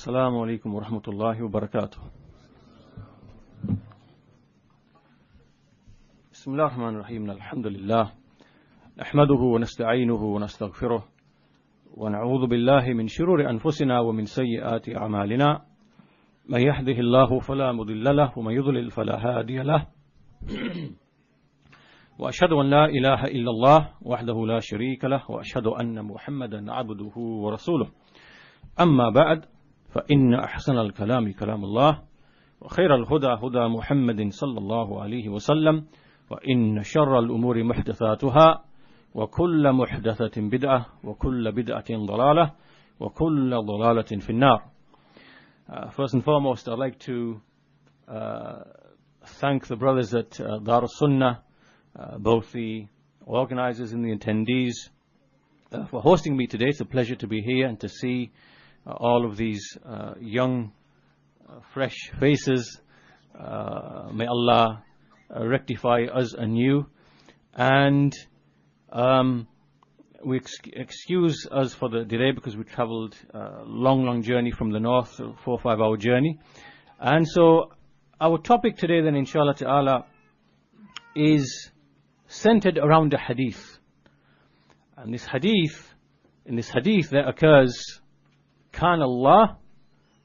السلام عليكم ورحمة الله وبركاته. بسم الله الرحمن الرحيم. الحمد لله نحمده ونستعينه ونستغفره ونعوذ بالله من شرور أنفسنا ومن سيئات أعمالنا من يهده الله فلا مضل له ومن يضلل فلا هادي له وأشهد أن لا إله إلا الله وحده لا شريك له وأشهد أن محمدا عبده ورسوله. أما بعد فإن أحسن الكلام كلام الله وخير الهدى هدى محمد صلى الله عليه وسلم وإن شر الأمور محدثاتها وكل محدثة بدعة وكل بدعة ضلالة وكل ضلالة في النار. First and foremost, I'd like to thank the brothers at Ahlus-Sunnah, both the organizers and the attendees, for hosting me today. It's a pleasure to be here and to see all of these young, fresh faces. May Allah rectify us anew, and we excuse us for the delay because we traveled a long journey from the north, a 4 or 5 hour journey. And so our topic today then, inshallah ta'ala, is centered around a hadith. And in this hadith there occurs كان الله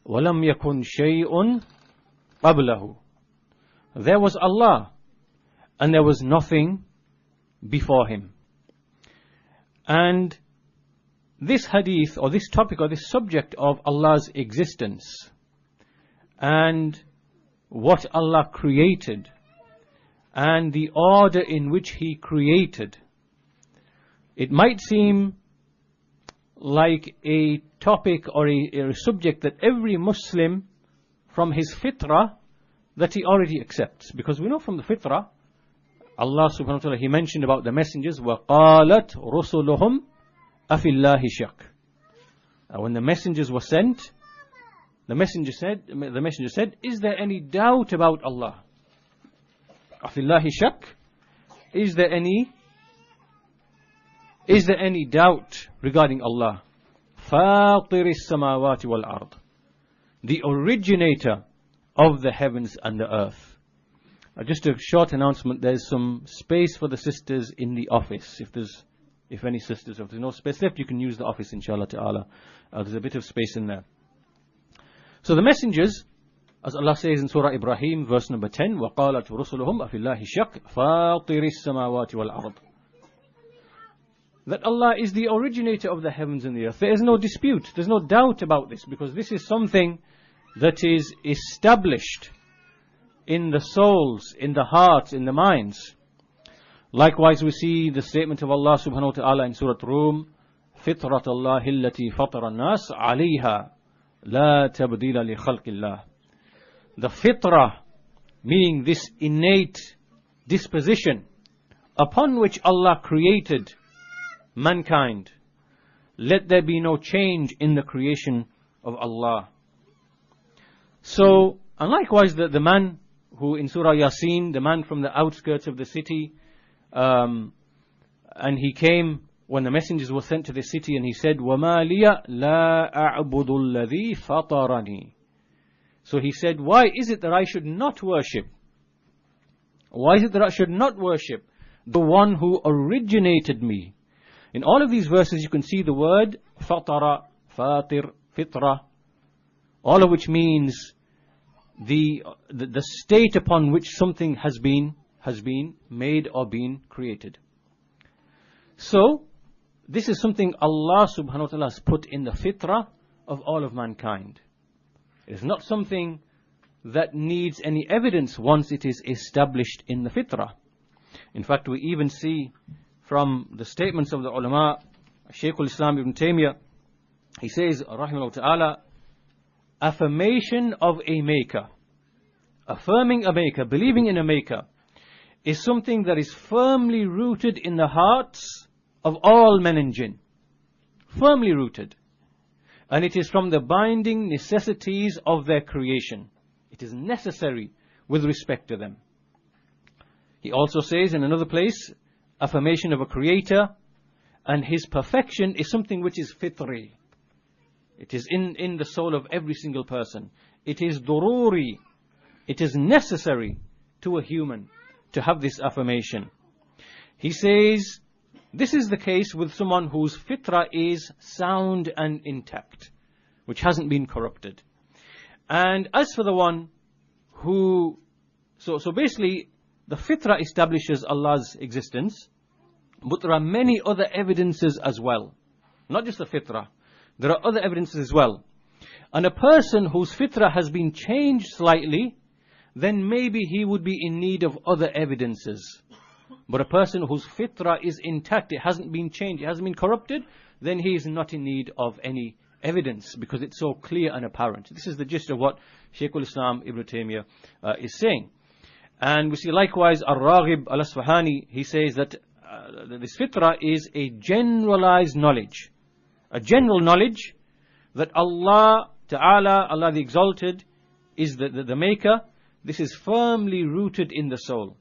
ولم يكن شيء قبله. There was Allah and there was nothing before him. And this hadith, or this topic, or this subject of Allah's existence and what Allah created and the order in which He created, it might seem like a topic or a subject that every Muslim from his fitrah that he already accepts. Because we know from the fitrah, Allah subhanahu wa ta'ala, He mentioned about the messengers, وَقَالَتْ رُسُلُهُمْ أَفِي اللَّهِ شَكٍّ. When the messengers were sent, the messenger said, is there any doubt about Allah? أَفِي اللَّهِ شَكٍّ. Is there any doubt regarding Allah? فَاطِرِ السَّمَاوَاتِ وَالْأَرْضِ. The originator of the heavens and the earth. Just a short announcement, there's some space for the sisters in the office. If there's no space left, you can use the office, inshallah ta'ala. There's a bit of space in there. So the messengers, as Allah says in Surah Ibrahim, verse number 10, وَقَالَتْ رُسُلُهُمْ أَفِي اللَّهِ شَكٍّ فَاطِرِ السَّمَاوَاتِ وَالْأَرْضِ. That Allah is the originator of the heavens and the earth. There is no dispute, there's no doubt about this, because this is something that is established in the souls, in the hearts, in the minds. Likewise, we see the statement of Allah subhanahu wa ta'ala in Surah Rum, فِطْرَةَ اللَّهِ الَّتِي فَطَرَ النَّاسَ عَلَيْهَا لَا تَبْدِيلَ لِخَلْقِ اللَّهِ. The fitrah, meaning this innate disposition upon which Allah created mankind. Let there be no change in the creation of Allah. So, and likewise the man who in Surah Yasin, the man from the outskirts of the city, and he came when the messengers were sent to the city, and he said, وَمَا لِيَ لَا أَعْبُدُ الَّذِي فَطَرَنِي. So he said, why is it that I should not worship? Why is it that I should not worship the one who originated me? In all of these verses you can see the word fatara, fatir, fitra, all of which means the state upon which something has been made or been created. So this is something Allah subhanahu wa ta'ala has put in the fitrah of all of mankind. It is not something that needs any evidence once it is established in the fitrah. In fact, we even see from the statements of the ulama, Shaykh al-Islam Ibn Taymiyyah, he says, rahimahullah ta'ala, affirmation of a maker, affirming a maker, believing in a maker, is something that is firmly rooted in the hearts of all men and jinn. Firmly rooted. And it is from the binding necessities of their creation. It is necessary with respect to them. He also says in another place, affirmation of a creator and his perfection is something which is fitri. It is in the soul of every single person. It is dururi. It is necessary to a human to have this affirmation. He says, this is the case with someone whose fitrah is sound and intact, which hasn't been corrupted. And as for the one who, so basically, the fitrah establishes Allah's existence, but there are many other evidences as well. Not just the fitrah. There are other evidences as well. And a person whose fitrah has been changed slightly, then maybe he would be in need of other evidences. But a person whose fitrah is intact, it hasn't been changed, it hasn't been corrupted, then he is not in need of any evidence, because it's so clear and apparent. This is the gist of what Shaykh al-Islam Ibn Taymiyyah is saying. And we see likewise Ar-Raghib al-Asfahani, he says that this fitrah is a generalized knowledge. A general knowledge that Allah Ta'ala, Allah the Exalted, is the Maker. This is firmly rooted in the soul.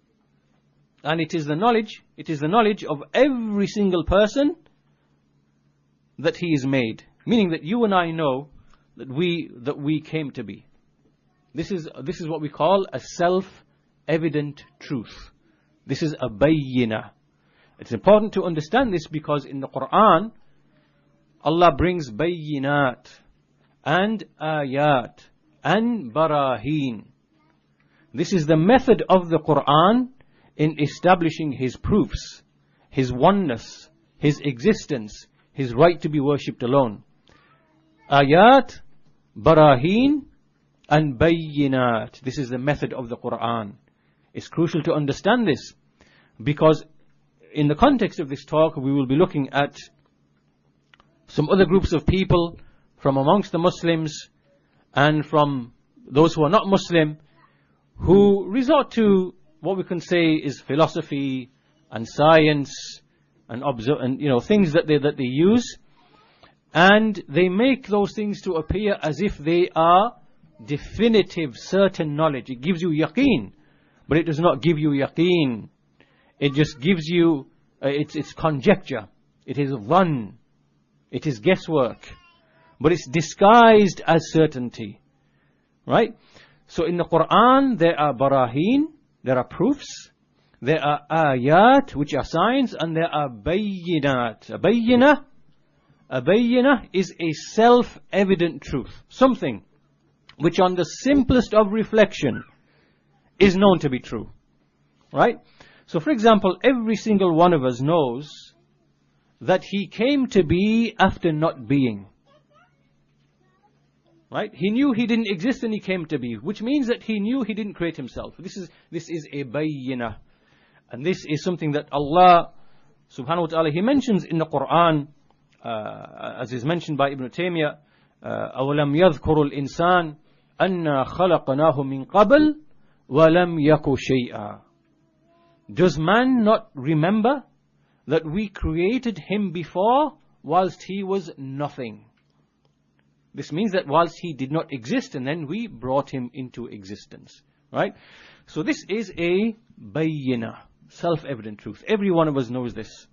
And it is the knowledge of every single person that he is made. Meaning that you and I know that we came to be. This is what we call a self-evident truth. This is a bayyinah. It's important to understand this because in the Quran, Allah brings bayyinat and ayat and barahin. This is the method of the Quran in establishing His proofs, His oneness, His existence, His right to be worshipped alone. Ayat, barahin and bayyinat. This is the method of the Quran. It's crucial to understand this because in the context of this talk we will be looking at some other groups of people from amongst the Muslims and from those who are not Muslim who resort to what we can say is philosophy and science and things that they use, and they make those things to appear as if they are definitive, certain knowledge. It gives you yaqeen, but it does not give you yaqeen. It just gives you it's conjecture. It is dhann. It is guesswork, but it's disguised as certainty, right? So in the Quran there are barahin, there are proofs, there are ayat, which are signs, and there are bayyinat. A bayyinah is a self-evident truth, something which on the simplest of reflection is known to be true, right? So for example, every single one of us knows that he came to be after not being. Right? He knew he didn't exist and he came to be, which means that he knew he didn't create himself. This is a bayyinah. And this is something that Allah subhanahu wa ta'ala, He mentions in the Quran, as is mentioned by Ibn Taymiyyah, أَوَلَمْ يَذْكُرُ الْإِنسَانِ أَنَّا خَلَقْنَاهُ مِنْ قَبْلِ وَلَمْ يَكُ شَيْئًا. Does man not remember that we created him before whilst he was nothing? This means that whilst he did not exist and then we brought him into existence. Right? So this is a bayyinah, self-evident truth. Every one of us knows this.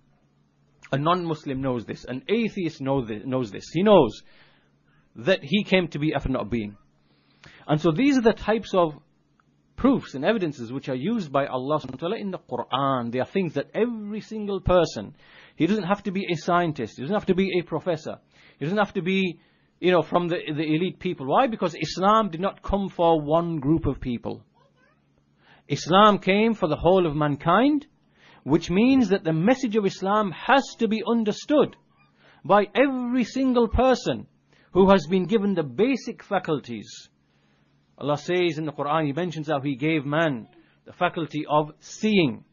A non-Muslim knows this. An atheist knows this. He knows that he came to be after not being. And so these are the types of proofs and evidences which are used by Allah subhanahu wa ta'ala in the Quran. They are things that every single person, he doesn't have to be a scientist, he doesn't have to be a professor, he doesn't have to be, from the elite people. Why? Because Islam did not come for one group of people. Islam came for the whole of mankind, which means that the message of Islam has to be understood by every single person who has been given the basic faculties. Allah says in the Quran, He mentions how He gave man the faculty of seeing,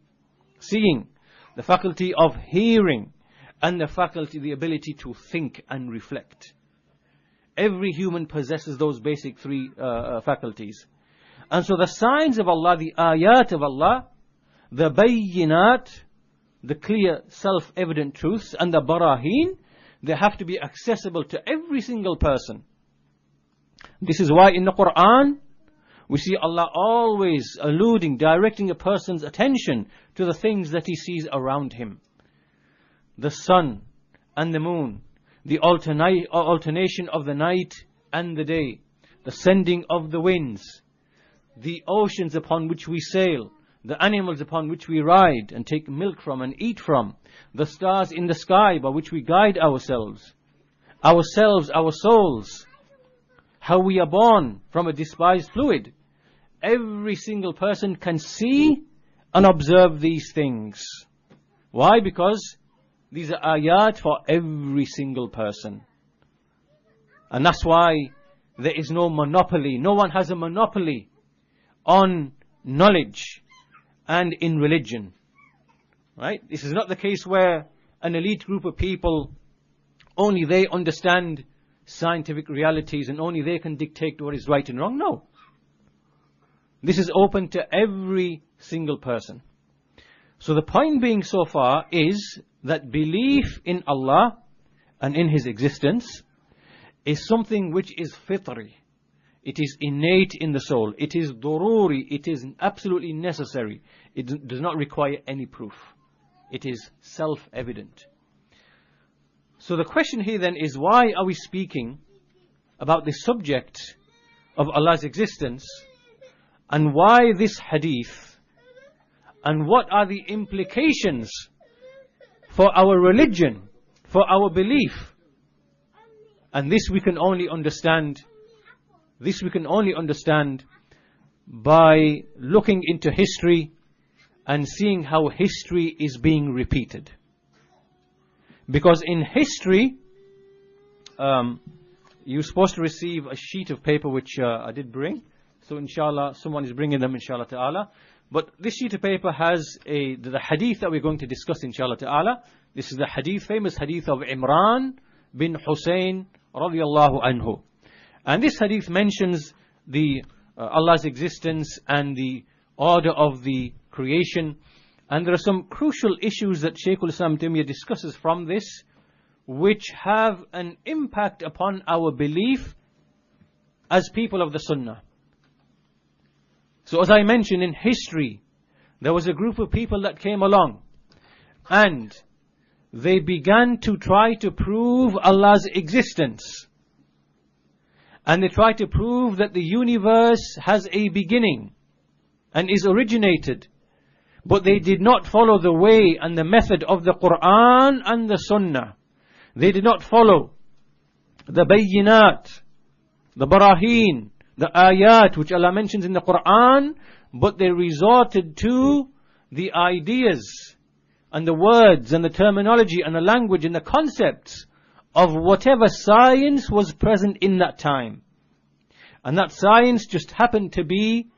the faculty of hearing, and the ability to think and reflect. Every human possesses those basic three faculties. And so the signs of Allah, the ayat of Allah, the bayyinat, the clear self-evident truths, and the barahin, they have to be accessible to every single person. This is why in the Quran, we see Allah always directing a person's attention to the things that he sees around him. The sun and the moon, the alternation of the night and the day, the sending of the winds, the oceans upon which we sail, the animals upon which we ride and take milk from and eat from, the stars in the sky by which we guide ourselves, our souls, how we are born from a despised fluid. Every single person can see and observe these things. Why? Because these are ayat for every single person. And that's why there is no monopoly. No one has a monopoly on knowledge and in religion. Right? This is not the case where an elite group of people, only they understand scientific realities and only they can dictate what is right and wrong. No. This is open to every single person. So the point being so far is that belief in Allah and in His existence is something which is fitri. It is innate in the soul. It is dururi. It is absolutely necessary. It does not require any proof. It is self-evident. So the question here then is, why are we speaking about the subject of Allah's existence, and why this hadith, and what are the implications for our religion, for our belief? And this we can only understand by looking into history and seeing how history is being repeated. Because in history, you're supposed to receive a sheet of paper which I did bring. So inshallah, someone is bringing them inshallah ta'ala. But this sheet of paper has the hadith that we're going to discuss inshallah ta'ala. This is the hadith, famous hadith of Imran bin Husain radiyallahu anhu. And this hadith mentions Allah's existence and the order of the creation. And there are some crucial issues that Shaykh al-Islam Taymiyyah discusses from this, which have an impact upon our belief as people of the Sunnah. So as I mentioned, in history, there was a group of people that came along and they began to try to prove Allah's existence. And they tried to prove that the universe has a beginning and is originated. But they did not follow the way and the method of the Quran and the Sunnah. They did not follow the bayinat, the barahin, the ayat which Allah mentions in the Quran, but they resorted to the ideas and the words and the terminology and the language and the concepts of whatever science was present in that time. And that science just happened to be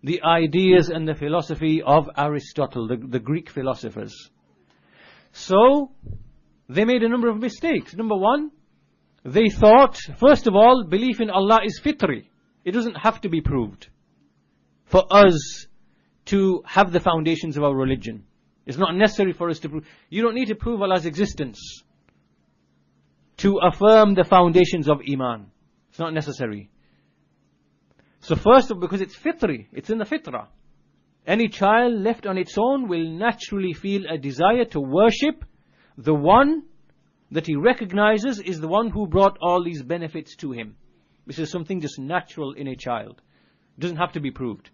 the ideas and the philosophy of Aristotle, the Greek philosophers. So, they made a number of mistakes. Number one, they thought, first of all, belief in Allah is fitri. It doesn't have to be proved for us to have the foundations of our religion. It's not necessary for us to prove. You don't need to prove Allah's existence to affirm the foundations of Iman. It's not necessary. So first of all, because it's fitri, it's in the fitrah. Any child left on its own will naturally feel a desire to worship the one that he recognizes is the one who brought all these benefits to him. This is something just natural in a child. It doesn't have to be proved.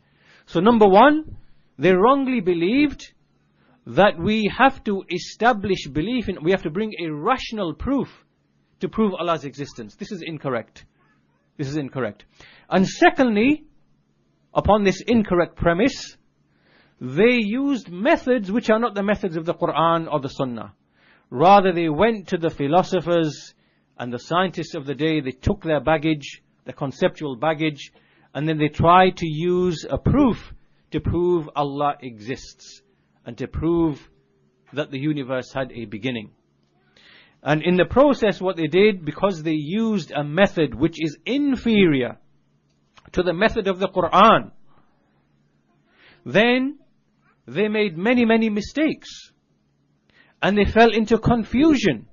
So number one, they wrongly believed that we have to establish belief in, we have to bring a rational proof to prove Allah's existence. This is incorrect. This is incorrect. And secondly, upon this incorrect premise, they used methods which are not the methods of the Quran or the Sunnah. Rather, they went to the philosophers and the scientists of the day. They took their baggage, their conceptual baggage, and then they tried to use a proof to prove Allah exists and to prove that the universe had a beginning. And in the process, what they did, because they used a method which is inferior to the method of the Quran, then they made many, many mistakes. And they fell into confusion.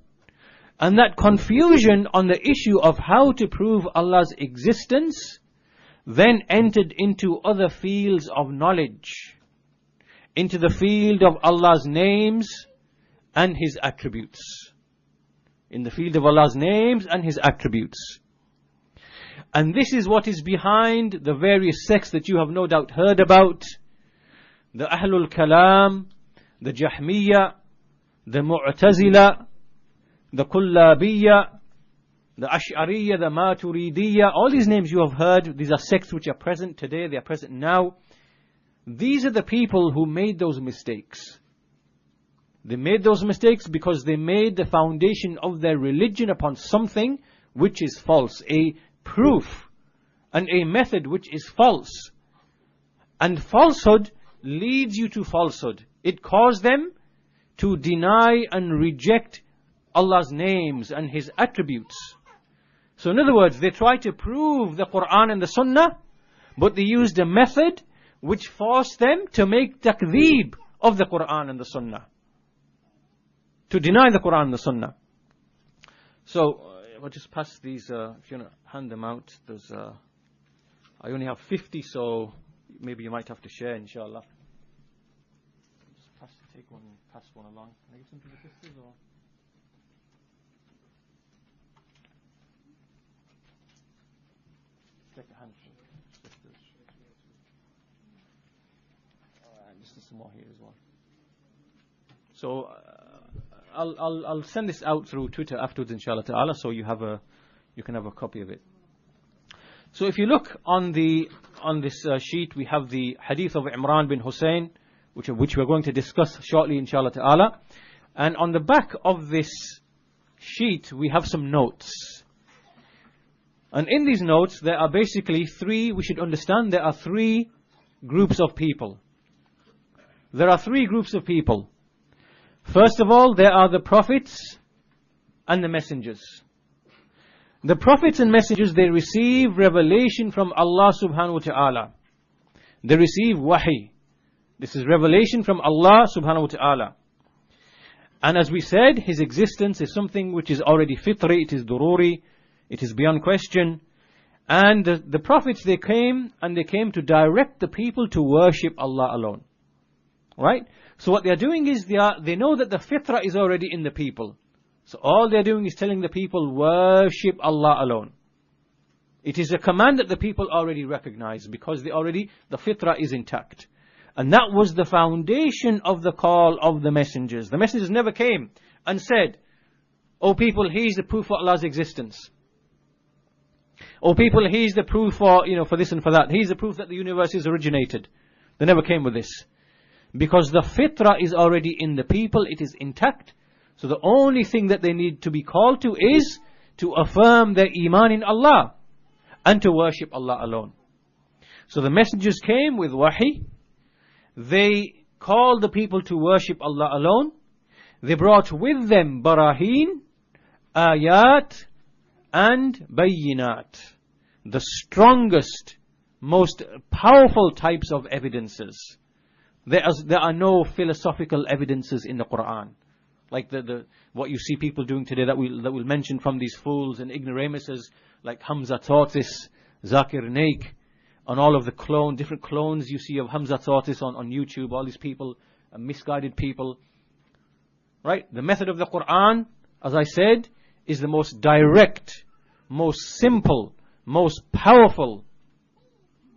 And that confusion on the issue of how to prove Allah's existence then entered into other fields of knowledge, into the field of Allah's names and His attributes. in the field of Allah's names and His attributes. And this is what is behind the various sects that you have no doubt heard about. The Ahlul-Kalam, the Jahmiyyah, the Mu'tazila, the Kullabiyya, the Ash'ariyya, the Maturidiyya. All these names you have heard. These are sects which are present today. They are present now. These are the people who made those mistakes. They made those mistakes because they made the foundation of their religion upon something which is false. A proof and a method which is false. And falsehood leads you to falsehood. It caused them to deny and reject Allah's names and His attributes. So in other words, they try to prove the Quran and the Sunnah, but they used a method which forced them to make takdeeb of the Quran and the Sunnah, to deny the Quran and the Sunnah. So I'll just pass these, if you want to hand them out. There's, I only have 50, so maybe you might have to share, inshallah. Just take one, pass one along. Can I give some to the sisters, or? Take a handful, sisters. Just some more here as well. So I'll send this out through Twitter afterwards, inshallah ta'ala, so you can have a copy of it. So if you look on this sheet, we have the Hadith of Imran bin Husain, which we're going to discuss shortly, inshallah ta'ala. And on the back of this sheet, we have some notes. And in these notes, there are basically we should understand, there are three groups of people. There are three groups of people. First of all, there are the prophets and the messengers. The prophets and messengers, they receive revelation from Allah subhanahu wa ta'ala. They receive wahi. This is revelation from Allah subhanahu wa ta'ala. And as we said, His existence is something which is already fitri, it is dururi, it is beyond question. And the prophets, they came to direct the people to worship Allah alone. Right? So what they are doing is they know that the fitra is already in the people. So all they are doing is telling the people, worship Allah alone. It is a command that the people already recognize because the fitra is intact. And that was the foundation of the call of the messengers. The messengers never came and said, "Oh people, here's the proof for Allah's existence. Oh people, here's the proof for this and for that. Here's the proof that the universe is originated." They never came with this. Because the fitra is already in the people, it is intact. So the only thing that they need to be called to is to affirm their iman in Allah and to worship Allah alone. So the messengers came with wahi. They called the people to worship Allah alone. They brought with them barahin, ayat, and bayinat. The strongest, most powerful types of evidences. There are no philosophical evidences in the Quran. Like what you see people doing today that we'll mention from these fools and ignoramuses, like Hamza taught this, Zakir Naik, and all of the different clones you see of Hamza taught this on YouTube, all these people, misguided people. Right? The method of the Quran, as I said, is the most direct, most simple, most powerful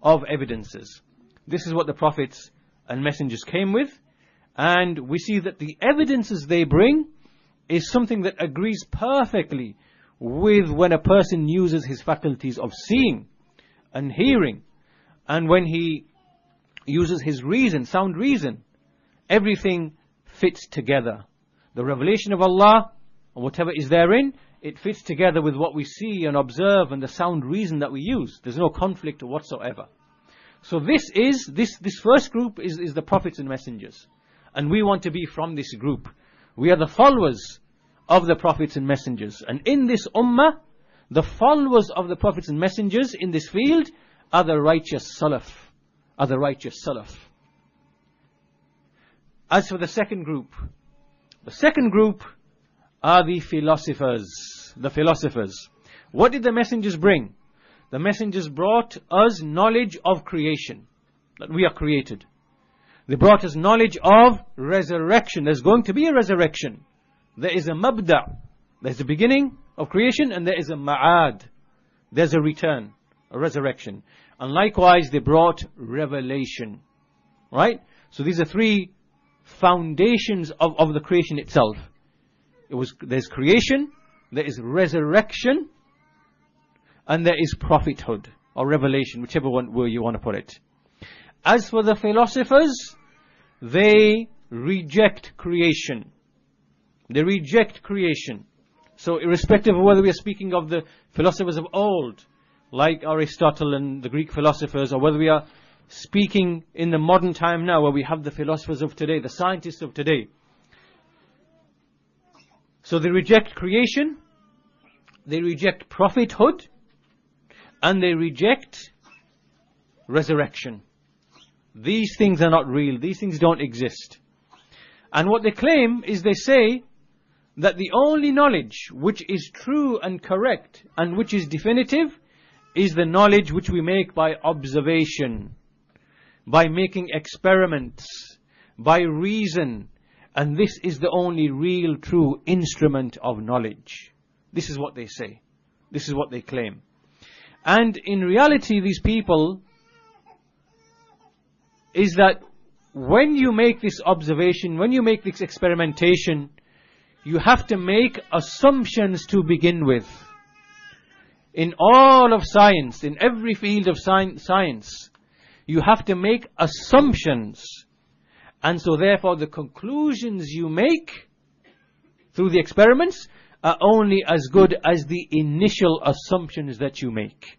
of evidences. This is what the prophets and messengers came with. And we see that the evidences they bring is something that agrees perfectly with when a person uses his faculties of seeing and hearing. And when he uses his reason, sound reason, everything fits together. The revelation of Allah, and whatever is therein, it fits together with what we see and observe and the sound reason that we use. There's no conflict whatsoever. So this first group is the prophets and messengers. And we want to be from this group. We are the followers of the prophets and messengers. And in this ummah, the followers of the prophets and messengers in this field are the righteous salaf. As for the second group are the philosophers. What did the messengers bring? The messengers brought us knowledge of creation, that we are created. They brought us knowledge of resurrection. There's going to be a resurrection. There is a mabda'. There's a beginning of creation and there is a ma'ad. There's a return, a resurrection. And likewise they brought revelation. Right? So these are three foundations of the creation itself. There's creation, there is resurrection, and there is prophethood or revelation, whichever one where you want to put it. As for the philosophers, they reject creation. They reject creation. So irrespective of whether we are speaking of the philosophers of old, like Aristotle and the Greek philosophers, or whether we are speaking in the modern time now where we have the philosophers of today, the scientists of today. So they reject creation, they reject prophethood, and they reject resurrection. These things are not real. These things don't exist. And what they claim is they say that the only knowledge which is true and correct and which is definitive is the knowledge which we make by observation, by making experiments, by reason. And this is the only real, true instrument of knowledge. This is what they say. This is what they claim. And in reality, these people, is that when you make this observation, when you make this experimentation, you have to make assumptions to begin with. In all of science, in every field of science, you have to make assumptions. And so therefore the conclusions you make through the experiments are only as good as the initial assumptions that you make.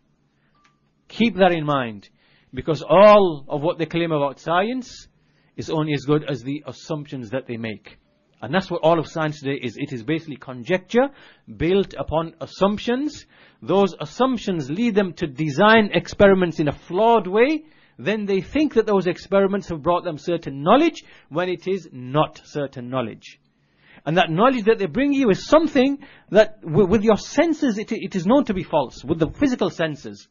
Keep that in mind, because all of what they claim about science is only as good as the assumptions that they make. And that's what all of science today is. It is basically conjecture built upon assumptions. Those assumptions lead them to design experiments in a flawed way. Then they think that those experiments have brought them certain knowledge when it is not certain knowledge. And that knowledge that they bring you is something that with your senses it is known to be false, with the physical senses.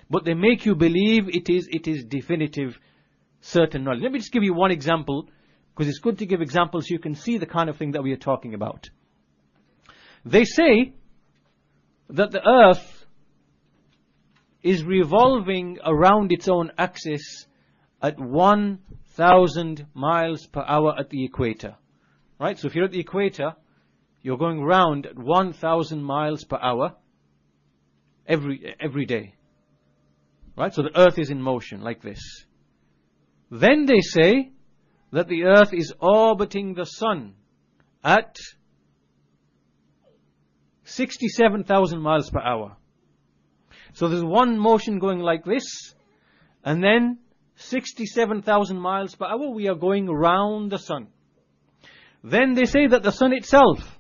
But they make you believe it is definitive, certain knowledge. Let me just give you one example, because it's good to give examples so you can see the kind of thing that we are talking about. They say that the earth is revolving around its own axis at 1,000 miles per hour at the equator. Right? So if you're at the equator, you're going round at 1,000 miles per hour every day. Right? So the earth is in motion like this. Then they say that the earth is orbiting the sun at 67,000 miles per hour. So there's one motion going like this, and then 67,000 miles per hour we are going around the sun. Then they say that the sun itself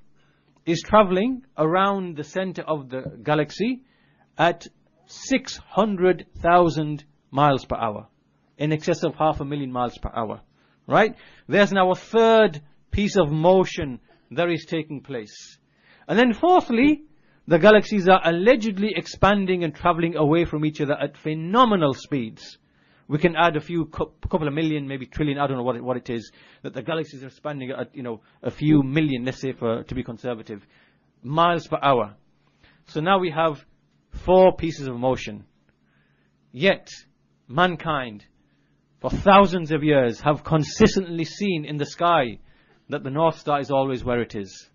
is traveling around the center of the galaxy at 600,000 miles per hour, in excess of 500,000 miles per hour. Right? There's now a third piece of motion that is taking place. And then fourthly, the galaxies are allegedly expanding and traveling away from each other at phenomenal speeds. We can add a couple of million, maybe trillion, I don't know what it is, that the galaxies are expanding at, a few million, let's say to be conservative, miles per hour. So now we have 4 pieces of motion. Yet, mankind, for thousands of years, have consistently seen in the sky that the North Star is always where it is.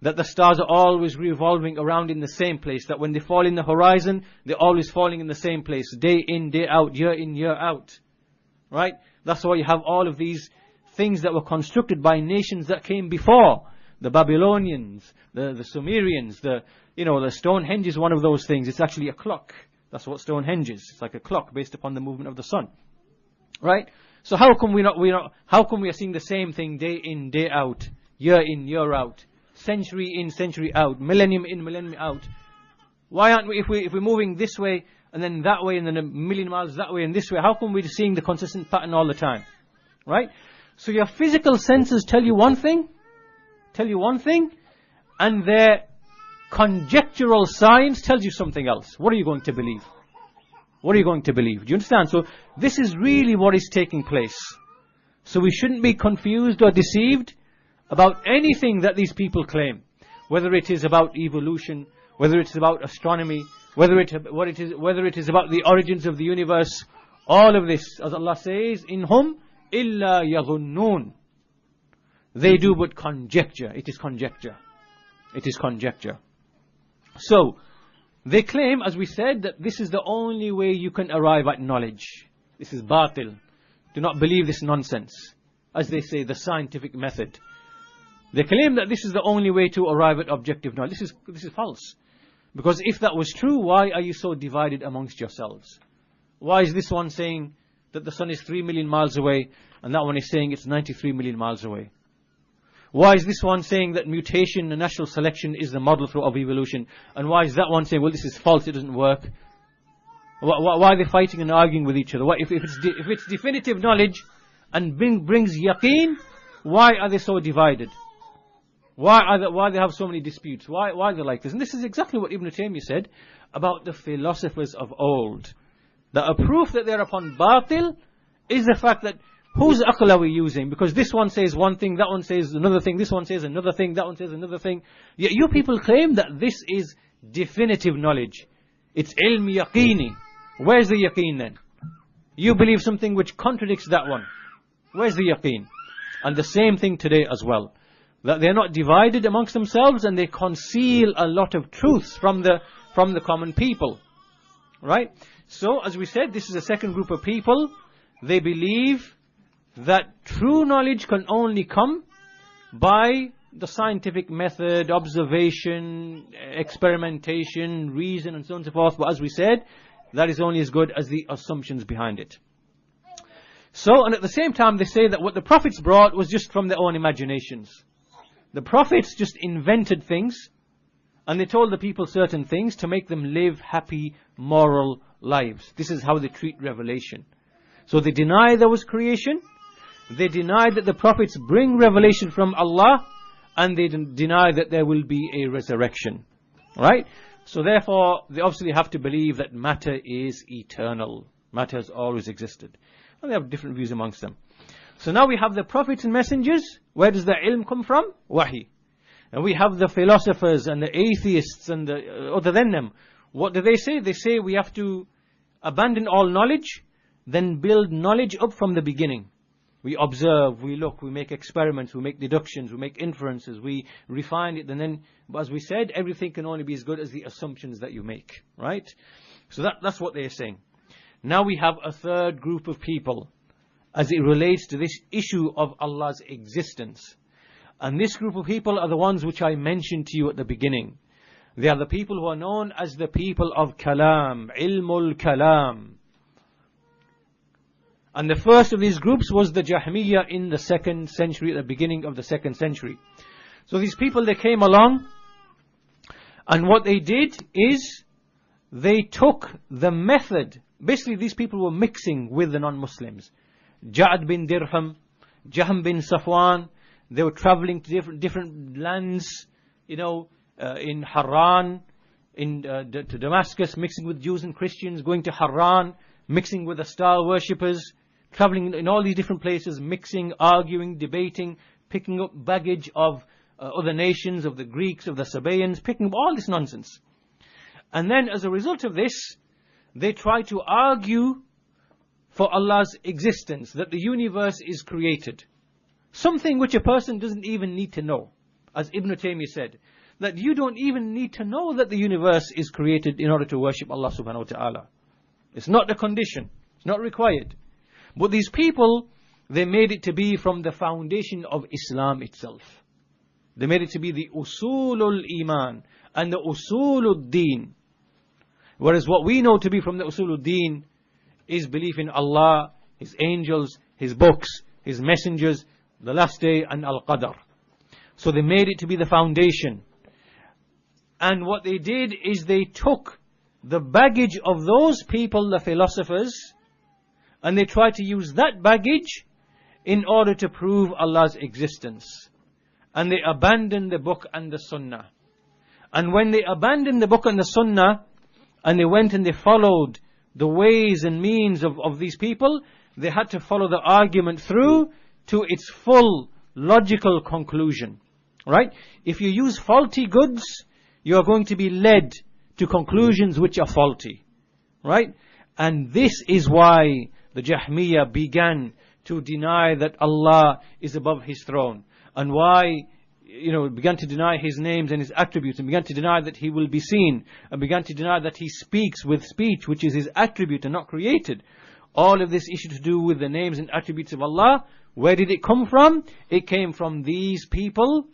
That the stars are always revolving around in the same place. That when they fall in the horizon, they're always falling in the same place. Day in, day out, year in, year out. Right? That's why you have all of these things that were constructed by nations that came before. The Babylonians, the Sumerians, the Stonehenge is one of those things. It's actually a clock. That's what Stonehenge is. It's like a clock based upon the movement of the sun. Right? So how come we are seeing the same thing day in, day out, year in, year out? Century in, century out, millennium in, millennium out. Why aren't we, if we're moving this way and then that way and then a million miles that way and this way, how come we're seeing the consistent pattern all the time? Right? So your physical senses tell you one thing, and their conjectural science tells you something else. What are you going to believe? What are you going to believe? Do you understand? So this is really what is taking place. So we shouldn't be confused or deceived about anything that these people claim. whether it is about evolution, whether it is about astronomy, whether it is about the origins of the universe, all of this, as Allah says, in hum illa yaghunnun. They do but conjecture. It is conjecture. It is conjecture. So, they claim, as we said, that this is the only way you can arrive at knowledge. This is batil. Do not believe this nonsense. As they say, the scientific method. They claim that this is the only way to arrive at objective knowledge. This is false. Because if that was true, why are you so divided amongst yourselves? Why is this one saying that the sun is 3 million miles away, and that one is saying it's 93 million miles away? Why is this one saying that mutation and natural selection is the model of evolution? And why is that one saying, well, this is false, it doesn't work? Why are they fighting and arguing with each other? If it's definitive knowledge and brings yaqeen, why are they so divided? Why they have so many disputes? Why are they like this? And this is exactly what Ibn Taymiyyah said about the philosophers of old. That a proof that they're upon batil is the fact that whose aql are we using? Because this one says one thing, that one says another thing, this one says another thing, that one says another thing. Yet you people claim that this is definitive knowledge. It's ilm yaqini. Where's the yaqeen then? You believe something which contradicts that one. Where's the yaqeen? And the same thing today as well. That they're not divided amongst themselves and they conceal a lot of truths from the common people. Right? So, as we said, this is a second group of people. They believe that true knowledge can only come by the scientific method, observation, experimentation, reason, and so on and so forth. But as we said, that is only as good as the assumptions behind it. So, and at the same time, they say that what the prophets brought was just from their own imaginations. The prophets just invented things, and they told the people certain things to make them live happy, moral lives. This is how they treat revelation. So they deny there was creation, they deny that the prophets bring revelation from Allah, and they deny that there will be a resurrection. Right? So therefore, they obviously have to believe that matter is eternal. Matter has always existed. And they have different views amongst them. So now we have the prophets and messengers. Where does the ilm come from? Wahi. And we have the philosophers and the atheists and the other than them. What do they say? They say we have to abandon all knowledge, then build knowledge up from the beginning. We observe, we look, we make experiments, we make deductions, we make inferences, we refine it, and then, as we said, everything can only be as good as the assumptions that you make. Right? So that's what they're saying. Now we have a third group of people as it relates to this issue of Allah's existence. And this group of people are the ones which I mentioned to you at the beginning. They are the people who are known as the people of Kalam, Ilmul Kalam. And the first of these groups was the Jahmiyyah in the 2nd century, at the beginning of the 2nd century. So these people, they came along, and what they did is they took the method. Basically, these people were mixing with the non-Muslims. Ja'ad bin Dirham, Jahm bin Safwan, they were traveling to different lands, in Haran, to Damascus, mixing with Jews and Christians, going to Haran, mixing with the star worshippers, traveling in all these different places, mixing, arguing, debating, picking up baggage of other nations, of the Greeks, of the Sabaeans, picking up all this nonsense. And then as a result of this, they try to argue for Allah's existence, that the universe is created. Something which a person doesn't even need to know. As Ibn Taymiyyah said, that you don't even need to know that the universe is created in order to worship Allah subhanahu wa ta'ala. It's not a condition. It's not required. But these people, they made it to be from the foundation of Islam itself. They made it to be the usulul iman and the usulul deen. Whereas what we know to be from the usulul deen is belief in Allah, His angels, His books, His messengers, the last day, and al-qadr. So they made it to be the foundation. And what they did is they took the baggage of those people, the philosophers, and they tried to use that baggage in order to prove Allah's existence. And they abandoned the book and the sunnah. And when they abandoned the book and the sunnah, and they went and they followed the ways and means of these people, they had to follow the argument through to its full logical conclusion. Right? If you use faulty goods, you are going to be led to conclusions which are faulty. Right? And this is why the Jahmiyyah began to deny that Allah is above His throne. And why, began to deny His names and His attributes, and began to deny that He will be seen, and began to deny that He speaks with speech, which is His attribute and not created. All of this issue to do with the names and attributes of Allah, where did it come from? It came from these people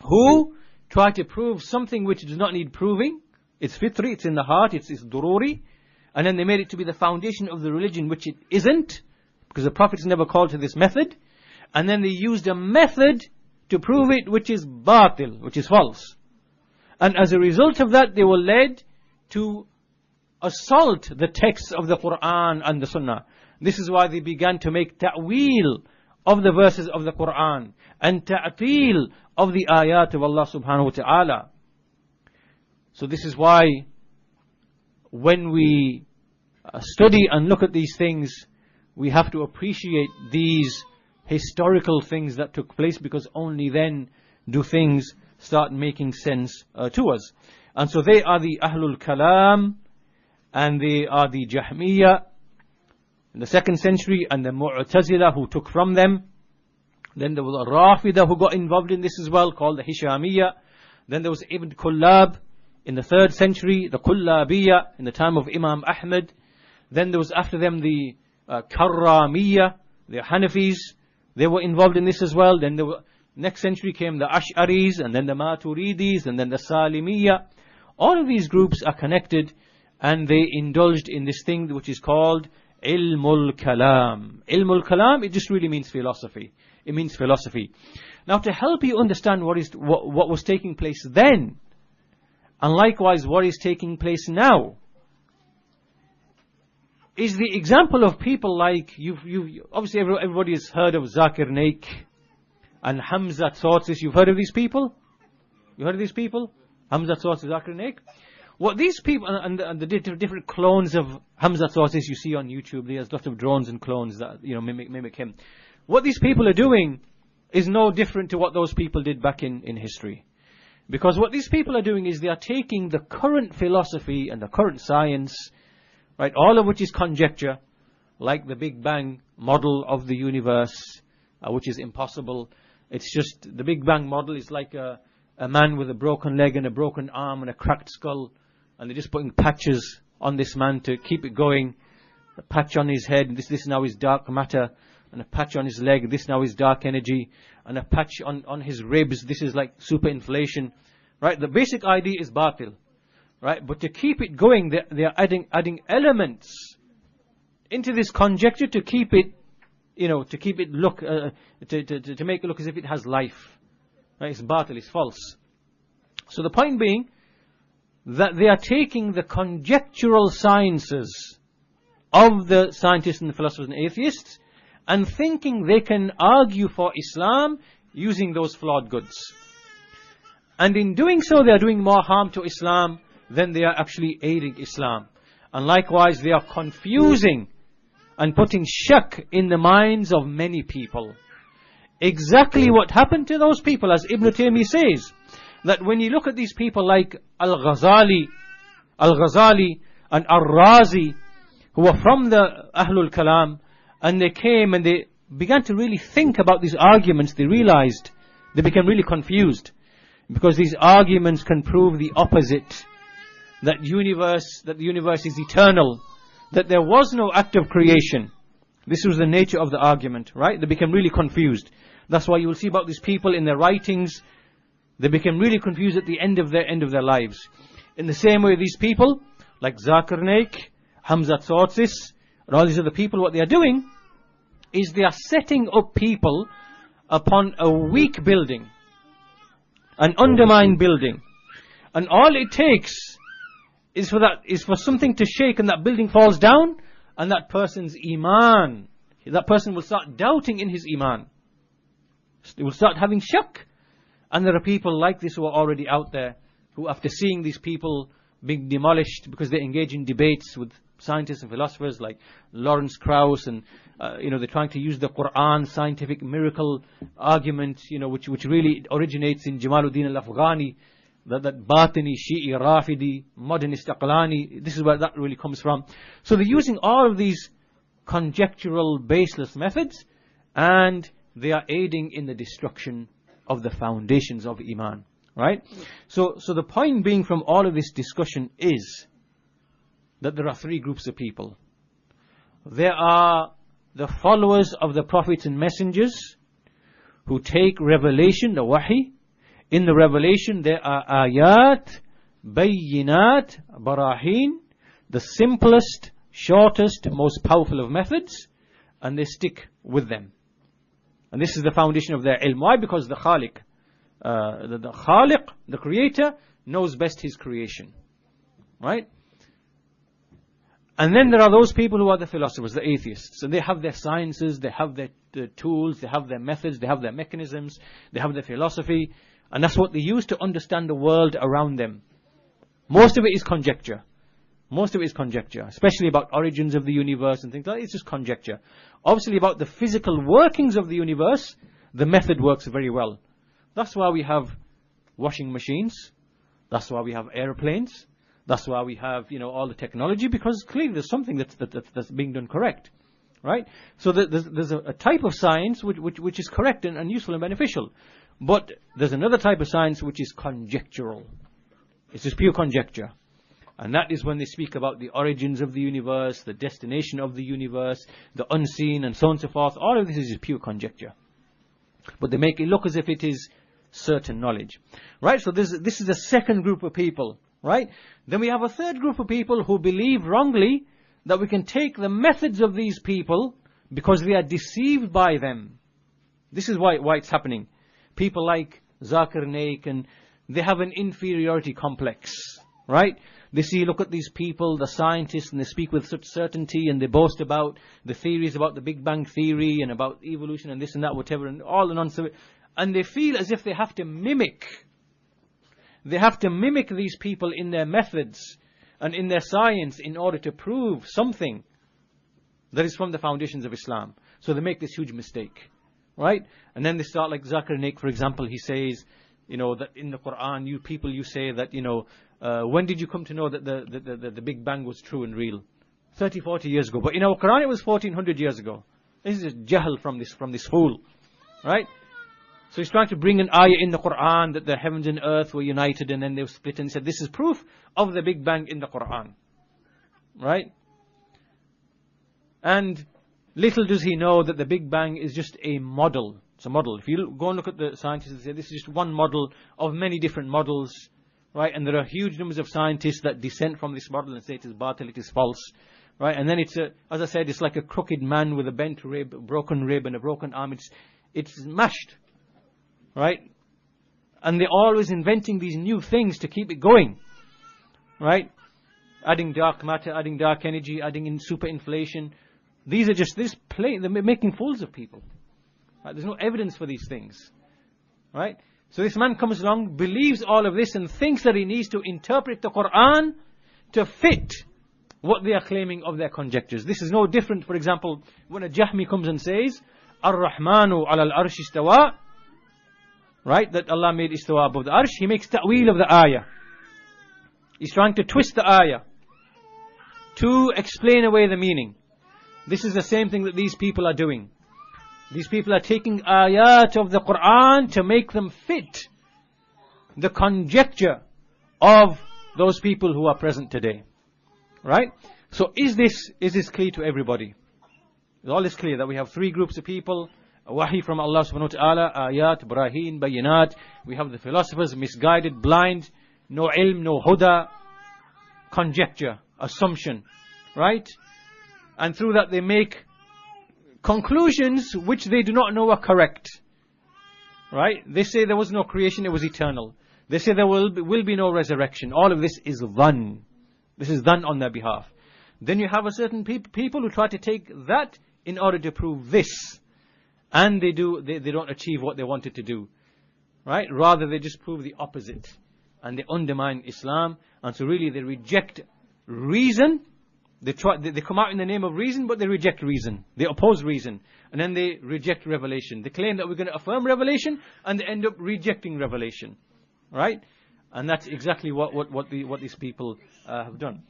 who try to prove something which does not need proving. It's fitri, it's in the heart, it's dururi. And then they made it to be the foundation of the religion, which it isn't, because the prophets never called to this method. And then they used a method to prove it, which is batil, which is false. And as a result of that, they were led to assault the texts of the Quran and the Sunnah. This is why they began to make ta'weel of the verses of the Quran and ta'til of the ayat of Allah subhanahu wa ta'ala. So this is why when we study and look at these things, we have to appreciate these historical things that took place, because only then do things start making sense to us. And so they are the Ahlul-Kalam, and they are the Jahmiyyah in the 2nd century, and the Mu'tazila who took from them. Then there was a Rafida who got involved in this as well, called the Hishamiyya. Then there was Ibn Kullab in the 3rd century, the Kullabiyya in the time of Imam Ahmad. Then there was after them the Karramiyya, the Hanafis. They were involved in this as well. Then the next century came the Ash'aris, and then the Maturidis, and then the Salimiyya. All of these groups are connected, and they indulged in this thing which is called Ilmul Kalam. Ilmul Kalam, it just really means philosophy. It means philosophy. Now, to help you understand what was taking place then, and likewise what is taking place now, is the example of people like, obviously everybody has heard of Zakir Naik and Hamza Tsorsis. You've heard of these people? You heard of these people? Hamza Tsorsis, Zakir Naik? What these people, and the different clones of Hamza Tsorsis you see on YouTube, there's lots of drones and clones that mimic him. What these people are doing is no different to what those people did back in history. Because what these people are doing is they are taking the current philosophy and the current science, right, all of which is conjecture, like the Big Bang model of the universe, which is impossible. It's just, the Big Bang model is like a man with a broken leg and a broken arm and a cracked skull, and they're just putting patches on this man to keep it going. A patch on his head, this now is dark matter, and a patch on his leg, this now is dark energy, and a patch on his ribs, this is like superinflation. Right? The basic idea is batil. Right? But to keep it going, they are adding elements into this conjecture to keep it, to keep it look, to make it look as if it has life. Right? It's batil, it's false. So the point being that they are taking the conjectural sciences of the scientists and the philosophers and atheists and thinking they can argue for Islam using those flawed goods. And in doing so, they are doing more harm to Islam than they are actually aiding Islam. And likewise, they are confusing and putting shak in the minds of many people. Exactly what happened to those people, as Ibn Taymiyyah says, that when you look at these people like Al-Ghazali and Al-Razi, who were from the Ahlul-Kalam, and they came and they began to really think about these arguments, they realized, they became really confused, because these arguments can prove the opposite, that the universe is eternal, that there was no act of creation. This was the nature of the argument, right? They became really confused. That's why you will see about these people in their writings, they became really confused at the end of their lives. In the same way, these people, like Zakir Naik, Hamza Tsorsis, and all these other people, what they are doing is they are setting up people upon a weak building, an undermined building. And all it takes is for something to shake and that building falls down, and that person's iman, that person will start doubting in his iman. They will start having shak. And there are people like this who are already out there, who after seeing these people being demolished because they engage in debates with scientists and philosophers like Lawrence Krauss, and they're trying to use the Quran scientific miracle argument, which really originates in Jamaluddin al-Afghani, that Batini, Shi'i, Rafidi, modernist Aqlani. This is where that really comes from. So they're using all of these conjectural, baseless methods, and they are aiding in the destruction of the foundations of Iman. Right? So the point being from all of this discussion is that there are three groups of people. There are the followers of the prophets and messengers who take revelation, the wahi. In the revelation there are ayat, bayyinat, barahin, the simplest, shortest, most powerful of methods, and they stick with them. And this is the foundation of their ilm. Why? Because the Khaliq, the Khaliq, the Creator, knows best His creation. Right? And then there are those people who are the philosophers, the atheists. And they have their sciences, they have their tools, they have their methods, they have their mechanisms, they have their philosophy. And that's what they use to understand the world around them. Most of it is conjecture. Most of it is conjecture, especially about origins of the universe and things like that. It's just conjecture. Obviously about the physical workings of the universe, the method works very well. That's why we have washing machines. That's why we have airplanes. That's why we have, all the technology, because clearly there's something that's being done correct. Right? So there's a type of science which is correct and useful and beneficial. But there's another type of science which is conjectural. It's just pure conjecture. And that is when they speak about the origins of the universe, the destination of the universe, the unseen, and so on and so forth. All of this is just pure conjecture. But they make it look as if it is certain knowledge. Right? So this is the second group of people. Right? Then we have a third group of people who believe wrongly that we can take the methods of these people because we are deceived by them. This is why it's happening. People like Zakir Naik, and they have an inferiority complex. Right? They see, look at these people, the scientists, and they speak with such certainty, and they boast about the theories about the Big Bang Theory, and about evolution, and this and that, whatever, and all the nonsense. And they feel as if they have to mimic. They have to mimic these people in their methods and in their science in order to prove something that is from the foundations of Islam. So they make this huge mistake. Right? And then they start like Zakir Naik, for example, he says, that in the Quran, you say that, when did you come to know that the Big Bang was true and real? 30, 40 years ago. But in our Quran it was 1400 years ago. This is jahl from this fool. Right? So he's trying to bring an ayah in the Quran that the heavens and earth were united and then they were split, and he said this is proof of the Big Bang in the Quran. Right? And little does he know that the Big Bang is just a model. It's a model. If you go and look at the scientists, they say this is just one model of many different models. Right? And there are huge numbers of scientists that dissent from this model and say it is batil, it is false. Right? And then it's as I said, it's like a crooked man with a bent rib, a broken rib and a broken arm. It's mashed. Right? And they're always inventing these new things to keep it going. Right? Adding dark matter, adding dark energy, adding in superinflation. These are just they're making fools of people. Right? There's no evidence for these things. Right? So this man comes along, believes all of this, and thinks that he needs to interpret the Quran to fit what they are claiming of their conjectures. This is no different, for example, when a Jahmi comes and says, Ar-Rahmanu ala al-Arsh istawa, right, that Allah made istawa above the Arsh, he makes ta'weel of the ayah. He's trying to twist the ayah to explain away the meaning. This is the same thing that these people are doing. These people are taking ayat of the Quran to make them fit the conjecture of those people who are present today. Right? So is this clear to everybody? Is all this clear that we have three groups of people? A wahi from Allah subhanahu wa ta'ala, ayat, barahin, bayinat. We have the philosophers, misguided, blind, no ilm, no huda, conjecture, assumption. Right? And through that they make conclusions which they do not know are correct. Right? They say there was no creation, it was eternal. They say there will be no resurrection. All of this is dhann. This is done on their behalf. Then you have a certain people who try to take that in order to prove this. And they don't achieve what they wanted to do. Right? Rather they just prove the opposite. And they undermine Islam. And so really they reject reason They come out in the name of reason, but they reject reason. They oppose reason. And then they reject revelation. They claim that we're going to affirm revelation, and they end up rejecting revelation. Right? And that's exactly what these people have done.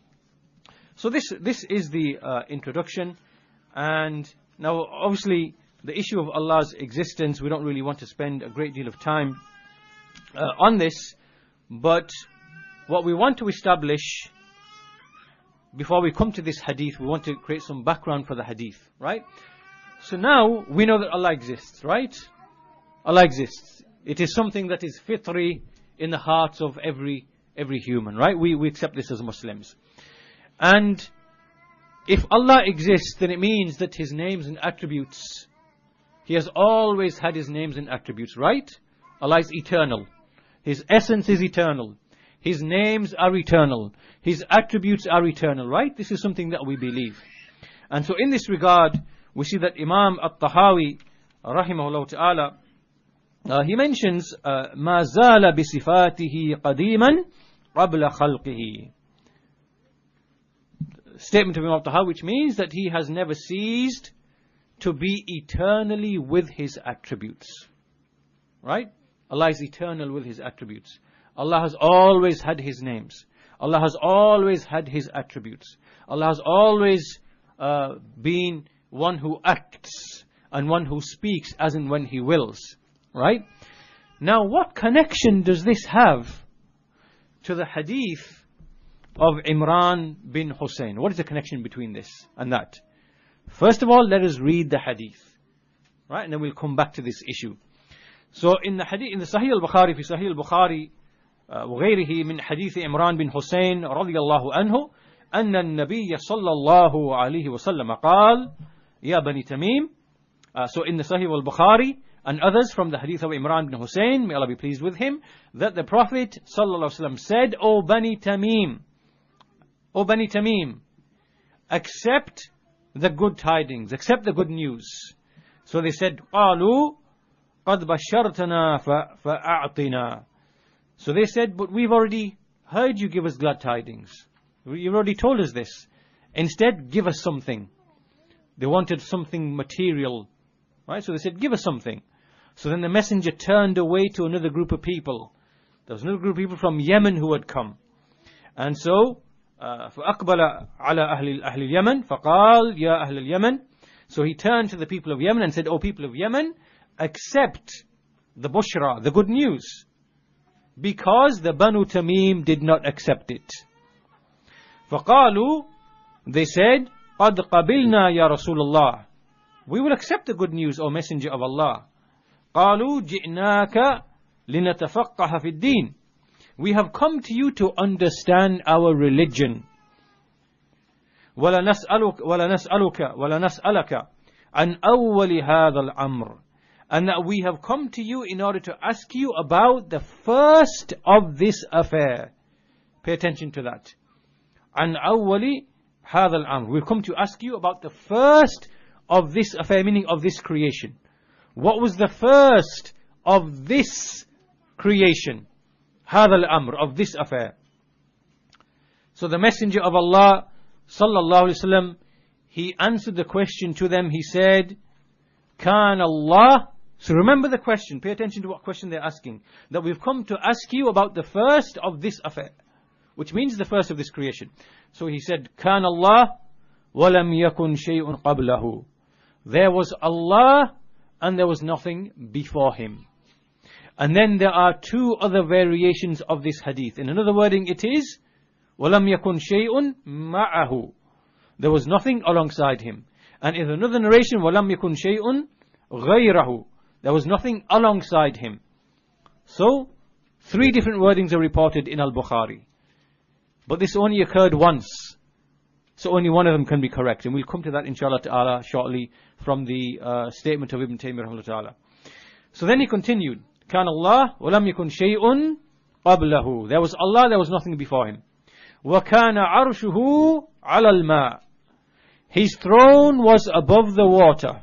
So this is the introduction. And now, obviously, the issue of Allah's existence, we don't really want to spend a great deal of time on this. But what we want to establish, before we come to this hadith, we want to create some background for the hadith, right? So now, we know that Allah exists, right? Allah exists. It is something that is fitri in the hearts of every human, right? We accept this as Muslims. And if Allah exists, then it means that His names and attributes, He has always had His names and attributes, right? Allah is eternal. His essence is eternal. His names are eternal. His attributes are eternal, right? This is something that we believe. And so in this regard, we see that Imam al-Tahawi, rahimahullah ta'ala, he mentions, مَا زَالَ بِصِفَاتِهِ قَدِيمًا قَبْلَ خَلْقِهِ. Statement of Imam al-Tahawi, which means that He has never ceased to be eternally with His attributes. Right? Allah is eternal with His attributes. Allah has always had His names. Allah has always had His attributes. Allah has always been one who acts and one who speaks as and when He wills. Right? Now, what connection does this have to the hadith of Imran bin Husain? What is the connection between this and that? First of all, let us read the hadith. Right? And then we'll come back to this issue. So in the hadith, in the Sahih al-Bukhari, في Sahih al-Bukhari, وغيره من حديث إمران بن حسين رضي الله عنه أن النبي صلى الله عليه وسلم قال يا بني تميم. So in the Sahih al-Bukhari and others from the hadith of Imran bin Husain, may Allah be pleased with him, that the Prophet sallallahu alaihi wasallam said, O Bani Tamim, accept the good tidings, accept the good news. So they said, قالوا قد بشرتنا فأعطنا. So they said, but we've already heard you give us glad tidings. You've already told us this. Instead, give us something. They wanted something material. Right? So they said, give us something. So then the messenger turned away to another group of people. There was another group of people from Yemen who had come. And so, فَأَقْبَلَ عَلَى أَهْلِ الْيَمَنِ فَقَالْ يَا أَهْلِ الْيَمَنِ. So he turned to the people of Yemen and said, O people of Yemen, accept the bushra, the good news. Because the Banu Tamim did not accept it. فَقَالُوا, they said, قَدْ قَبِلْنَا يَا رَسُولَ اللَّهِ. We will accept the good news, O Messenger of Allah. قَالُوا جِئْنَاكَ لِنَتَفَقَّهَ فِي الدِّينِ. We have come to you to understand our religion. وَلَنَسْأَلُكَ عَنْ أَوَّلِ هَذَا الْأَمْرِ. And that we have come to you in order to ask you about the first of this affair. Pay attention to that. عَنْ أَوَّلِ هَذَا الْأَمْرِ. We've come to ask you about the first of this affair, meaning of this creation. What was the first of this creation? هَذَا الْأَمْرِ, of this affair. So the Messenger of Allah sallallahu alaihi wasallam, he answered the question to them. He said, كَانَ اللَّهُ. So remember the question. Pay attention to what question they're asking. That we've come to ask you about the first of this affair, which means the first of this creation. So he said, كَانَ اللَّهُ وَلَمْ يَكُنْ شَيْءٌ قَبْلَهُ. There was Allah and there was nothing before Him. And then there are two other variations of this hadith. In another wording it is, وَلَمْ يَكُنْ شَيْءٌ مَعَهُ. There was nothing alongside Him. And in another narration, وَلَمْ يَكُنْ شَيْءٌ غَيْرَهُ. There was nothing alongside Him. So, three different wordings are reported in al-Bukhari. But this only occurred once. So only one of them can be correct. And we'll come to that inshallah ta'ala shortly from the statement of Ibn Taymiyyah rahimahullah ta'ala. So then he continued, كَانَ اللَّهُ وَلَمْ يَكُنْ شَيْءٌ قَبْلَهُ. There was Allah, there was nothing before Him. وَكَانَ عَرْشُهُ عَلَى الْمَاءِ. His throne was above the water.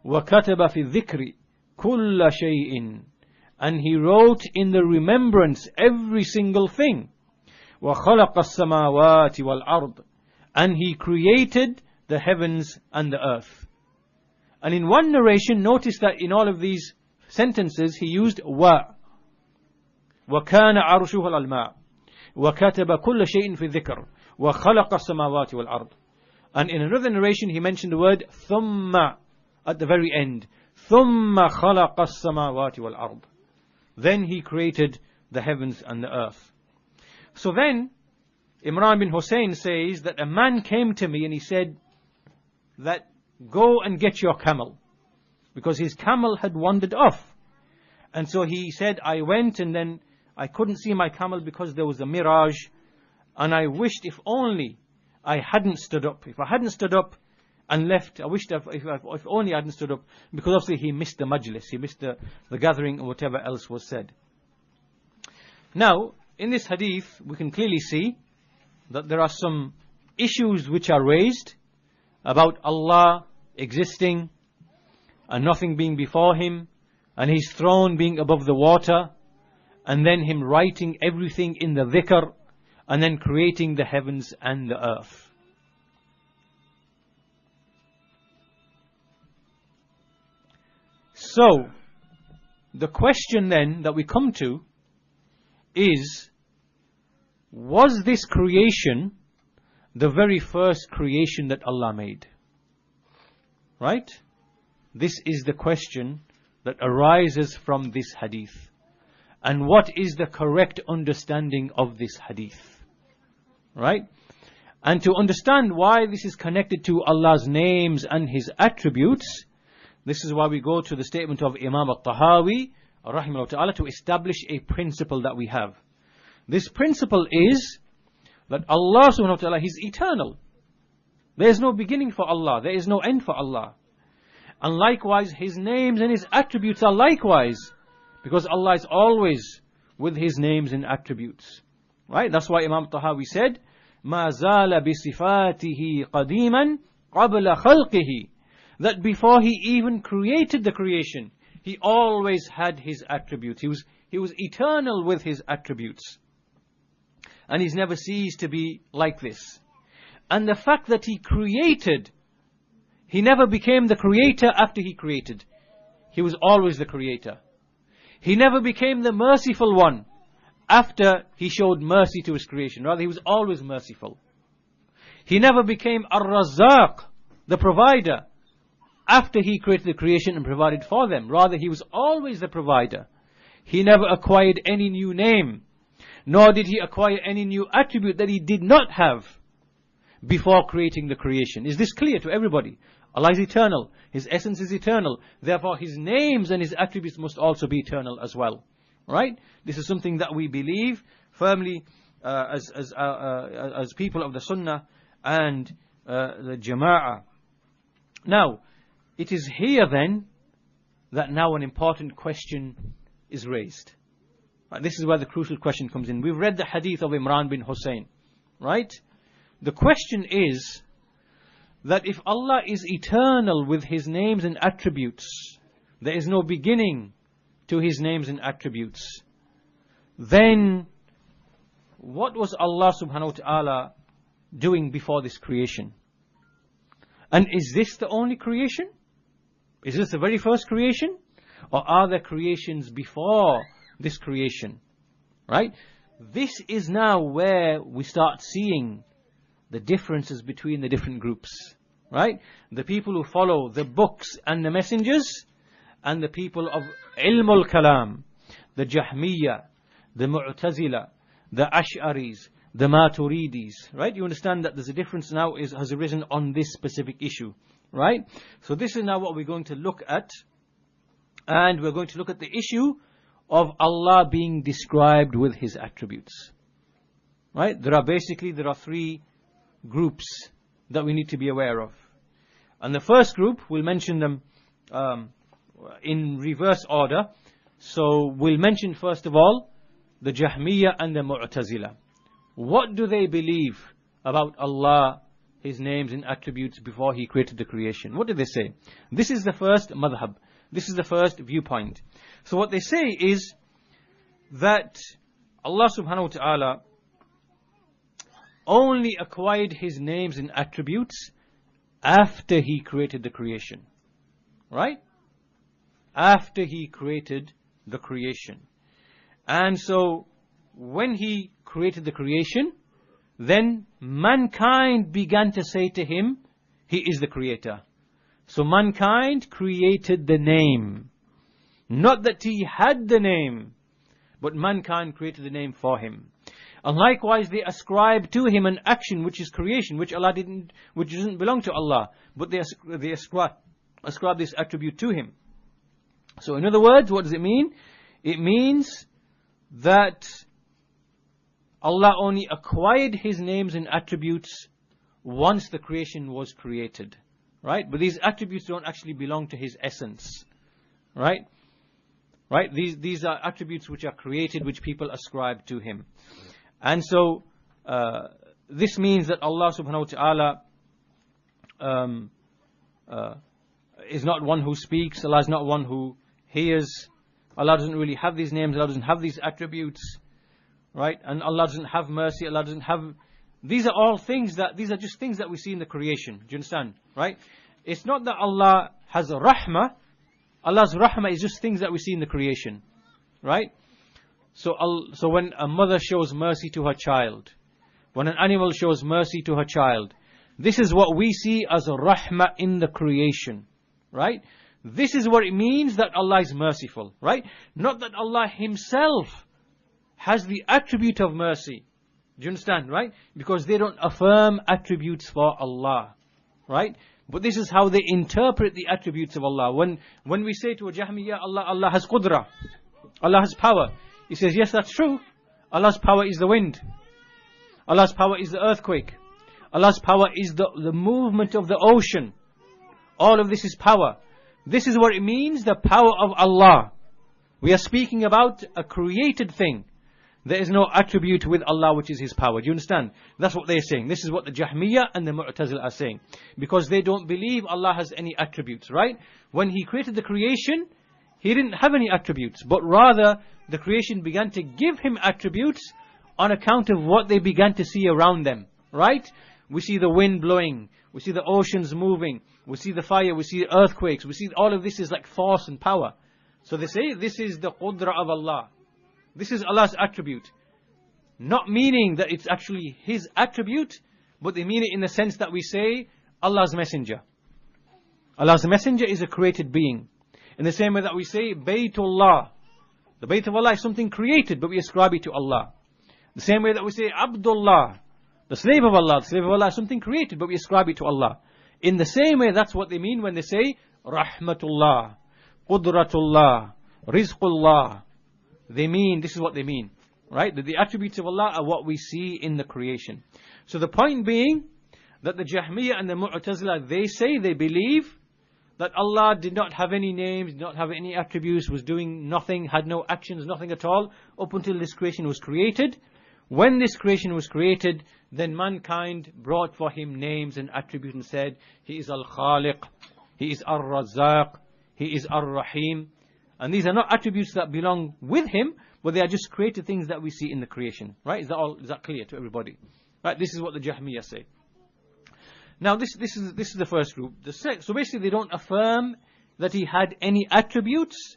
وَكَتَبَ فِي الذِّكْرِ كُلَّ شَيْءٍ. And He wrote in the remembrance every single thing. وَخَلَقَ السَّمَاوَاتِ وَالْأَرْضِ. and He created the heavens and the earth. And in one narration, notice that in all of these sentences, He used wa. وَكَانَ عَرْشُهُ عَلَى الْمَاءِ وَكَتَبَ كُلَّ شَيْءٍ فِي الذِّكْرِ وَخَلَقَ السَّمَاوَاتِ وَالْأَرْضِ. And in another narration, He mentioned the word ثُمَّ at the very end. ثُمَّ خَلَقَ السَّمَاوَاتِ وَالْأَرْضِ. Then He created the heavens and the earth. So then, Imran bin Husain says that a man came to me and he said that go and get your camel, because his camel had wandered off. And so he said, I went and then I couldn't see my camel because there was a mirage, and I wished if only I hadn't stood up. If I hadn't stood up and left, I wished if only I hadn't stood up, because obviously he missed the majlis, he missed the gathering or whatever else was said. Now, in this hadith, we can clearly see that there are some issues which are raised about Allah existing and nothing being before Him, and His throne being above the water, and then Him writing everything in the dhikr, and then creating the heavens and the earth. So, the question then that we come to is, was this creation the very first creation that Allah made? Right? This is the question that arises from this hadith. And what is the correct understanding of this hadith? Right? And to understand why this is connected to Allah's names and His attributes, this is why we go to the statement of Imam al-Tahawi rahimahullah ta'ala to establish a principle that we have. This principle is that Allah subhanahu wa ta'ala, He's eternal. There is no beginning for Allah. There is no end for Allah. And likewise, His names and His attributes are likewise, because Allah is always with His names and attributes. Right? That's why Imam Tahawi said, مَا زَالَ بِصِفَاتِهِ قَدِيمًا قَبْلَ خَلْقِهِ. That before He even created the creation, He always had His attributes. He was eternal with His attributes. And He's never ceased to be like this. And the fact that He created, He never became the creator after He created. He was always the creator. He never became the merciful one after He showed mercy to His creation. Rather, He was always merciful. He never became Ar-Razzaq, the provider, after He created the creation and provided for them. Rather, He was always the provider. He never acquired any new name, nor did He acquire any new attribute that He did not have before creating the creation. Is this clear to everybody? Allah is eternal. His essence is eternal. Therefore, His names and His attributes must also be eternal as well. Right? This is something that we believe firmly as people of the Sunnah and the Jama'ah. Now, it is here then that now an important question is raised. This is where the crucial question comes in. We've read the Hadith of Imran bin Husain. Right? The question is that if Allah is eternal with His names and attributes, there is no beginning to His names and attributes, then what was Allah subhanahu wa ta'ala doing before this creation? And is this the only creation? Is this the very first creation? Or are there creations before this creation? Right? This is now where we start seeing the differences between the different groups. Right? The people who follow the books and the messengers, and the people of al-Kalam, the Jahmiyyah, the Mu'tazila, the Ash'aris, the Maturidis. Right? You understand that there's a difference now has arisen on this specific issue. Right? So this is now what we're going to look at. And we're going to look at the issue of Allah being described with His attributes. Right? There are three groups that we need to be aware of. And the first group, we'll mention them in reverse order. So we'll mention first of all the Jahmiyyah and the Mu'tazila. What do they believe about Allah, His names and attributes before He created the creation? What do they say? This is the first madhab. This is the first viewpoint. So what they say is that Allah subhanahu wa ta'ala only acquired His names and attributes after He created the creation. Right? After He created the creation. And so, when He created the creation, then mankind began to say to Him, He is the creator. So mankind created the name. Not that He had the name, but mankind created the name for Him. And likewise they ascribe to Him an action which is creation, which doesn't belong to Allah, but they ascribe this attribute to Him. So in other words, what does it mean? It means that Allah only acquired His names and attributes once the creation was created. Right? But these attributes don't actually belong to His essence. Right? Right? These are attributes which are created, which people ascribe to Him. And so, this means that Allah subhanahu wa ta'ala is not one who speaks, Allah is not one who hears, Allah doesn't really have these names, Allah doesn't have these attributes, right? And Allah doesn't have mercy, Allah doesn't have... These are just things that we see in the creation. Do you understand? Right? It's not that Allah has rahmah. Allah's rahmah is just things that we see in the creation. Right? So when a mother shows mercy to her child, when an animal shows mercy to her child, this is what we see as a rahmah in the creation. Right? This is what it means that Allah is merciful. Right? Not that Allah Himself has the attribute of mercy. Do you understand, right? Because they don't affirm attributes for Allah, right? But this is how they interpret the attributes of Allah. When we say to a Jahmiyyah, Allah has qudra, Allah has power. He says, yes, that's true. Allah's power is the wind. Allah's power is the earthquake. Allah's power is the movement of the ocean. All of this is power. This is what it means, the power of Allah. We are speaking about a created thing. There is no attribute with Allah which is His power. Do you understand? That's what they're saying. This is what the Jahmiyyah and the Mu'tazila are saying. Because they don't believe Allah has any attributes, right? When He created the creation, He didn't have any attributes. But rather, the creation began to give Him attributes on account of what they began to see around them, right? We see the wind blowing. We see the oceans moving. We see the fire. We see the earthquakes. We see all of this is like force and power. So they say this is the qudra of Allah. This is Allah's attribute. Not meaning that it's actually His attribute, but they mean it in the sense that we say Allah's messenger. Allah's messenger is a created being. In the same way that we say Baytullah. The Bayt of Allah is something created, but we ascribe it to Allah. The same way that we say Abdullah, the slave of Allah. The slave of Allah is something created, but we ascribe it to Allah. In the same way, that's what they mean when they say Rahmatullah, Qudratullah, Rizqullah. This is what they mean, right? That the attributes of Allah are what we see in the creation. So the point being that the Jahmiyyah and the Mu'tazila, they believe that Allah did not have any names, did not have any attributes, was doing nothing, had no actions, nothing at all, up until this creation was created. When this creation was created, then mankind brought for Him names and attributes and said, He is Al-Khaliq, He is Ar-Razzaq, He is Ar-Rahim. And these are not attributes that belong with Him, but they are just created things that we see in the creation. Right? Is that clear to everybody? Right? This is what the Jahmiyyah say. Now this is the first group. So basically they don't affirm that He had any attributes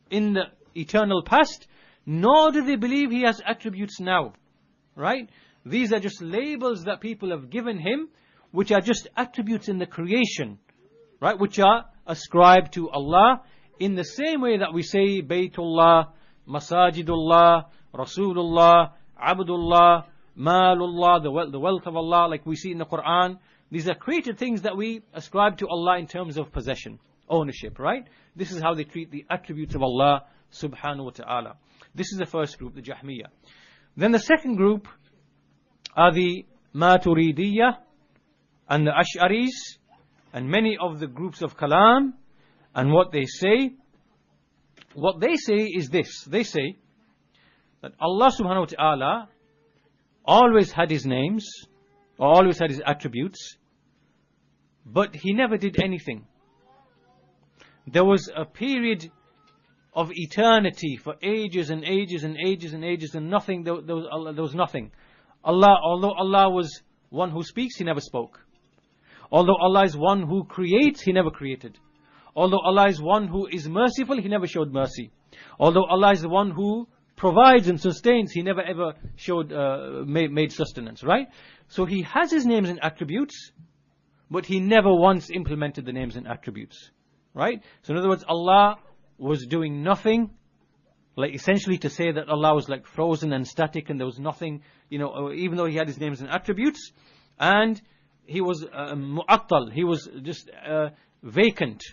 in the eternal past, nor do they believe He has attributes now. Right? These are just labels that people have given Him, which are just attributes in the creation. Right? Which are ascribed to Allah. In the same way that we say Baytullah, Masajidullah, Rasulullah, Abdullah, Malullah, the wealth of Allah, like we see in the Quran. These are created things that we ascribe to Allah in terms of possession, ownership, right? This is how they treat the attributes of Allah subhanahu wa ta'ala. This is the first group, the Jahmiyyah. Then the second group are the Maturidiyah and the Ash'aris and many of the groups of Kalam. And what they say is this. They say that Allah subhanahu wa ta'ala always had His names, or always had His attributes, but He never did anything. There was a period of eternity for ages and ages and ages and ages and nothing, there was nothing. Although Allah was one who speaks, He never spoke. Although Allah is one who creates, He never created. Although Allah is one who is merciful, He never showed mercy. Although Allah is the one who provides and sustains, He never ever showed, made sustenance, right? So He has His names and attributes, but He never once implemented the names and attributes, right? So in other words, Allah was doing nothing, like essentially to say that Allah was like frozen and static and there was nothing, even though He had His names and attributes, and He was mu'attal, He was just vacant,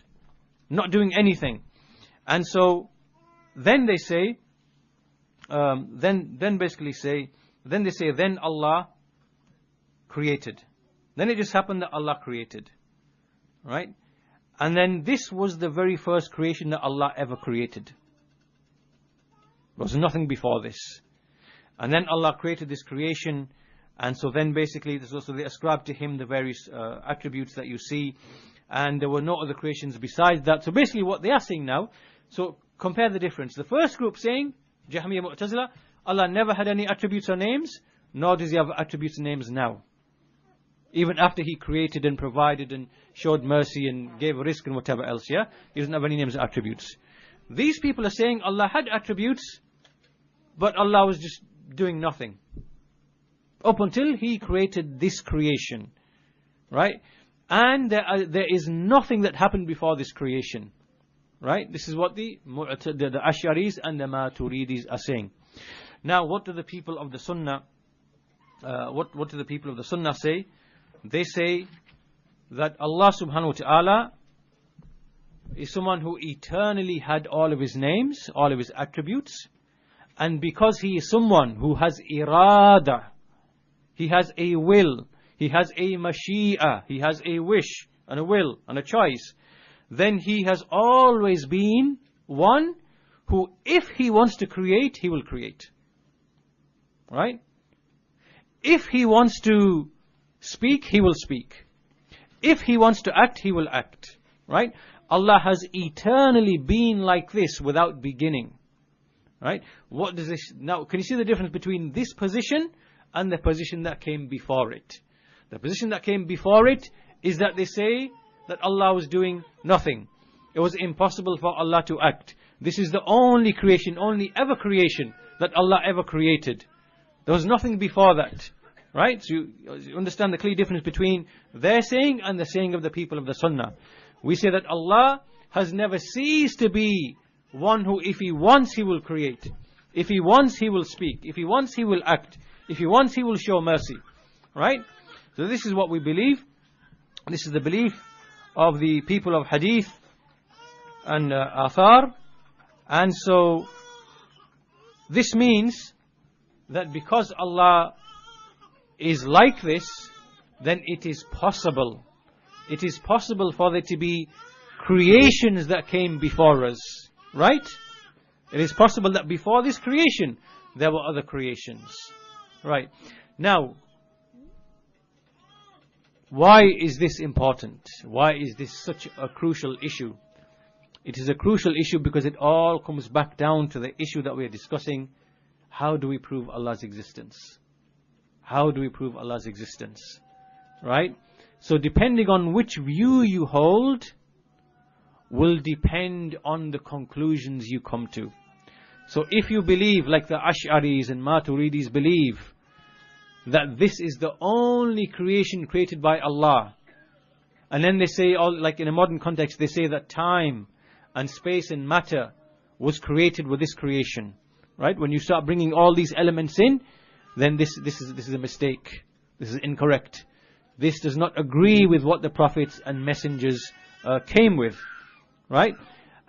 not doing anything. And so then they say, then Allah created. Then it just happened that Allah created, right? And then this was the very first creation that Allah ever created. There was nothing before this. And then Allah created this creation, and so then basically they ascribed to Him the various attributes that you see, and there were no other creations besides that. So basically what they are saying now, so compare the difference. The first group saying, Jahmiyyah Mu'tazila, Allah never had any attributes or names, nor does He have attributes and names now. Even after He created and provided and showed mercy and gave rizq and whatever else, He doesn't have any names and attributes. These people are saying Allah had attributes, but Allah was just doing nothing. Up until He created this creation, right? And there is nothing that happened before this creation, right? This is what the Ash'aris and the Maturidis are saying. Now, what do the people of the Sunnah, what do the people of the Sunnah say? They say that Allah subhanahu wa ta'ala is someone who eternally had all of His names, all of His attributes, and because He is someone who has irada, He has a will, He has a mashi'ah, He has a wish and a will and a choice, then He has always been one who, if He wants to create, He will create. Right? If He wants to speak, He will speak. If He wants to act, He will act. Right? Allah has eternally been like this without beginning. Right? What does this, now can you see the difference between this position and the position that came before it? The position that came before it is that they say that Allah was doing nothing. It was impossible for Allah to act. This is the only creation, only ever creation that Allah ever created. There was nothing before that. Right? So you understand the clear difference between their saying and the saying of the people of the Sunnah. We say that Allah has never ceased to be one who, if He wants, He will create. If He wants, He will speak. If He wants, He will act. If He wants, He will show mercy. Right? So this is what we believe. This is the belief of the people of Hadith and Athar. And so this means that because Allah is like this, then it is possible. It is possible for there to be creations that came before us. Right? It is possible that before this creation, there were other creations. Right? Now, why is this important? Why is this such a crucial issue? It is a crucial issue because it all comes back down to the issue that we are discussing. How do we prove Allah's existence? How do we prove Allah's existence? Right? So depending on which view you hold, will depend on the conclusions you come to. So if you believe, like the Ash'aris and Maturidis believe, that this is the only creation created by Allah, and then they say, like in a modern context, they say that time and space and matter was created with this creation. Right? When you start bringing all these elements in, then this is a mistake. This is incorrect. This does not agree with what the prophets and messengers came with. Right?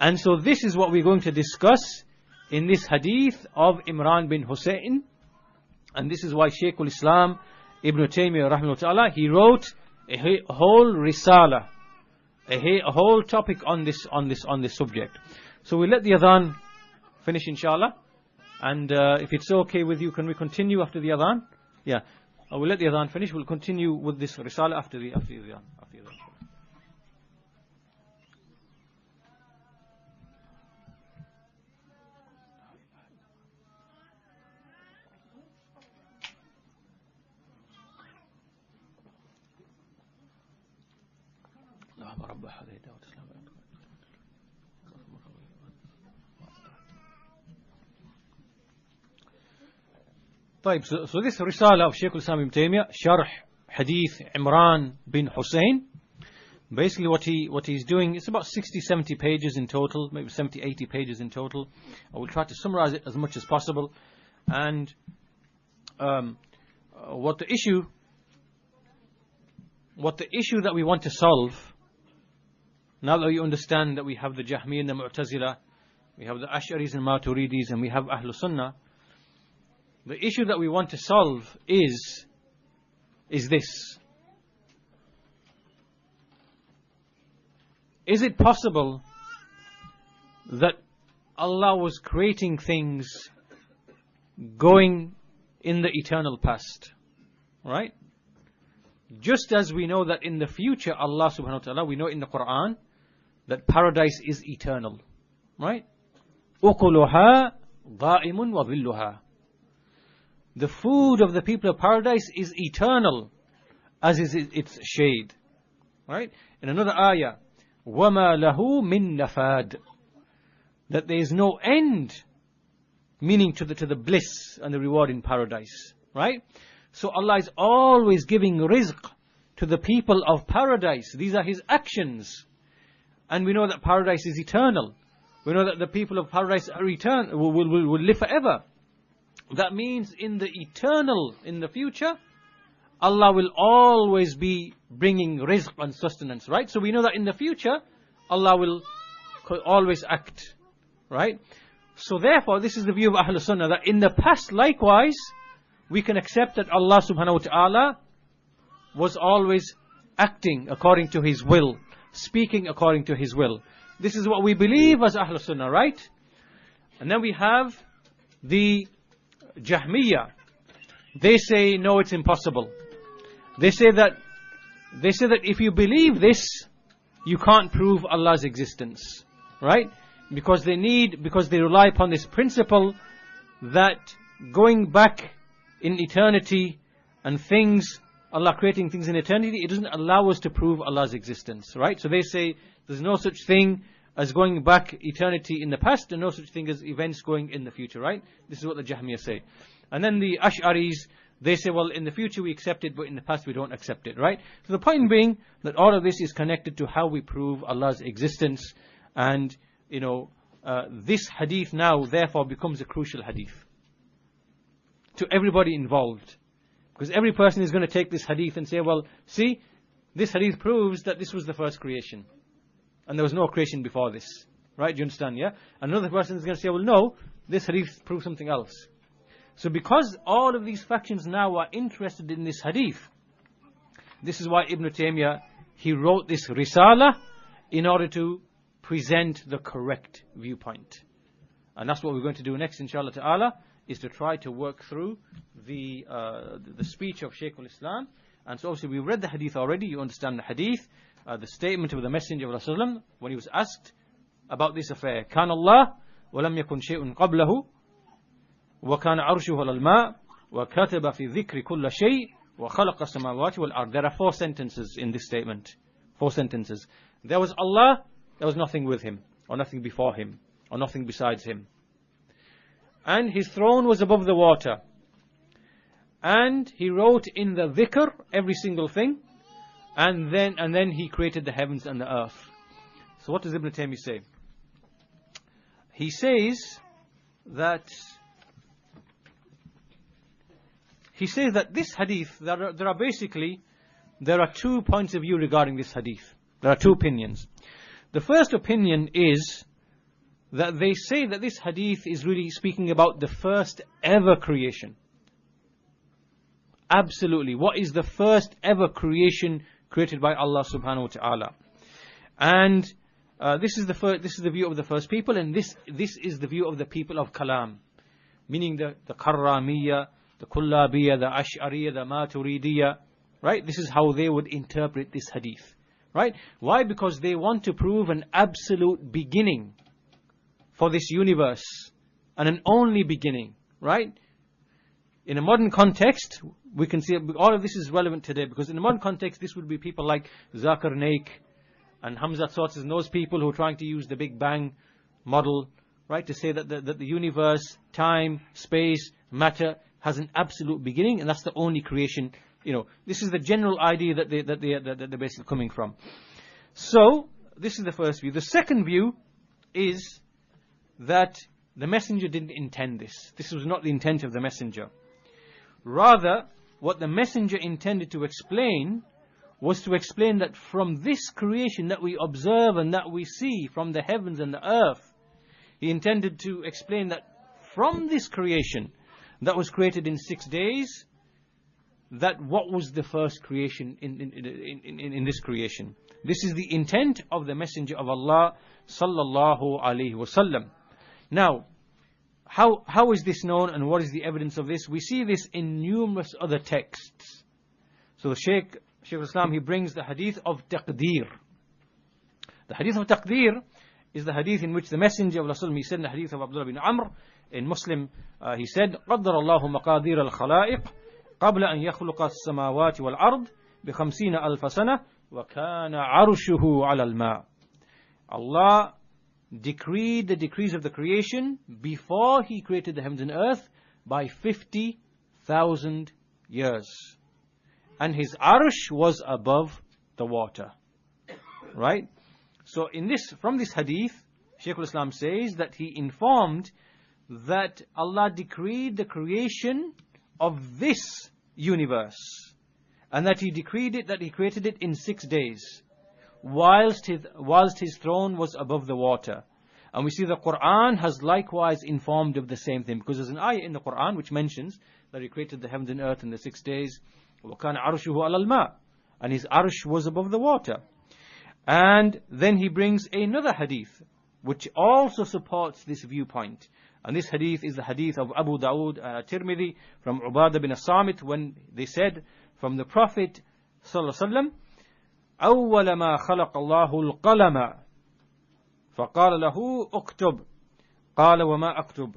And so this is what we're going to discuss in this hadith of Imran bin Husain. And this is why Shaykh al-Islam Ibn Taymiyyah rahimahullah ta'ala, he wrote a whole risala, a whole topic on this subject. So we'll let the adhan finish inshallah. And if it's okay with you, can we continue after the adhan? Yeah. We'll let the adhan finish. We'll continue with this risala after the adhan. رب هذه الدعوة طيب, so this Risala of Shaykh al-Islam Ibn Taymiyyah, Sharh Hadith Imran bin Husain, basically what he's doing, it's about 60-70 pages in total, maybe 70-80 pages in total. I will try to summarize it as much as possible. And what the issue that we want to solve, now that you understand that we have the Jahmiyyah and the Mu'tazila, we have the Ash'aris and Maturidis, and we have Ahlus-Sunnah, the issue that we want to solve is this. Is it possible that Allah was creating things going in the eternal past? Right? Just as we know that in the future, Allah subhanahu wa ta'ala, we know in the Quran that paradise is eternal. Right? أُقُلُهَا ضَائِمٌ وَظِلُّهَا. The food of the people of paradise is eternal, as is its shade. Right? In another ayah, وَمَا لَهُ مِن نَفَادٍ, that there is no end, meaning to the bliss and the reward in paradise. Right? So Allah is always giving rizq to the people of paradise. These are His actions. And we know that paradise is eternal. We know that the people of paradise are will live forever. That means in the eternal, in the future, Allah will always be bringing rizq and sustenance, right? So we know that in the future, Allah will always act, right? So therefore, this is the view of Ahlus-Sunnah, that in the past, likewise, we can accept that Allah subhanahu wa ta'ala was always acting according to His will, speaking according to His will. This is what we believe as Ahlus-Sunnah, right? And then we have the Jahmiyyah. They say, no, it's impossible. They say that if you believe this, you can't prove Allah's existence, right? Because they rely upon this principle that going back in eternity and things, Allah creating things in eternity, it doesn't allow us to prove Allah's existence, right? So they say there's no such thing as going back eternity in the past and no such thing as events going in the future, right? This is what the Jahmiyyah say. And then the Ash'aris, they say, well, in the future we accept it, but in the past we don't accept it, right? So the point being that all of this is connected to how we prove Allah's existence. And, this hadith now, therefore, becomes a crucial hadith to everybody involved. Because every person is going to take this hadith and say, well, see, this hadith proves that this was the first creation. And there was no creation before this. Right? Do you understand? Yeah? Another person is going to say, well, no, this hadith proves something else. So because all of these factions now are interested in this hadith, this is why Ibn Taymiyyah, he wrote this Risala in order to present the correct viewpoint. And that's what we're going to do next, inshallah ta'ala, is to try to work through the speech of Shaykh al-Islam. And so obviously we read the hadith already, you understand the hadith, the statement of the Messenger of Rasulullah when he was asked about this affair. كان الله ولم يكن شيء قبله وكان عرشه على الماء وكتب في ذكر كل شيء وخلق السماوات والأرض. There are 4 sentences in this statement. 4 sentences. There was Allah, there was nothing with Him, or nothing before Him, or nothing besides Him. And His throne was above the water. And He wrote in the dhikr every single thing. And then He created the heavens and the earth. So what does Ibn Taymiyyah say? He says that this hadith, there are 2 points of view regarding this hadith. There are 2 opinions. The first opinion is that they say that this hadith is really speaking about the first ever creation. Absolutely. What is the first ever creation created by Allah subhanahu wa ta'ala? And this is the view of the first people, and this is the view of the people of Kalam, meaning the Karramiyya, the Kullabiyya, the Ash'ariyya, the Maturidiyya, right? This is how they would interpret this hadith, right? Why? Because they want to prove an absolute beginning for this universe, and an only beginning, right? In a modern context, we can see all of this is relevant today, because in a modern context, this would be people like Zakir Naik, And Hamza thought as those people who are trying to use the Big Bang model, right, to say that the universe, time, space, matter has an absolute beginning, and that's the only creation. This is the general idea that they're basically coming from. So this is the first view. The second view is that the messenger didn't intend this. This was not the intent of the messenger. Rather, what the messenger intended to explain was to explain that from this creation that we observe and that we see from the heavens and the earth, he intended to explain that from this creation that was created in 6 days, that what was the first creation in this creation. This is the intent of the Messenger of Allah sallallahu alaihi wasallam. Now, how is this known and what is the evidence of this? We see this in numerous other texts. So the Shaykh al-Islam, he brings the hadith of taqdeer. The hadith of taqdeer is the hadith in which the Messenger of Allah, he said in the hadith of Abdullah bin Amr, in Muslim, he said, قَدَّرَ اللَّهُ مَقَادِيرَ الْخَلَائِقِ قَبْلَ أَنْ يَخْلُقَ السَّمَاوَاتِ وَالْأَرْضِ ب50 ألف سنة وَكَانَ عَرْشُهُ عَلَى الْمَاءِ. Allah decreed the decrees of the creation before He created the heavens and earth by 50,000 years. And His arsh was above the water. Right? So from this hadith, Shaykh al-Islam says that he informed that Allah decreed the creation of this universe, and that He decreed it, that He created it in 6 days, whilst His throne was above the water. And we see the Quran has likewise informed of the same thing, because there's an ayah in the Quran which mentions that He created the heavens and earth in the 6 days, وَكَانَ عَرْشُهُ عَلَى الْمَاءِ, and His arsh was above the water. And then he brings another hadith which also supports this viewpoint. And this hadith is the hadith of Abu Dawood Tirmidhi from Ubadah bin As-Samit, when they said from the Prophet sallallahu alaihi wasallam, أول ما خلق الله القلم فقال له اكتب قال وما أكتب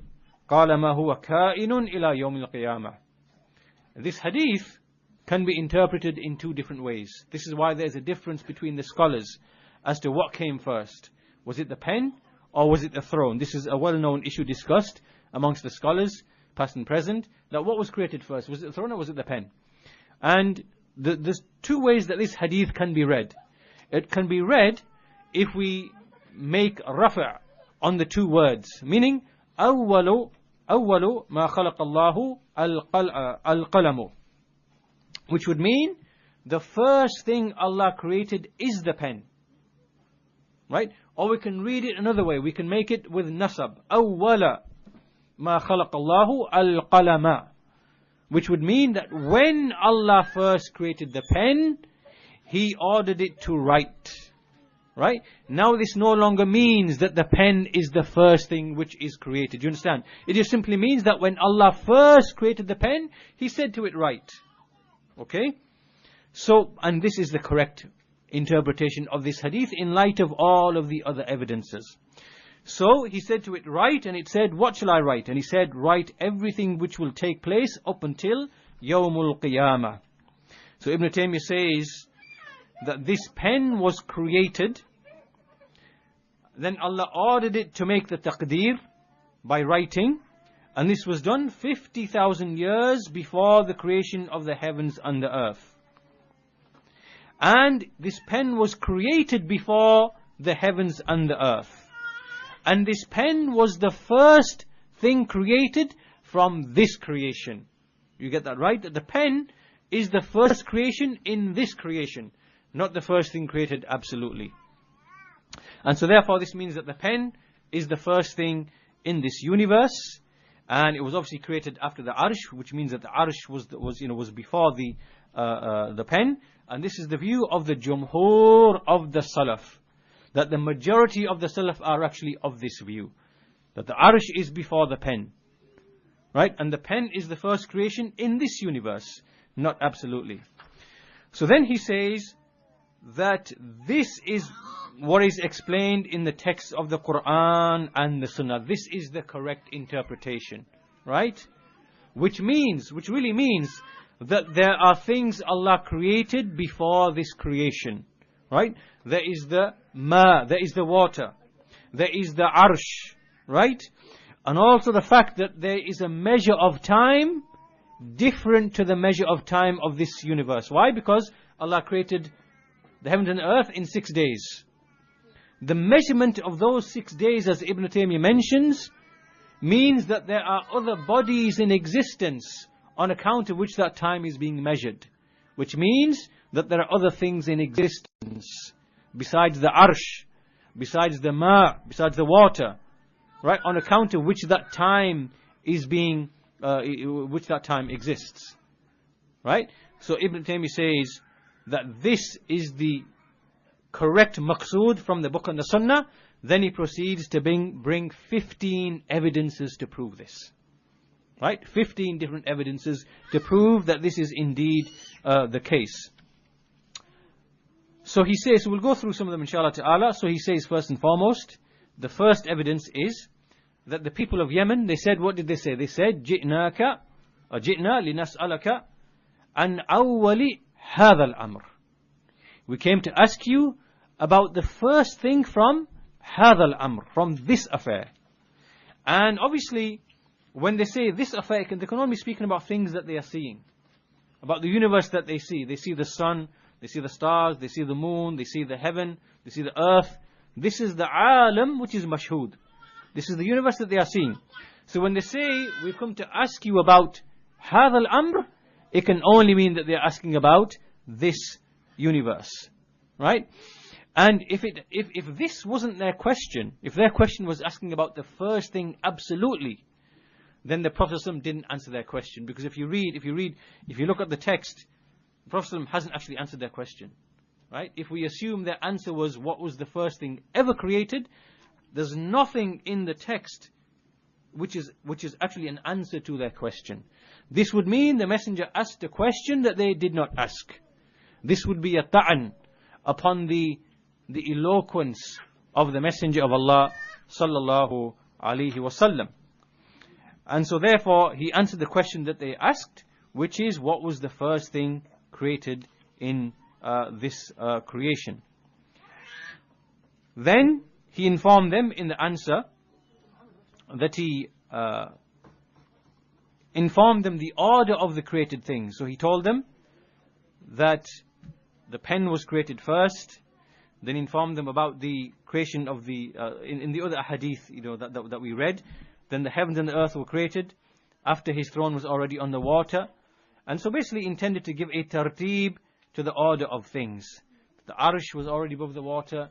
قال ما هو كائن إلى يوم القيامة. This hadith can be interpreted in two different ways. This is why there's a difference between the scholars as to what came first. Was it the pen or was it the throne? This is a well-known issue discussed amongst the scholars, past and present, that what was created first? Was it the throne or was it the pen? And there's two ways that this hadith can be read. It can be read if we make rafa' on the two words, meaning أول ما خلق الله القلم, which would mean the first thing Allah created is the pen. Right? Or we can read it another way. We can make it with nasab. أول ما خلق الله القلم, which would mean that when Allah first created the pen, He ordered it to write. Right? Now this no longer means that the pen is the first thing which is created. You understand? It just simply means that when Allah first created the pen, He said to it, write. Okay? So, and this is the correct interpretation of this hadith in light of all of the other evidences. So, He said to it, write, and it said, what shall I write? And He said, write everything which will take place up until Yawmul Qiyamah. So Ibn Taymiyyah says that this pen was created, then Allah ordered it to make the taqdeer by writing, and this was done 50,000 years before the creation of the heavens and the earth. And this pen was created before the heavens and the earth. And this pen was the first thing created from this creation. You get that right? That the pen is the first creation in this creation, not the first thing created absolutely. And so therefore this means that the pen is the first thing in this universe. And it was obviously created after the arsh, which means that the arsh was before the pen. And this is the view of the jumhur of the salaf, that the majority of the salaf are actually of this view, that the arsh is before the pen, right? And the pen is the first creation in this universe, not absolutely. So then he says that this is what is explained in the text of the Quran and the Sunnah. This is the correct interpretation, right? Which really means that there are things Allah created before this creation, right? There is the ma, there is the water, there is the arsh, right? And also the fact that there is a measure of time different to the measure of time of this universe. Why? Because Allah created the heavens and earth in 6 days. The measurement of those 6 days, as Ibn Taymiyyah mentions, means that there are other bodies in existence on account of which that time is being measured. Which means that there are other things in existence besides the arsh, besides the ma, besides the water, right? On account of which that time is being, which that time exists, right? So Ibn Taymiyyah says that this is the correct maqsood from the book and the sunnah. Then he proceeds to bring 15 evidences to prove this. Right? 15 different evidences to prove that this is indeed the case. So he says, we'll go through some of them inshallah ta'ala. So he says first and foremost, the first evidence is that the people of Yemen, they said, what did they say? They said, جِئْنَا لِنَسْأَلَكَ عَنْ أَوَّلِ هَذَا الْأَمْرِ. We came to ask you about the first thing from هَذَا الْأَمْرِ, from this affair. And obviously, when they say this affair, they can only be speaking about things that they are seeing. About the universe that they see. They see the sun, they see the stars, they see the moon, they see the heaven, they see the earth. This is the alam which is mashhood. This is the universe that they are seeing. So when they say, we've come to ask you about هذا الأمر, it can only mean that they are asking about this universe. Right? And if this wasn't their question, if their question was asking about the first thing absolutely, then the Prophet ﷺ didn't answer their question. Because if you look at the text, the Prophet ﷺ hasn't actually answered their question. Right? If we assume their answer was what was the first thing ever created, there's nothing in the text which is actually an answer to their question. This would mean the messenger asked a question that they did not ask. This would be a ta'an upon the eloquence of the messenger of Allah sallallahu alaihi wasallam. And so therefore he answered the question that they asked, which is what was the first thing created in this creation. Then he informed them in the answer that he informed them the order of the created things. So he told them that the pen was created first, then informed them about the creation of the in the other hadith, that we read. Then the heavens and the earth were created after his throne was already on the water. And so basically intended to give a tartib to the order of things. The arsh was already above the water,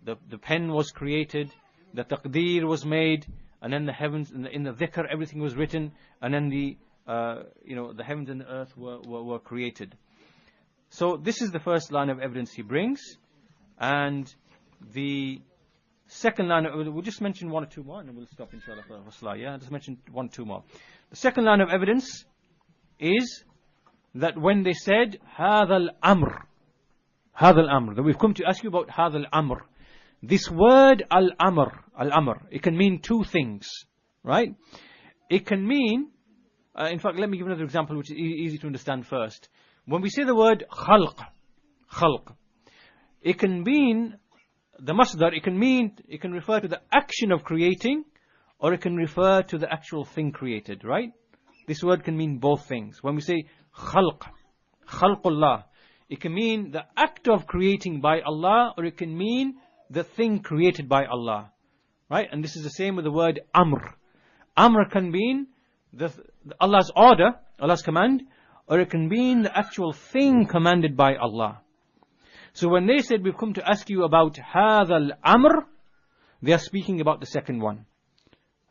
the pen was created, the taqdeer was made, and then the heavens, in the dhikr everything was written, and then the heavens and the earth were created. So this is the first line of evidence he brings. And the second line, we'll just mention one or two more and then we'll stop inshallah for salah. Yeah, just mention one or two more. The second line of evidence is that when they said هذا الأمر, that we've come to ask you about هذا الأمر. This word al-amr, it can mean two things, right? It can mean, in fact, let me give another example which is easy to understand first. When we say the word khalq, it can mean the masdar, it can refer to the action of creating, or it can refer to the actual thing created, right? This word can mean both things. When we say khalqullah, it can mean the act of creating by Allah, or it can mean the thing created by Allah, right? And this is the same with the word amr. Amr can mean Allah's order, Allah's command, or it can mean the actual thing commanded by Allah. So when they said, we've come to ask you about هذا الأمر, they are speaking about the second one.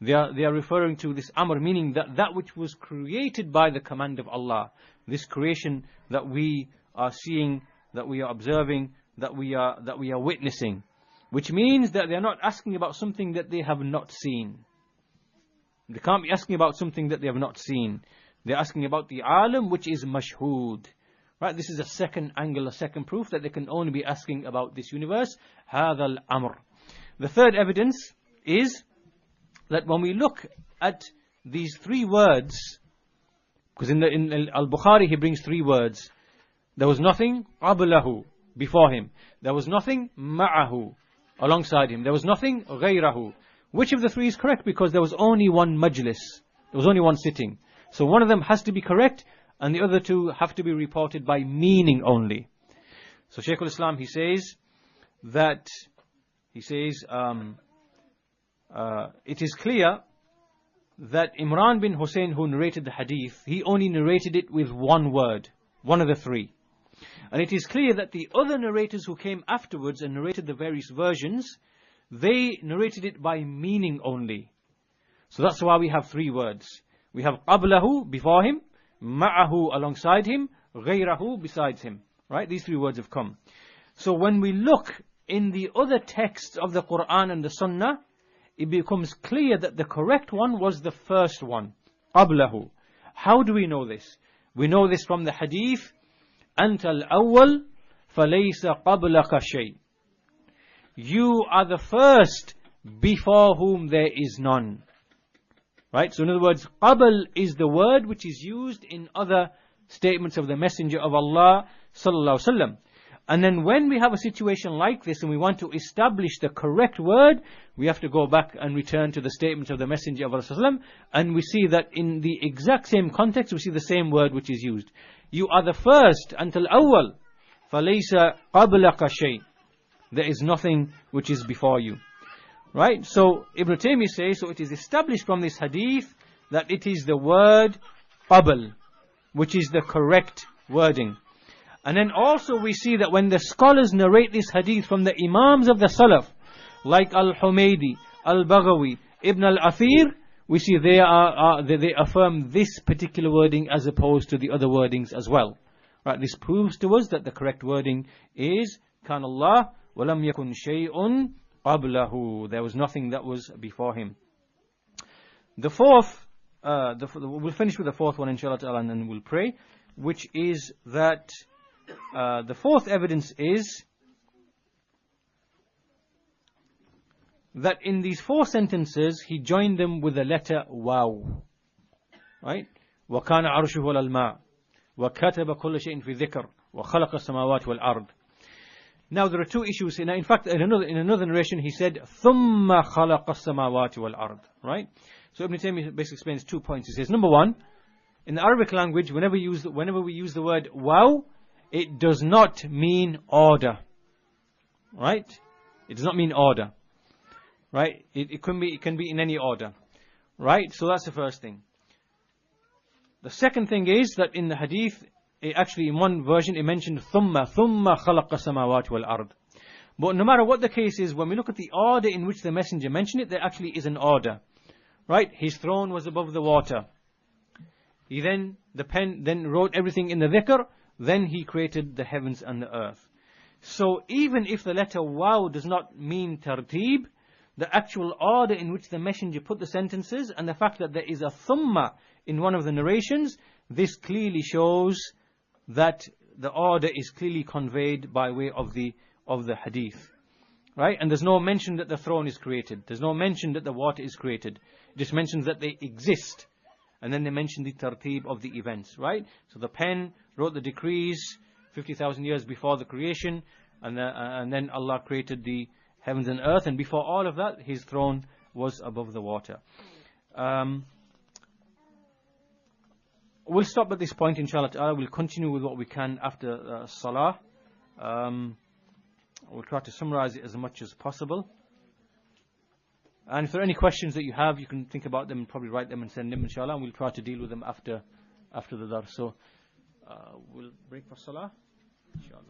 They are referring to this amr, meaning that which was created by the command of Allah. This creation that we are seeing, that we are observing, that we are witnessing. Which means that they are not asking about something that they have not seen. They can't be asking about something that they have not seen. They're asking about the alam which is mashhood. Right, this is a second angle, a second proof that they can only be asking about this universe. هذا الأمر. The third evidence is that when we look at these three words, because in al-Bukhari he brings three words. There was nothing قبله, before him. There was nothing ma'ahu, alongside him. There was nothing ghayrahu. Which of the three is correct? Because there was only one majlis. There was only one sitting. So one of them has to be correct, and the other two have to be reported by meaning only. So Shaykh al-Islam, he says that, it is clear that Imran bin Husain, who narrated the hadith, he only narrated it with one word, one of the three. And it is clear that the other narrators who came afterwards and narrated the various versions, they narrated it by meaning only. So that's why we have three words. We have qablahu, before him, ma'ahu, alongside him, ghayrahu, besides him. Right? These three words have come. So when we look in the other texts of the Quran and the Sunnah, it becomes clear that the correct one was the first one, qablahu. How do we know this? We know this from the hadith, أنت الأول فليس قبلك شيء. You are the first before whom there is none. Right? So in other words, qabl is the word which is used in other statements of the Messenger of Allah sallallahu alaihi wasallam. And then when we have a situation like this and we want to establish the correct word, we have to go back and return to the statement of the Messenger of Allah sallallahu alaihi wasallam, and we see that in the exact same context we see the same word which is used. You are the first, until awwal, فَلَيْسَ قَبْلَكَ شَيْءٍ. There is nothing which is before you. Right? So Ibn Taymiyyah says, so it is established from this hadith that it is the word qabl, which is the correct wording. And then also we see that when the scholars narrate this hadith from the Imams of the Salaf, like al-Humaydi, al-Baghawi, Ibn al-Athir, we see they affirm this particular wording as opposed to the other wordings as well. Right? This proves to us that the correct wording is كان الله ولم يكن شيء قبله. There was nothing that was before him. The fourth, we'll finish with the fourth one inshallah ta'ala, and then we'll pray, which is that the fourth evidence is that in these four sentences he joined them with the letter waw. Right? وَكَانَ عَرْشُهُ عَلَى الْمَاءِ وَكَتَبَ كُلَّ شَيْءٍ فِي ذِكْرٍ وَخَلَقَ السَّمَاوَاتِ وَالْأَرْضِ. Now there are two issues. In fact, in another narration he said ثُمَّ خَلَقَ السَّمَاوَاتِ وَالْأَرْضِ. Right? So Ibn Taymiyyah basically explains 2 points. He says, number one, in the Arabic language, whenever we use the word waw, it does not mean order. Right? It does not mean order. Right? It can be in any order. Right? So that's the first thing. The second thing is that in the hadith, actually in one version it mentioned ثُمَّ خَلَقَ السَّمَاوَاتِ وَالْأَرْضِ. But no matter what the case is, when we look at the order in which the messenger mentioned it, there actually is an order. Right? His throne was above the water. He then wrote everything in the dhikr, then he created the heavens and the earth. So even if the letter waw does not mean tartib, the actual order in which the messenger put the sentences, and the fact that there is a thumma in one of the narrations, this clearly shows that the order is clearly conveyed by way of the hadith. Right? And there's no mention that the throne is created. There's no mention that the water is created. It just mentions that they exist. And then they mention the tartib of the events. Right? So the pen wrote the decrees 50,000 years before the creation, and then Allah created the heavens and earth, and before all of that, his throne was above the water. We'll stop at this point, inshallah ta'ala. We'll continue with what we can after Salah. We'll try to summarize it as much as possible. And if there are any questions that you have, you can think about them and probably write them and send them, inshallah, and we'll try to deal with them after the dars. So, we'll break for Salah, inshallah.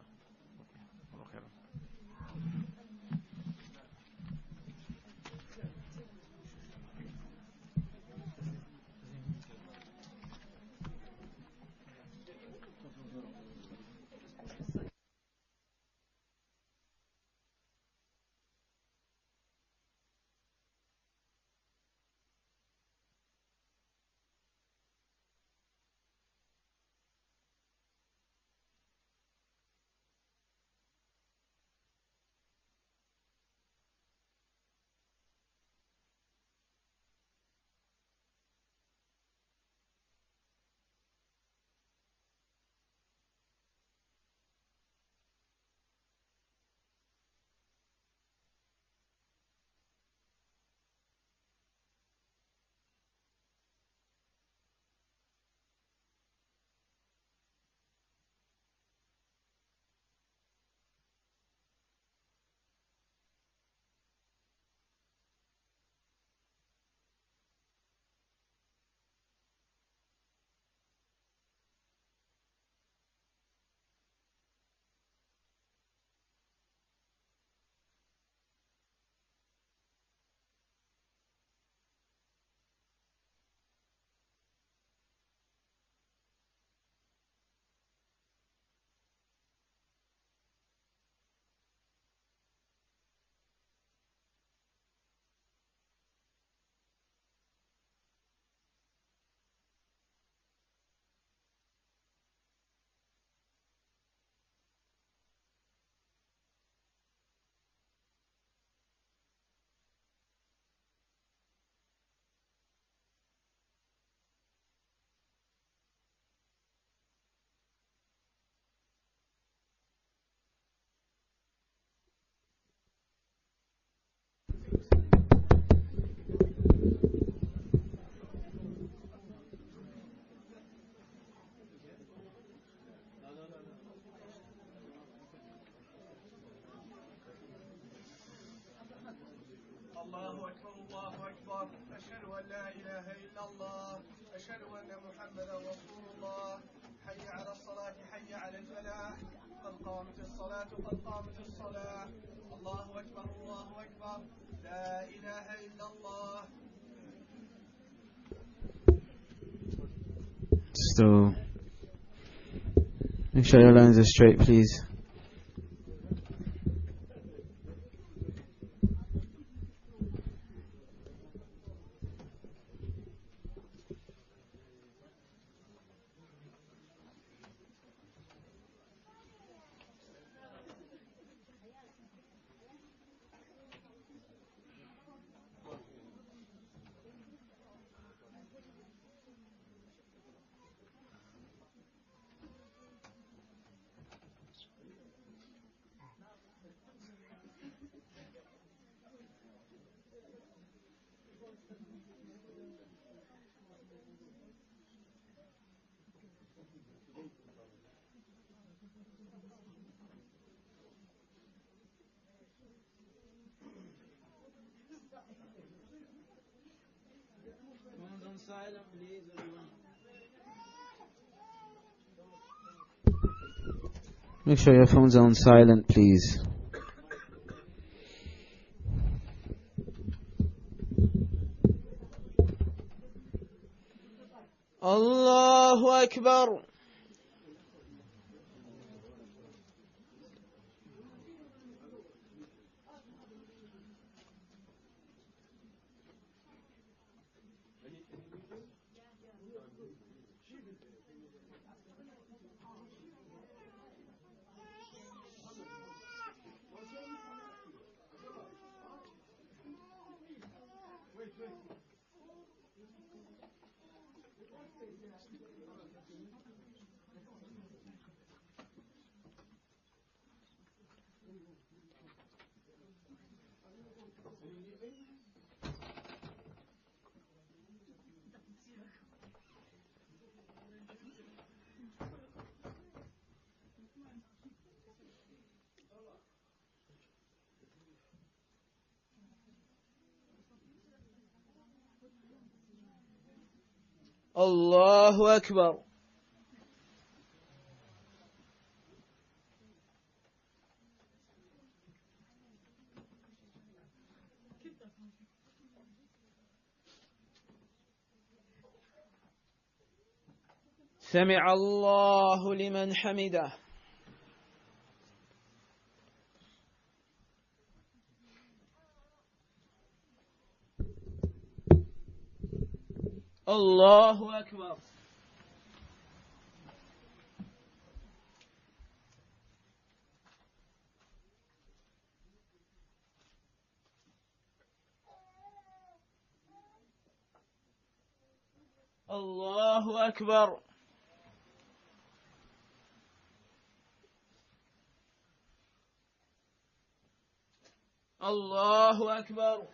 أشهد أن لا إله إلا الله أشهد أن محمدا رسول الله حي على الصلاة حي على الفلاح قد قامت الصلاة قد قامت الصلاة الله أكبر الله أكبر لا إله إلا الله. So, make sure your lines are straight, please. Make sure your phones are on silent, please. Allahu Akbar. Allahu Akbar. سمع الله لمن حمده. الله أكبر. الله أكبر. الله أكبر.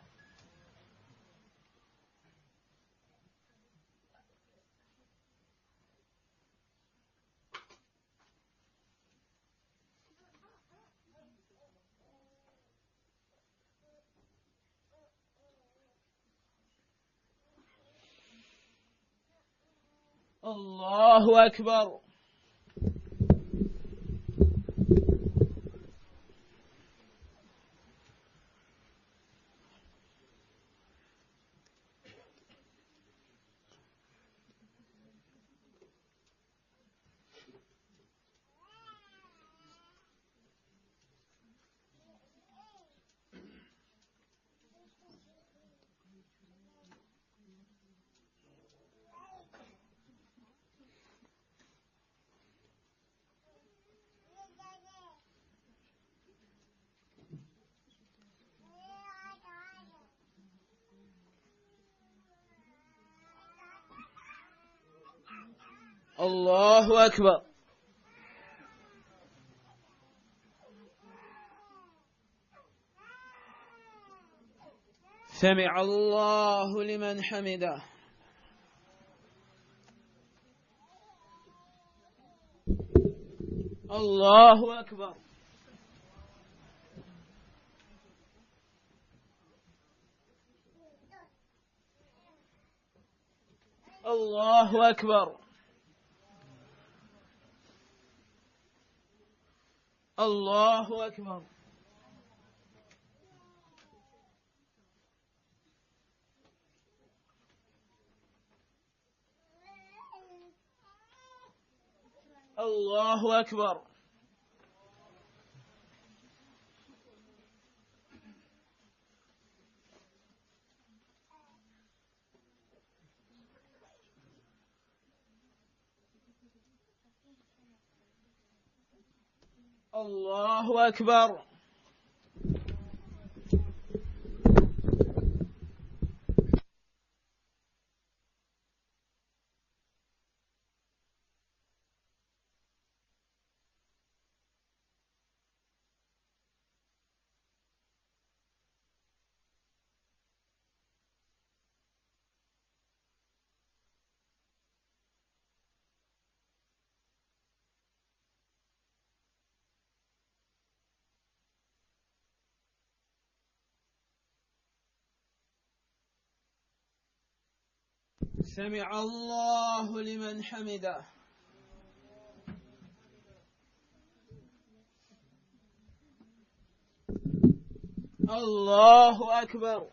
الله أكبر. الله أكبر. سمع الله لمن حمده. الله أكبر. الله أكبر. الله أكبر. الله أكبر. الله أكبر. سمع الله لمن حمده. الله أكبر.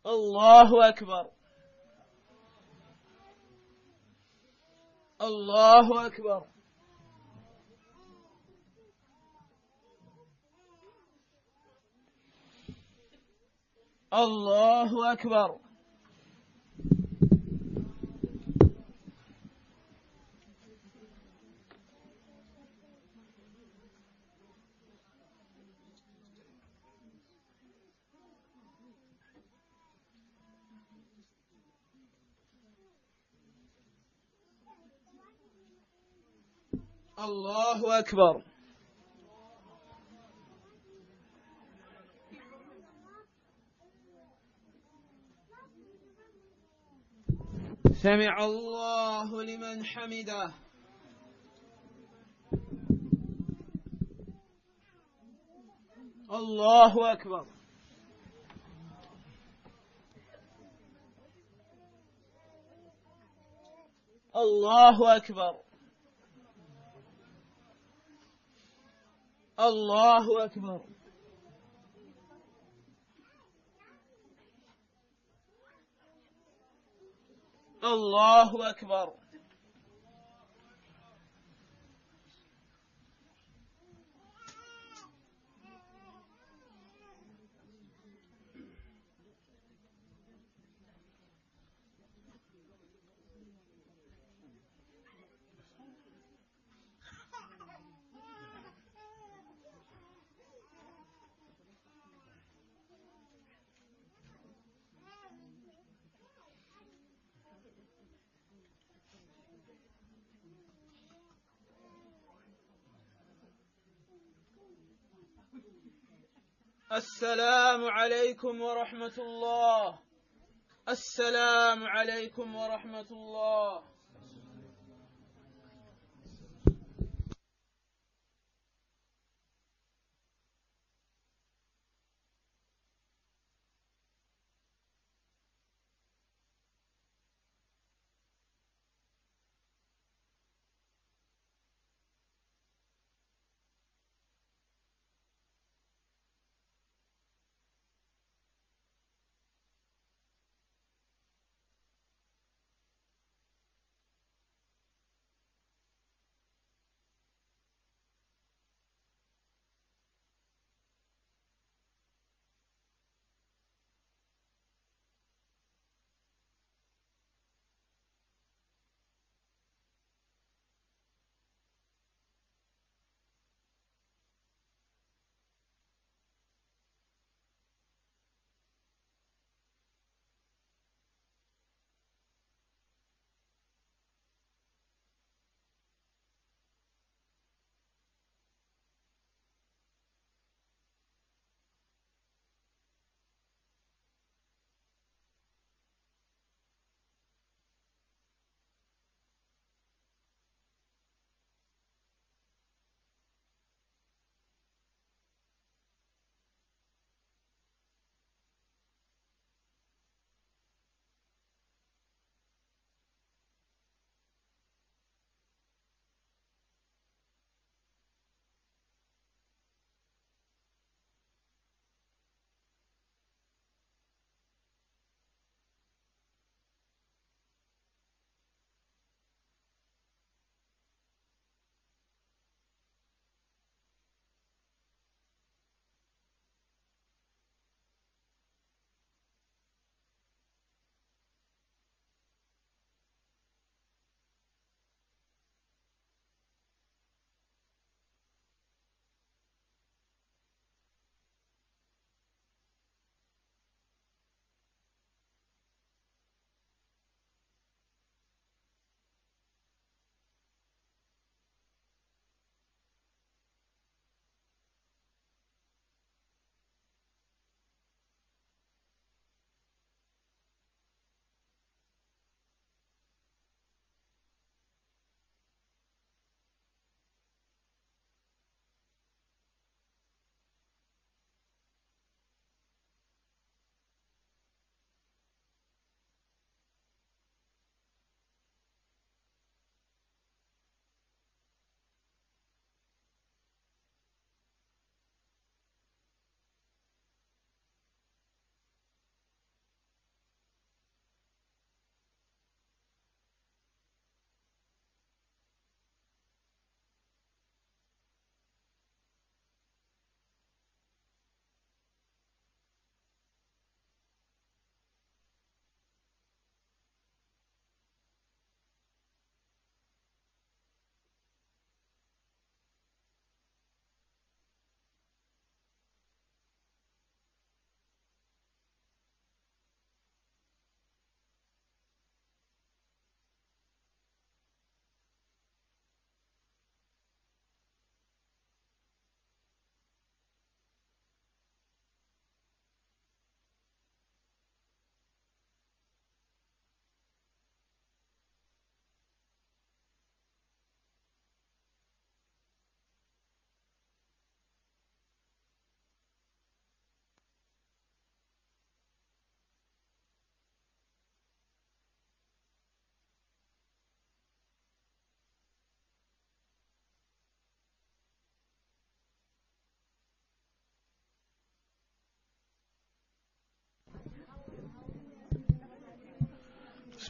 الله أكبر. الله أكبر. الله أكبر. الله أكبر. سمع الله لمن حمده. الله أكبر. الله أكبر. الله أكبر. الله أكبر. السلام عليكم ورحمة الله. السلام عليكم ورحمة الله.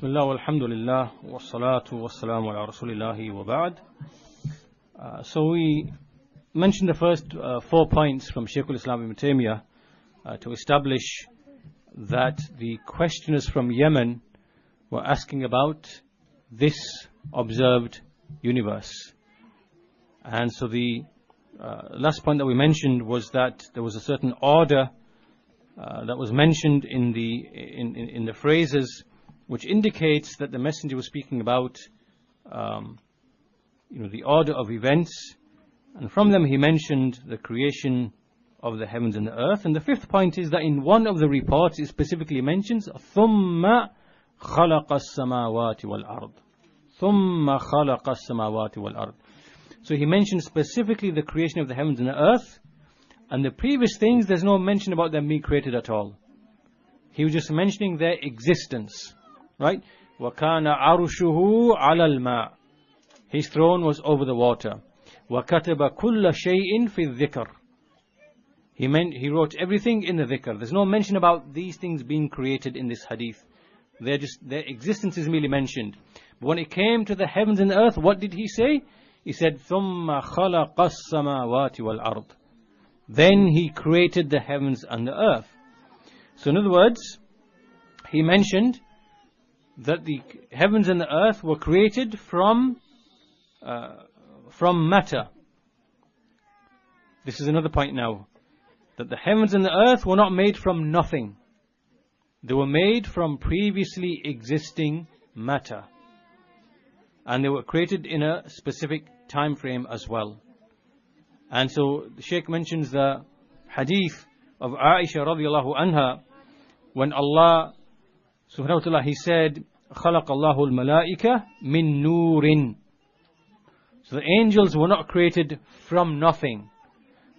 Bismillah walhamdulillah wassalatu wassalamu ala rasulillahi wa ba'd. So we mentioned the first 4 points from Shaykh al-Islam Ibn Taymiyyah to establish that the questioners from Yemen were asking about this observed universe. And so the last point that we mentioned was that there was a certain order that was mentioned in the phrases which indicates that the messenger was speaking about the order of events, and from them he mentioned the creation of the heavens and the earth. And the fifth point is that in one of the reports it specifically mentions ثُمَّ خَلَقَ السَّمَاوَاتِ وَالْأَرْضِ ثُمَّ خَلَقَ السَّمَاوَاتِ وَالْأَرْضِ. So he mentioned specifically the creation of the heavens and the earth, and the previous things there's no mention about them being created at all. He was just mentioning their existence, right? وَكَانَ عَرُشُهُ عَلَى الْمَاءِ. His throne was over the water. وَكَتَبَ كُلَّ شَيْءٍ فِي الذِّكْرِ. He wrote everything in the dhikr. There's no mention about these things being created in this hadith. Their existence is merely mentioned. But when it came to the heavens and the earth, what did he say? He said, ثُمَّ خَلَقَ السَّمَاوَاتِ وَالْأَرْضِ. Then he created the heavens and the earth. So in other words, he mentioned that the heavens and the earth were created from matter. This is another point now. That the heavens and the earth were not made from nothing. They were made from previously existing matter. And they were created in a specific time frame as well. And so the Shaykh mentions the hadith of Aisha radiallahu anha, when Allah subhanahu wa ta'ala, he said, خَلَقَ اللَّهُ الْمَلَائِكَةِ مِن نُورٍ. So the angels were not created from nothing.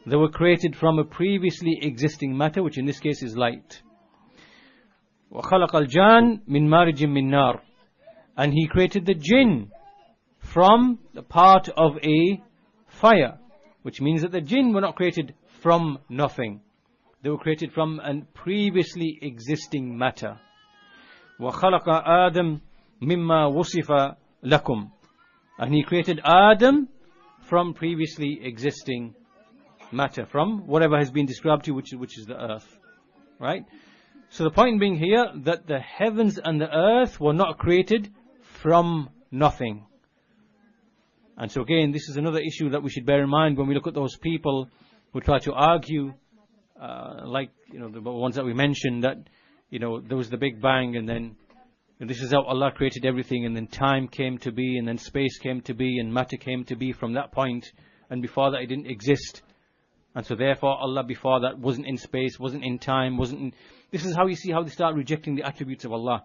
They were created from a previously existing matter, which in this case is light. وَخَلَقَ الْجَانَ مِن مَارِجٍ مِن نَار. And he created the jinn from the part of a fire, which means that the jinn were not created from nothing. They were created from a previously existing matter. وَخَلَقَ آدَمْ مِمَّا وُصِفَ لَكُمْ. And he created Adam from previously existing matter, from whatever has been described to you, which is the earth. Right? So the point being here, that the heavens and the earth were not created from nothing. And so again, this is another issue that we should bear in mind when we look at those people who try to argue, the ones that we mentioned, that there was the Big Bang, and then this is how Allah created everything, and then time came to be, and then space came to be, and matter came to be from that point, and before that it didn't exist. And so therefore Allah before that wasn't in space, wasn't in time, This is how you see how they start rejecting the attributes of Allah,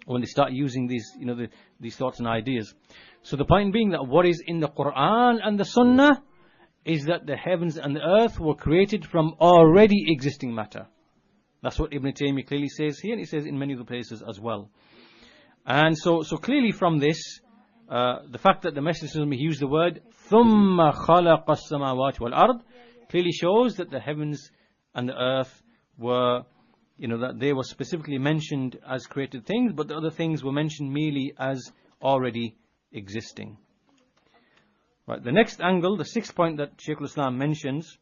when they start using these thoughts and ideas. So the point being that what is in the Quran and the Sunnah is that the heavens and the earth were created from already existing matter. That's what Ibn Taymiyyah clearly says here, and he says in many other places as well. And so clearly from this, the fact that the Messenger used the word ثُمَّ خَلَقَ السَّمَاوَاتِ وَالْأَرْضِ clearly shows that the heavens and the earth were, that they were specifically mentioned as created things, but the other things were mentioned merely as already existing. Right, the next angle, the sixth point that Shaykh al-Islam mentions,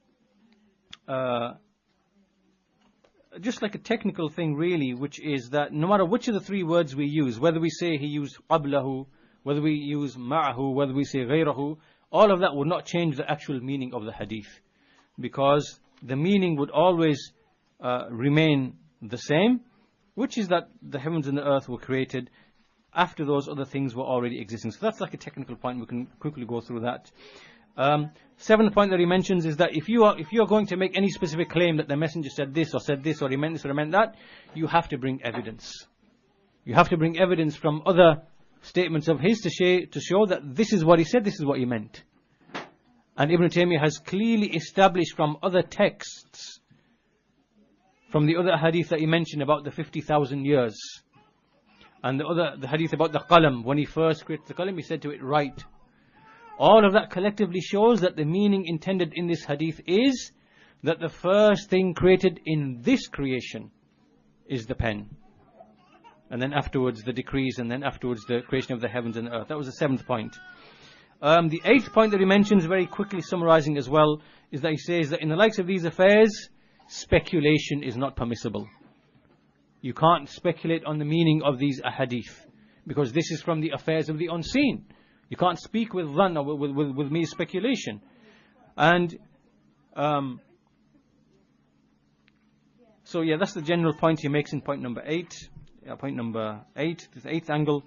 just like a technical thing really, which is that no matter which of the three words we use, whether we say he used qablahu, whether we use ma'ahu, whether we say ghayrahu, all of that would not change the actual meaning of the hadith, because the meaning would always remain the same, which is that the heavens and the earth were created after those other things were already existing. So that's like a technical point. We can quickly go through that. Seventh point that he mentions is that if you are going to make any specific claim that the messenger said this, or he meant this, or he meant that, you have to bring evidence. You have to bring evidence from other statements of his to show that this is what he said, this is what he meant. And Ibn Taymiyyah has clearly established from other texts, from the other hadith that he mentioned about the 50,000 years, and the hadith about the qalam, when he first created the qalam, he said to it, write. All of that collectively shows that the meaning intended in this hadith is that the first thing created in this creation is the pen. and then afterwards the decrees, and then afterwards the creation of the heavens and earth. That was the 7th point. The 8th point that he mentions, very quickly summarizing as well, is that he says that in the likes of these affairs, speculation is not permissible. You can't speculate on the meaning of these ahadith, because this is from the affairs of the unseen. You can't speak with dhann or with mere speculation. And so yeah, that's the general point he makes in point number 8. Point number 8, the 8th angle.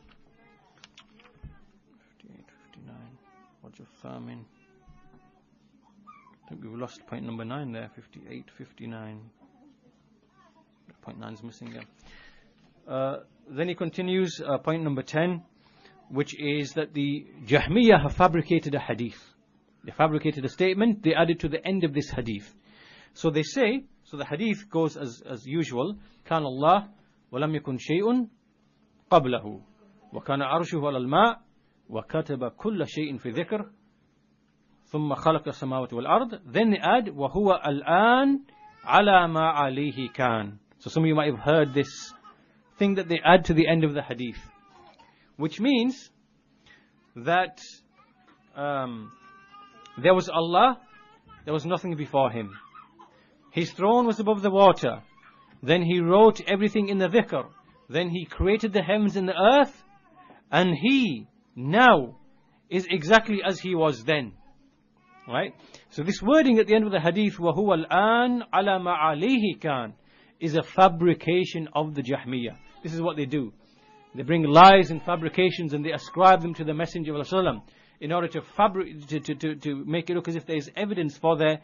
58, 59. What's your famine? I think we've lost point number 9 there. 58, 59. Point 9 is missing there. Then he continues, point number 10, which is that the Jahmiyyah have fabricated a hadith. They fabricated a statement, they added to the end of this hadith. So they say, so the hadith goes as usual, كان الله ولم يكن شيء قبله وكان عرشه على الماء وكتب كل شيء في ذكر ثم خلق السماوات والأرض. Then they add وهو الآن على ما عليه كان. So some of you might have heard this thing that they add to the end of the hadith, which means that there was Allah, there was nothing before Him. His throne was above the water. Then He wrote everything in the dhikr. Then He created the heavens and the earth. And He now is exactly as He was then. Right? So this wording at the end of the hadith, وَهُوَ الْآنَ عَلَى مَا عَلَيْهِ كَانَ, is a fabrication of the Jahmiyyah. This is what they do. They bring lies and fabrications and they ascribe them to the Messenger of Allah in order to make it look as if there is evidence for the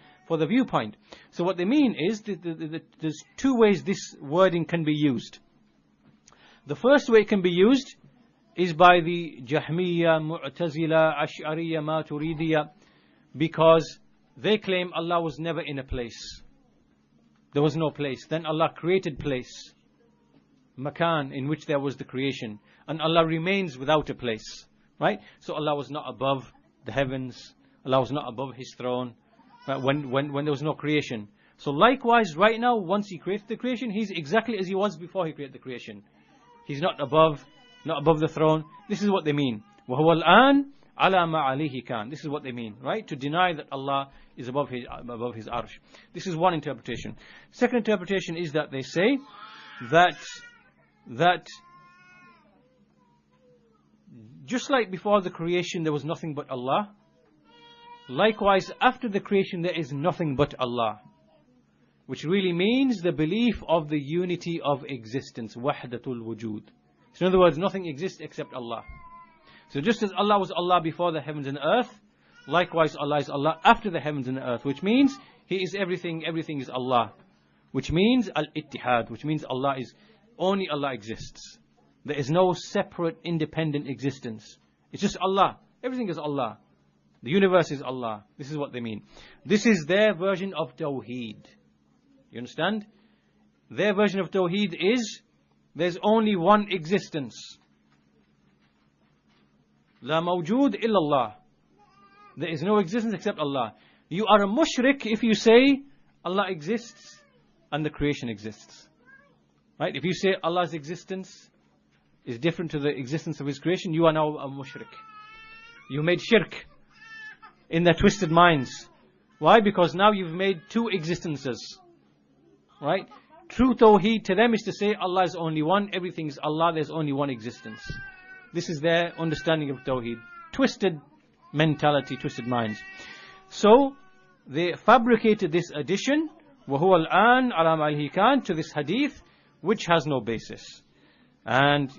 viewpoint. So what they mean is that there's two ways this wording can be used. The first way it can be used is by the Jahmiyyah, Mu'tazila, Ash'ariyya, Maturidiyya, because they claim Allah was never in a place. There was no place. Then Allah created place, makan, in which there was the creation. And Allah remains without a place. Right? So Allah was not above the heavens. Allah was not above His throne. Right? When there was no creation. So likewise, right now, once He created the creation, He's exactly as He was before He created the creation. He's not above the throne. This is what they mean. وَهُوَ الْآنَ عَلَى مَا عَلَيْهِ كَانَ. This is what they mean, right? To deny that Allah is above His arsh. This is one interpretation. Second interpretation is that they say that just like before the creation there was nothing but Allah, likewise after the creation there is nothing but Allah. Which really means the belief of the unity of existence, wahdatul wujud. So in other words, nothing exists except Allah. So just as Allah was Allah before the heavens and earth, likewise Allah is Allah after the heavens and the earth, which means He is everything, everything is Allah. Which means al-ittihad, which means only Allah exists. There is no separate independent existence. It's just Allah. Everything is Allah. The universe is Allah. This is what they mean. This is their version of Tawheed. You understand? Their version of Tawheed is, there's only one existence. La mawjood illa Allah. There is no existence except Allah. You are a mushrik if you say Allah exists and the creation exists. Right? If you say Allah's existence is different to the existence of His creation, you are now a mushrik. You made shirk in their twisted minds. Why? Because now you've made two existences. Right? True Tawheed to them is to say Allah is only one, everything is Allah, there's only one existence. This is their understanding of Tawheed. Twisted mentality, twisted minds. So, they fabricated this addition, وَهُوَ الْآنَ عَلَى مَا عَلَيْهِ كَانَ, to this hadith, which has no basis. And,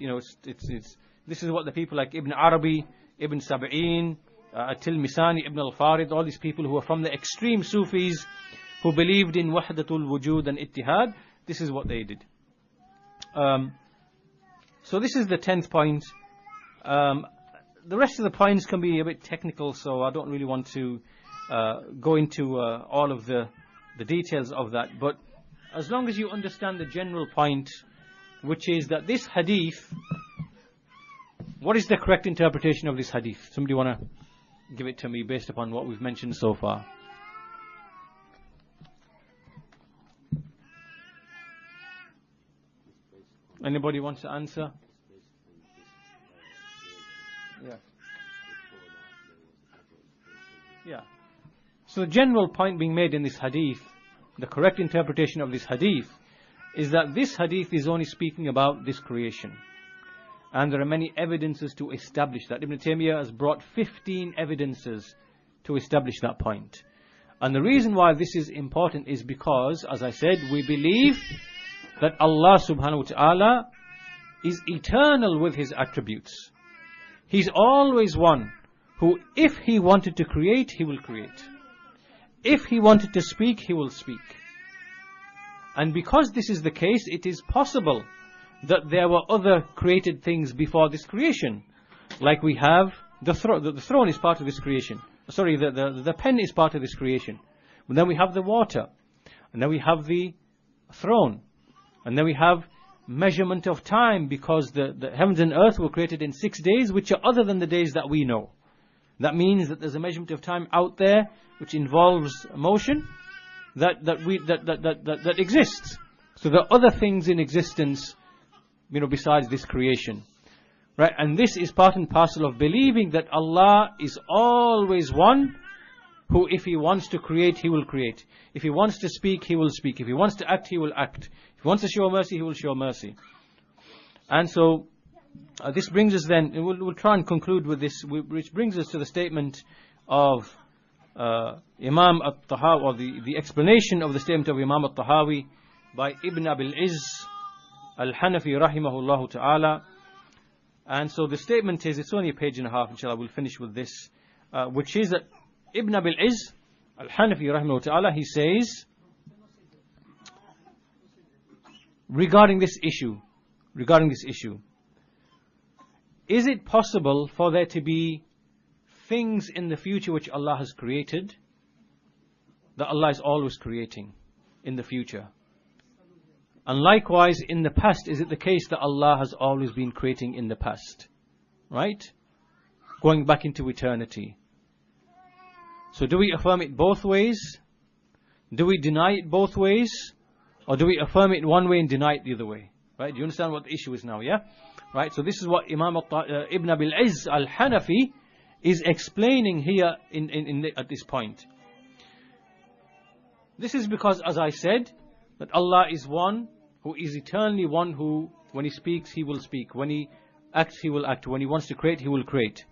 this is what the people like Ibn Arabi, Ibn Sab'in, At-Tilmisani, Ibn al-Farid, all these people who are from the extreme Sufis, who believed in wahdatul wujud and ittihad, this is what they did. So this is the 10th point. The rest of the points can be a bit technical, so I don't really want to go into all of the details of that. But as long as you understand the general point, which is that this hadith, what is the correct interpretation of this hadith? Somebody want to give it to me based upon what we've mentioned so far? Anybody wants to answer? Yeah. Yeah. So the general point being made in this hadith, the correct interpretation of this hadith, is that this hadith is only speaking about this creation. And there are many evidences to establish that. Ibn Taymiyyah has brought 15 evidences to establish that point. And the reason why this is important is because, as I said, we believe that Allah subhanahu wa ta'ala is eternal with His attributes. He's always one who, if He wanted to create, He will create. If He wanted to speak, He will speak. And because this is the case, it is possible that there were other created things before this creation. Like we have the throne is part of this creation. Sorry, the pen is part of this creation. But then we have the water. And then we have the throne. And then we have measurement of time, because the heavens and earth were created in 6 days, which are other than the days that we know. That means that there's a measurement of time out there which involves motion that exists. So there are other things in existence, besides this creation. Right? And this is part and parcel of believing that Allah is always one who, if He wants to create, He will create. If He wants to speak, He will speak. If He wants to act, He will act. If He wants to show mercy, He will show mercy. And so, this brings us then, and we'll try and conclude with this, which brings us to the statement of Imam al-Tahawi, or the explanation of the statement of Imam al-Tahawi by Ibn Abil'Izz al-Hanafi rahimahullah ta'ala. And so the statement is, it's only a page and a half, inshallah, we'll finish with this, which is that Ibn Abil'Izz al-Hanafi rahimahullah ta'ala, he says, regarding this issue, is it possible for there to be things in the future which Allah has created, that Allah is always creating in the future? And likewise, in the past, is it the case that Allah has always been creating in the past? Right? Going back into eternity. So do we affirm it both ways? Do we deny it both ways? Or do we affirm it one way and deny it the other way? Right? Do you understand what the issue is now, yeah? Right? So this is what Ibn Abil'Izz al-Hanafi is explaining here at this point. This is because, as I said, that Allah is one who is eternally one who, when He speaks, He will speak. When He acts, He will act. When He wants to create, He will create.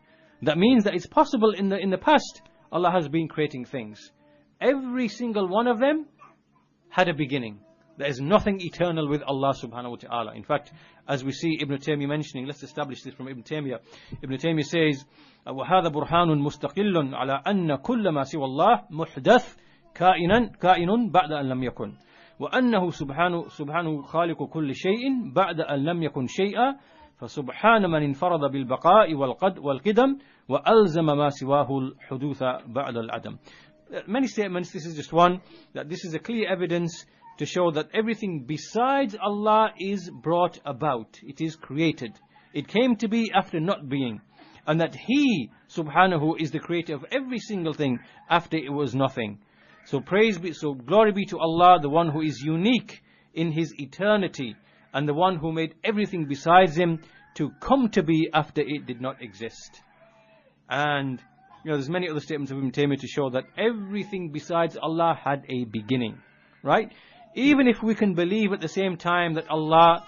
That means that it's possible in the past, Allah has been creating things. Every single one of them had a beginning. There is nothing eternal with Allah subhanahu wa ta'ala. In fact, as we see Ibn Taymiyyah mentioning, let's establish this from Ibn Taymiyyah. Ibn Taymiyyah says, وَهَذَا بُرْهَانٌ مُسْتَقِلٌ عَلَىٰ أَنَّ كُلَّ مَا سِوَى اللَّهِ مُحْدَثٌ كائن بعد أن لم يكن وأنه سبحانه خالق كل شيء بعد أن لم يكن شيئا فسبحان من انفرد بالبقاء والقدم وألزم ما سواه الحدوث بعد العدم. Many statements, this is just one, that this is a clear evidence to show that everything besides Allah is brought about. It is created. It came to be after not being. And that He, subhanahu, is the creator of every single thing after it was nothing. So glory be to Allah, the one who is unique in His eternity, and the one who made everything besides Him to come to be after it did not exist. And there's many other statements of Ibn Taymiyyah to show that everything besides Allah had a beginning. Right? Even if we can believe at the same time that Allah,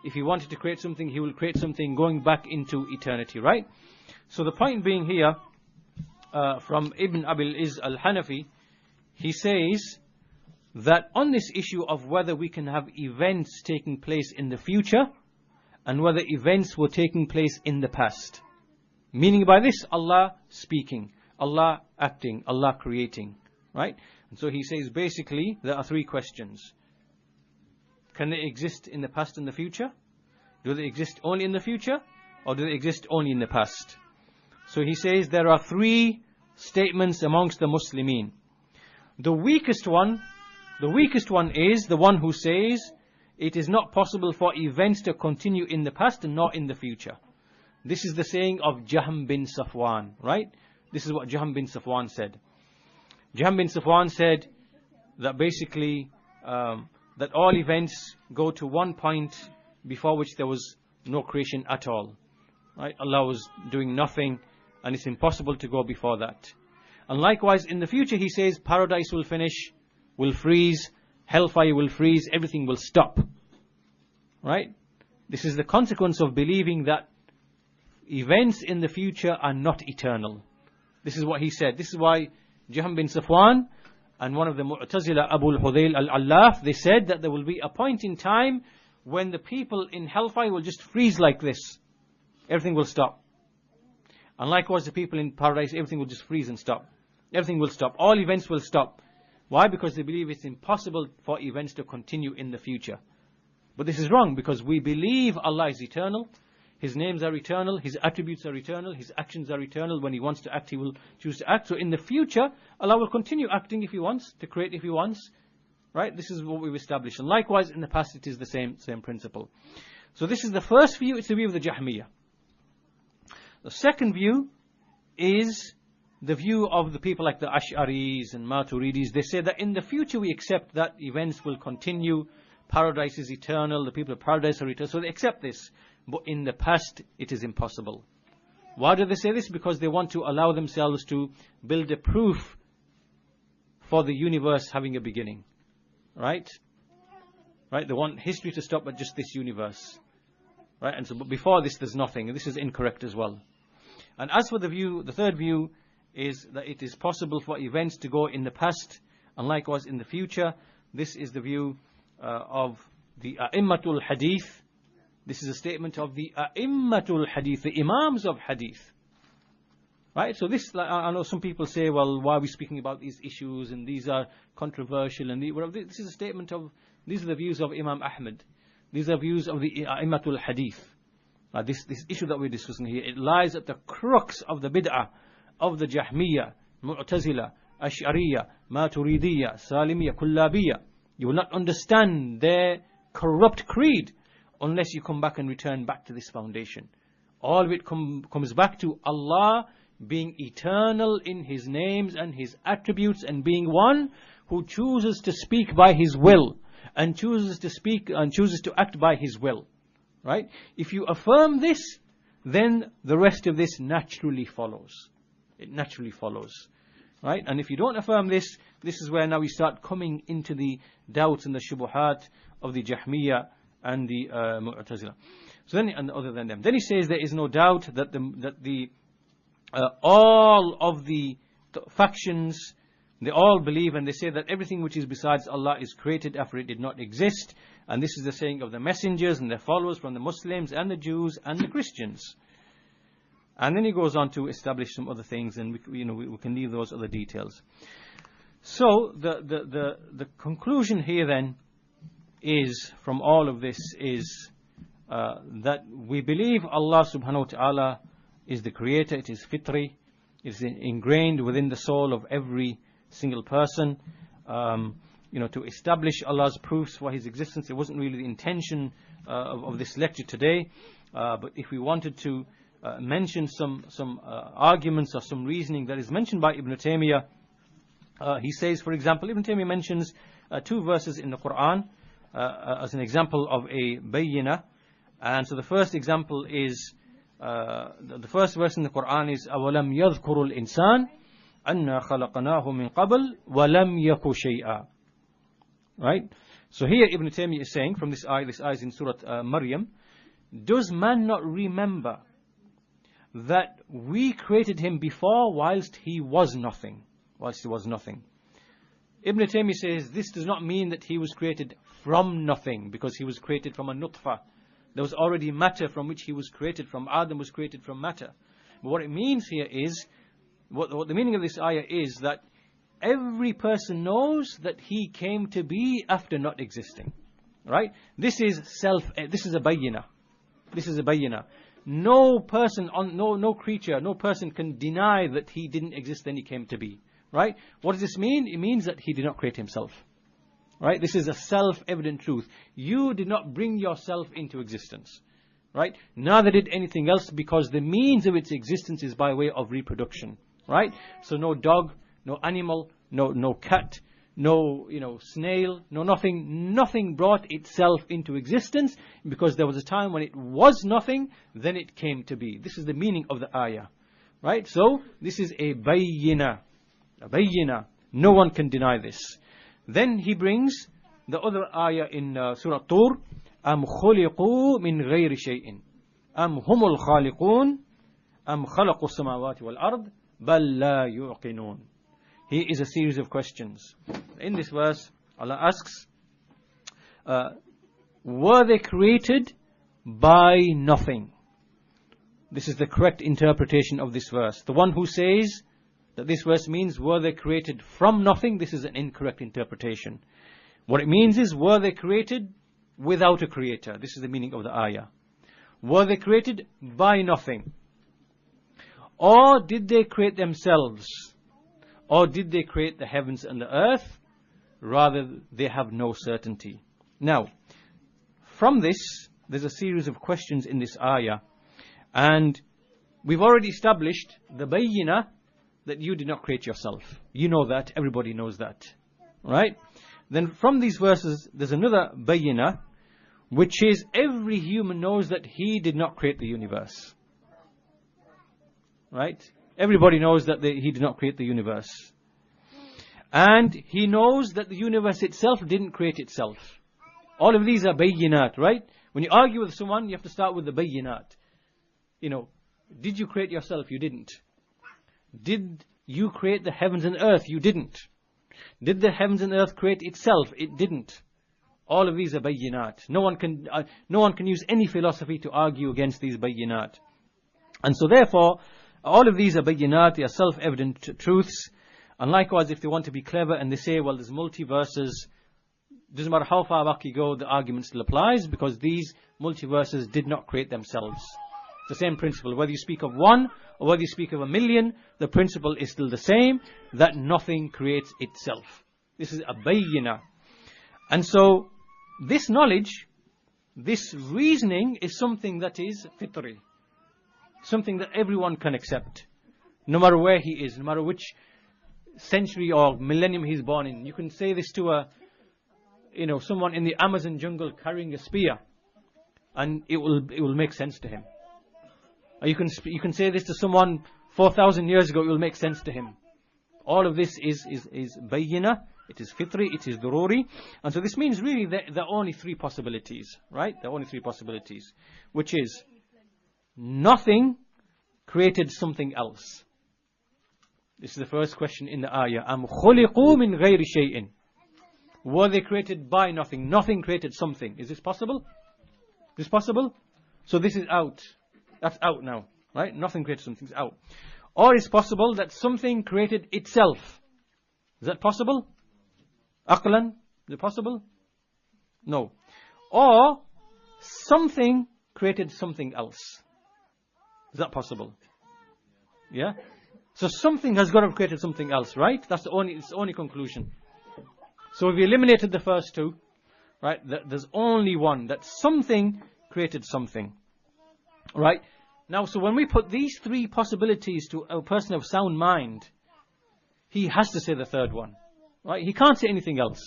if He wanted to create something, He will create something going back into eternity. Right? So the point being here, from Ibn Abil'Izz al-Hanafi, he says that on this issue of whether we can have events taking place in the future and whether events were taking place in the past. Meaning by this, Allah speaking, Allah acting, Allah creating. Right? And so he says basically there are three questions. Can they exist in the past and the future? Do they exist only in the future? Or do they exist only in the past? So he says there are three statements amongst the Muslimin. The weakest one is the one who says it is not possible for events to continue in the past and not in the future. This is the saying of Jahm bin Safwan, right? This is what Jahm bin Safwan said. Jahm bin Safwan said that basically that that all events go to one point before which there was no creation at all. Right? Allah was doing nothing, and it's impossible to go before that. And likewise, in the future, he says, paradise will finish, will freeze, hellfire will freeze, everything will stop. Right? This is the consequence of believing that events in the future are not eternal. This is what he said. This is why Jahm bin Safwan and one of the Mu'tazila, Abu al-Hudayl al-Allaf, they said that there will be a point in time when the people in hellfire will just freeze like this. Everything will stop. And likewise, the people in paradise, everything will just freeze and stop. Everything will stop. All events will stop. Why? Because they believe it's impossible for events to continue in the future. But this is wrong, because we believe Allah is eternal. His names are eternal. His attributes are eternal. His actions are eternal. When He wants to act, He will choose to act. So in the future, Allah will continue acting if He wants, to create if He wants. Right? This is what we've established. And likewise, in the past, it is the same principle. So this is the first view. It's the view of the Jahmiyyah. The second view is the view of the people like the Ash'aris and Maturidis. They say that in the future we accept that events will continue. Paradise is eternal. The people of paradise are eternal. So they accept this. But in the past, it is impossible. Why do they say this? Because they want to allow themselves to build a proof for the universe having a beginning. Right? Right? They want history to stop at just this universe. Right? And so, but before this, there's nothing. And this is incorrect as well. And as for the view, the third view is that it is possible for events to go in the past and likewise in the future. This is the view of the A'immatul Hadith. This is a statement of the A'immatul Hadith, the Imams of Hadith. Right? So this, I know some people say, well, why are we speaking about these issues, and these are controversial, and this is a statement of, these are the views of Imam Ahmad. These are views of the A'immatul Hadith. This issue that we're discussing here, it lies at the crux of the bid'ah of the Jahmiyyah, Mu'tazila, Ash'ariyya, Maturidiyya, Salimiyya, Kullabiyya. You will not understand their corrupt creed unless you come back and return back to this foundation. All of it comes back to Allah being eternal in His names and His attributes, and being one who chooses to speak by His will, and chooses to speak and chooses to act by His will. Right? If you affirm this, then the rest of this naturally follows. It naturally follows. Right? And if you don't affirm this, this is where now we start coming into the doubts and the shubuhat of the Jahmiyyah and the Mu'tazila. So then, and other than them, then he says there is no doubt that all of the factions, they all believe and they say that everything which is besides Allah is created after it did not exist. And this is the saying of the messengers and their followers from the Muslims and the Jews and the Christians. And then he goes on to establish some other things, and we can leave those other details. So the conclusion here then is, from all of this, is that we believe Allah subhanahu wa ta'ala is the creator. It is fitri. It is ingrained within the soul of every single person. To establish Allah's proofs for His existence, it wasn't really the intention of this lecture today. But if we wanted to mention some arguments or some reasoning that is mentioned by Ibn Taymiyyah, he says, for example, Ibn Taymiyyah mentions two verses in the Quran as an example of a bayyinah. And so the first example is, the first verse in the Quran is, أَوَلَمْ يَذْكُرُ الْإِنسَانِ أَنَّا خَلَقْنَاهُ مِنْ قَبْلِ وَلَمْ يَكُ شَيْئًا. Right? So here Ibn Taymiyyah is saying, from this ayah is in Surah Maryam, does man not remember that we created him before whilst he was nothing? Whilst he was nothing. Ibn Taymiyyah says this does not mean that he was created from nothing, because he was created from a nutfa. There was already matter from which he was created from. Adam was created from matter. But what it means here is, what the meaning of this ayah is, that every person knows that he came to be after not existing. Right? This is a bayyinah. This is a bayyinah. No person, no creature, no person can deny that he didn't exist, then he came to be. Right? What does this mean? It means that he did not create himself. Right? This is a self-evident truth. You did not bring yourself into existence. Right? Neither did anything else, because the means of its existence is by way of reproduction. Right? So no dog, no animal, no cat, no, snail, no nothing. Nothing brought itself into existence, because there was a time when it was nothing, then it came to be. This is the meaning of the ayah. Right? So, this is a bayyina. A bayyina. No one can deny this. Then he brings the other ayah in Surah Tur. أَمْ خُلِقُوا مِنْ غَيْرِ شَيْءٍ أَمْ هُمُ الْخَالِقُونَ أَمْ خَلَقُوا السَّمَاوَاتِ وَالْأَرْضِ بَلْ لَا يُعْقِنُونَ. Here is a series of questions. In this verse, Allah asks, were they created by nothing? This is the correct interpretation of this verse. The one who says that this verse means were they created from nothing, this is an incorrect interpretation. What it means is, were they created without a creator? This is the meaning of the ayah. Were they created by nothing? Or did they create themselves? Or did they create the heavens and the earth? Rather, they have no certainty. Now, from this, there's a series of questions in this ayah. And we've already established the bayyina, that you did not create yourself. You know that, everybody knows that. Right? Then from these verses, there's another bayyina, which is every human knows that he did not create the universe. Right? Everybody knows that he did not create the universe. And he knows that the universe itself didn't create itself. All of these are bayyinat, right? When you argue with someone, you have to start with the bayyinat. Did you create yourself? You didn't. Did you create the heavens and earth? You didn't. Did the heavens and earth create itself? It didn't. All of these are bayyinat. No one can use any philosophy to argue against these bayyinat. And so therefore, all of these are bayyinat, they are self-evident truths. And likewise, if they want to be clever and they say, well, there's multiverses, doesn't matter how far back you go, the argument still applies, because these multiverses did not create themselves. It's the same principle. Whether you speak of one or whether you speak of a million, the principle is still the same, that nothing creates itself. This is a bayyina. And so, this knowledge, this reasoning is something that is fitri. Something that everyone can accept. No matter where he is, no matter which century or millennium he's born in. You can say this to someone in the Amazon jungle carrying a spear, and it will make sense to him. Or you can say this to someone 4,000 years ago, it will make sense to him. All of this is bayyina, it is fitri, it is dururi. And so this means really that there are only three possibilities, right? There are only three possibilities, which is nothing created something else. This is the first question in the ayah. Am khuliqu min ghayri shay'in. Were they created by nothing? Nothing created something. Is this possible? Is this possible? So this is out. That's out now, right? Nothing created something. It's out. Or it's possible that something created itself. Is that possible? Aqlan? Is it possible? No. Or something created something else. Is that possible? Yeah? So something has got to have created something else, right? It's the only conclusion. So if we eliminated the first two, right, there's only one, that something created something. Right? Now, so when we put these three possibilities to a person of sound mind, he has to say the third one. Right? He can't say anything else.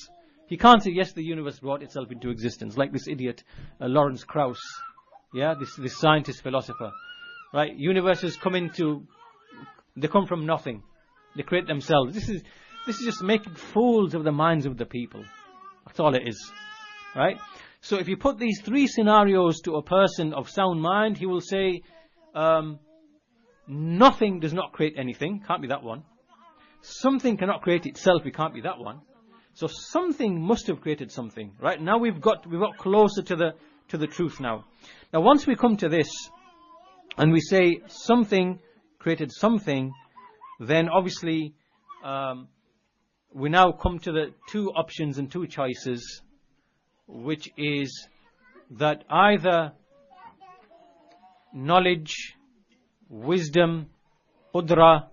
He can't say, yes, the universe brought itself into existence, like this idiot, Lawrence Krauss. Yeah, this scientist philosopher. Right? Universes they come from nothing. They create themselves. This is just making fools of the minds of the people. That's all it is. Right? So if you put these three scenarios to a person of sound mind, he will say, nothing does not create anything. Can't be that one. Something cannot create itself. It can't be that one. So something must have created something. Right? Now we've got closer to the truth now. Now once we come to this, and we say something created something, then obviously we now come to the two options and two choices, which is that either knowledge, wisdom, qudra,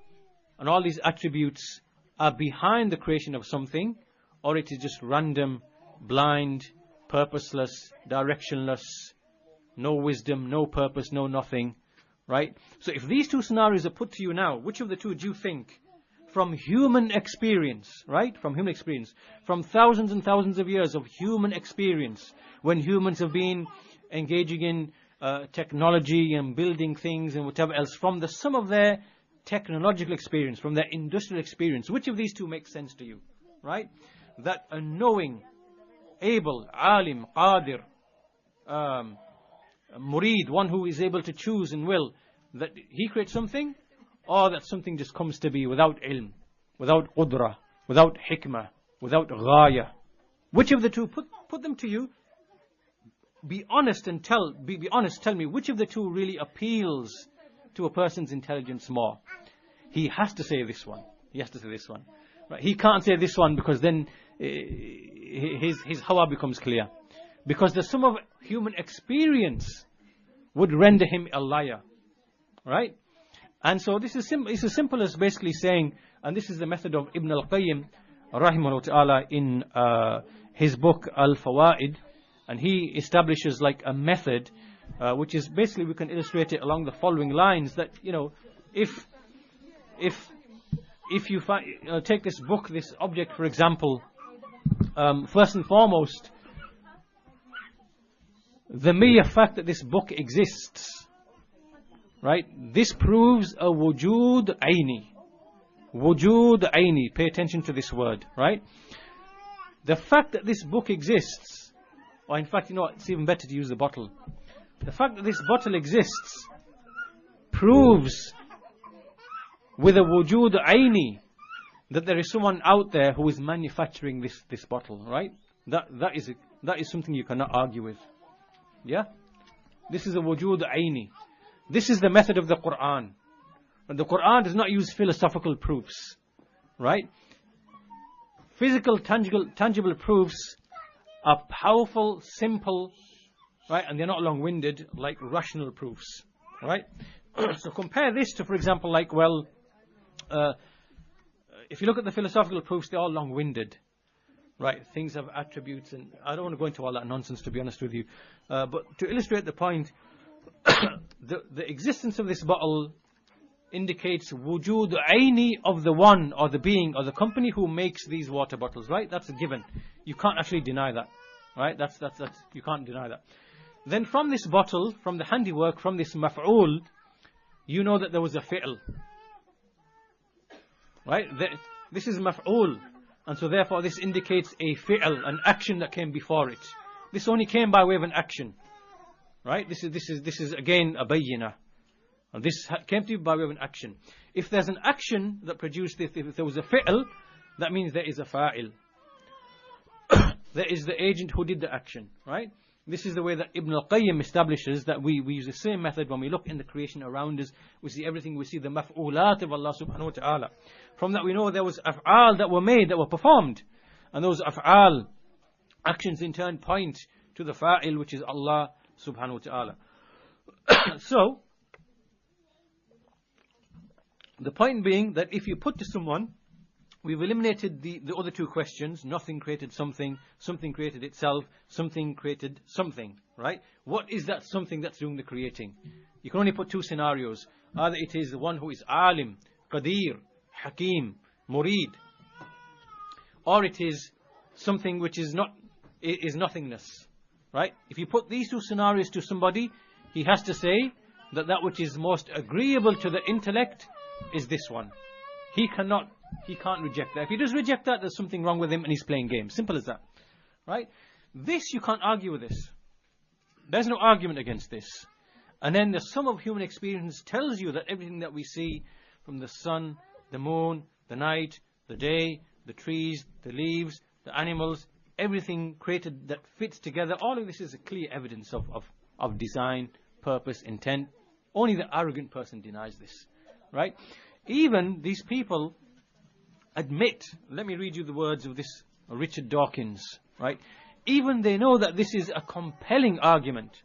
and all these attributes are behind the creation of something, or it is just random, blind, purposeless, directionless, no wisdom, no purpose, no nothing. Right? So if these two scenarios are put to you now, which of the two do you think from human experience, right? From human experience. From thousands and thousands of years of human experience, when humans have been engaging in technology and building things and whatever else, from the sum of their technological experience, from their industrial experience, which of these two makes sense to you, right? That a knowing, able, alim, qadir, murid, one who is able to choose and will, that he creates something, or that something just comes to be without ilm, without qudra, without hikmah, without ghaya. Which of the two? Put them to you. Be honest and tell me which of the two really appeals to a person's intelligence more. He has to say this one. He has to say this one. Right? He can't say this one, because then his hawa becomes clear. Because the sum of human experience would render him a liar. Right? And so this is it's as simple as basically saying, and this is the method of Ibn al-Qayyim rahimahullah ta'ala in his book al-Fawa'id, and he establishes like a method which is basically, we can illustrate it along the following lines, that, you know, if you take this book, this object for example, first and foremost, the mere fact that this book exists, right, this proves a wujud aini. Wujud aini, pay attention to this word, right? The fact that this book exists, or in fact, you know what, it's even better to use the bottle. The fact that this bottle exists proves with a wujud aini that there is someone out there who is manufacturing this bottle, right? That is something you cannot argue with. Yeah? This is a wujud aini. This is the method of the Quran. And the Quran does not use philosophical proofs, right? Physical, tangible proofs are powerful, simple, right? And they're not long-winded like rational proofs, right? So compare this to, for example, like, well, if you look at the philosophical proofs, they're all long-winded, right? Things have attributes, and I don't want to go into all that nonsense, to be honest with you. But to illustrate the point, the existence of this bottle indicates wujud aini of the one or the being or the company who makes these water bottles, right? That's a given. You can't actually deny that, right? That's you can't deny that. Then from this bottle, from the handiwork, from this maf'ul, you know that there was a fi'l, right? This is maf'ul, and so therefore this indicates a fi'l, an action that came before it. This only came by way of an action, right? This is again a bayyinah. And this came to you by way of an action. If there's an action that produced this, if there was a fi'l, that means there is a fa'il. There is the agent who did the action, right? This is the way that Ibn al-Qayyim establishes that we use the same method when we look in the creation around us. We see everything, we see the maf'ulat of Allah subhanahu wa ta'ala. From that we know there was af'al that were made, that were performed. And those af'al, actions in turn point to the fa'il, which is Allah subhanahu wa ta'ala. So, the point being that if you put to someone, we've eliminated the other two questions. Nothing created something, something created itself, something created something, right? What is that something that's doing the creating? You can only put two scenarios. Either it is the one who is alim, qadir, hakim, murid, or it is something which is nothingness, right? If you put these two scenarios to somebody, he has to say that which is most agreeable to the intellect is this one. He can't reject that. If he does reject that, there's something wrong with him and he's playing games. Simple as that. Right? This, you can't argue with this. There's no argument against this. And then the sum of human experience tells you that everything that we see, from the sun, the moon, the night, the day, the trees, the leaves, the animals, everything created that fits together, all of this is a clear evidence of design, purpose, intent. Only the arrogant person denies this. Right? Even these people admit, let me read you the words of this Richard Dawkins, right? Even they know that this is a compelling argument.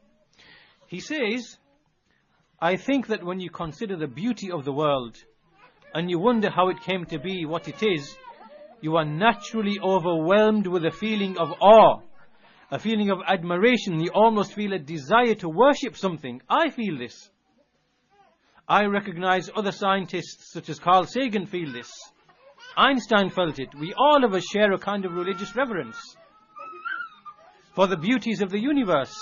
He says, I think that when you consider the beauty of the world and you wonder how it came to be what it is, you are naturally overwhelmed with a feeling of awe, a feeling of admiration. You almost feel a desire to worship something. I feel this. I recognize other scientists such as Carl Sagan feel this. Einstein felt it. We all of us share a kind of religious reverence for the beauties of the universe,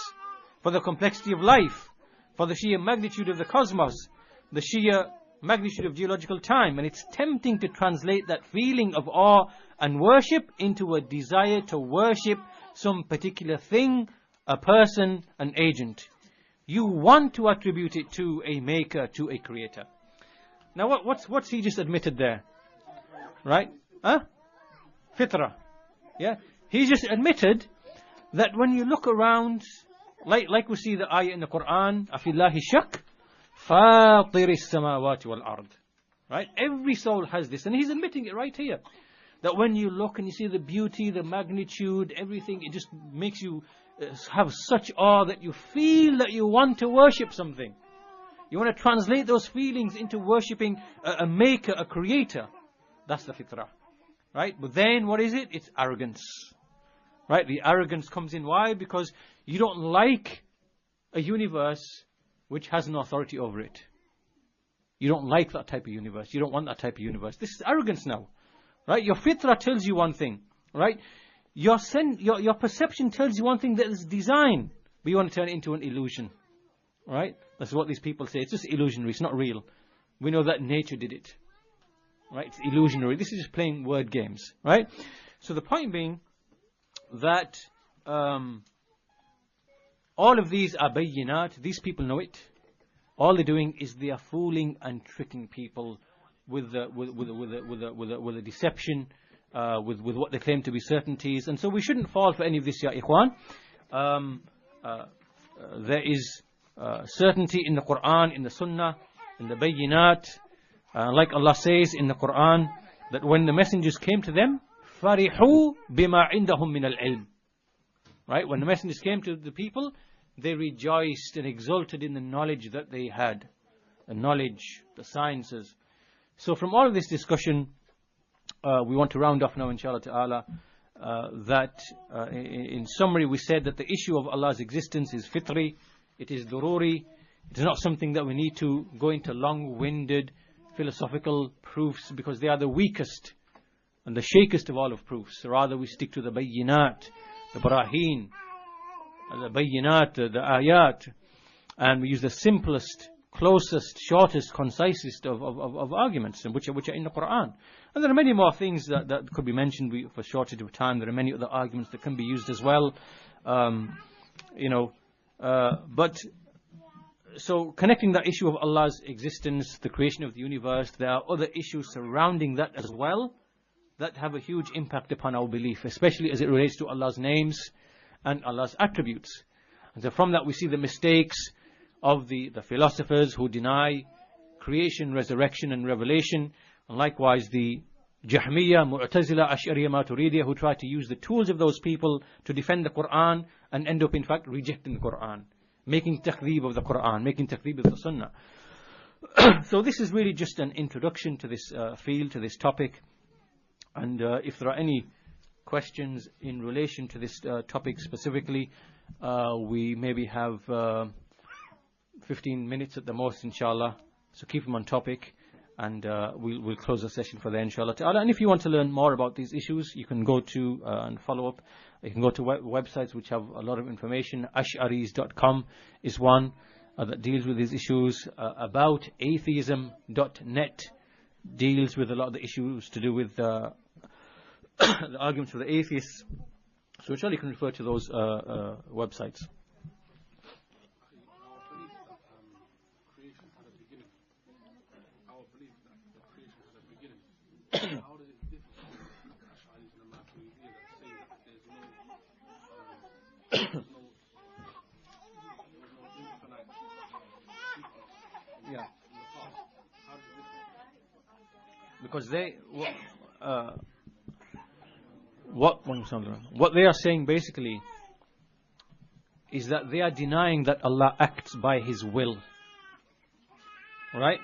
for the complexity of life, for the sheer magnitude of the cosmos, the sheer magnitude of geological time. And it's tempting to translate that feeling of awe and worship into a desire to worship some particular thing, a person, an agent. You want to attribute it to a maker, to a creator. Now what's he just admitted there? Right? Fitra. Yeah? He just admitted that when you look around, like we see the ayah in the Quran, Afillahi shak, fatiris samawati wal ard. Right? Every soul has this, and he's admitting it right here. That when you look and you see the beauty, the magnitude, everything, it just makes you have such awe that you feel that you want to worship something. You want to translate those feelings into worshipping a maker, a creator. That's the fitrah. Right? But then what is it? It's arrogance. Right? The arrogance comes in. Why? Because you don't like a universe which has no authority over it. You don't like that type of universe. You don't want that type of universe. This is arrogance now. Right? Your fitrah tells you one thing. Right? Your perception tells you one thing that is design. But you want to turn it into an illusion. Right? That's what these people say. It's just illusionary. It's not real. We know that nature did it. Right? It's illusionary. This is just playing word games. Right? So the point being that all of these are bayyinat. These people know it. All they're doing is they are fooling and tricking people with a deception, with what they claim to be certainties. And so we shouldn't fall for any of this, ya ikhwan. There is certainty in the Quran, in the Sunnah, in the bayyinat. Like Allah says in the Quran, that when the messengers came to them, فَرِحُوا بِمَا عِنْدَهُمْ مِنَ الْعِلْمِ. Right? When the messengers came to the people, they rejoiced and exulted in the knowledge that they had. The knowledge, the sciences. So from all of this discussion, we want to round off now, inshallah ta'ala, that in summary we said that the issue of Allah's existence is fitri, it is dururi, it is not something that we need to go into long-winded philosophical proofs, because they are the weakest and the shakest of all of proofs. Rather we stick to the bayyinat, the barahin, the bayyinat, the ayat, and we use the simplest, closest, shortest, concisest of arguments, which are in the Quran. And there are many more things that could be mentioned. For shortage of time, there are many other arguments that can be used as well. But so connecting that issue of Allah's existence, the creation of the universe, there are other issues surrounding that as well that have a huge impact upon our belief, especially as it relates to Allah's names and Allah's attributes. And so from that we see the mistakes of the philosophers who deny creation, resurrection and revelation, and likewise the Jahmiyyah, Mu'tazila, Ash'ariyya, Maturidiyya, who try to use the tools of those people to defend the Quran and end up in fact rejecting the Quran, making takdeeb of the Quran, making takdeeb of the Sunnah. So this is really just an introduction to this field, to this topic. And if there are any questions in relation to this topic specifically, we maybe have 15 minutes at the most, inshallah. So keep them on topic, and we'll close the session for there, inshallah ta'ala. And if you want to learn more about these issues, you can go to and follow up. You can go to websites which have a lot of information. Ash'aris.com is one that deals with these issues. About atheism.net deals with a lot of the issues to do with the arguments of the atheists. So inshallah you can refer to those websites. How does it differ from the Ash'aris and the Maturidiyya that say that there's no infinite Yeah. in the past? How does it differ? Because what they are saying basically is that they are denying that Allah acts by His will. Right?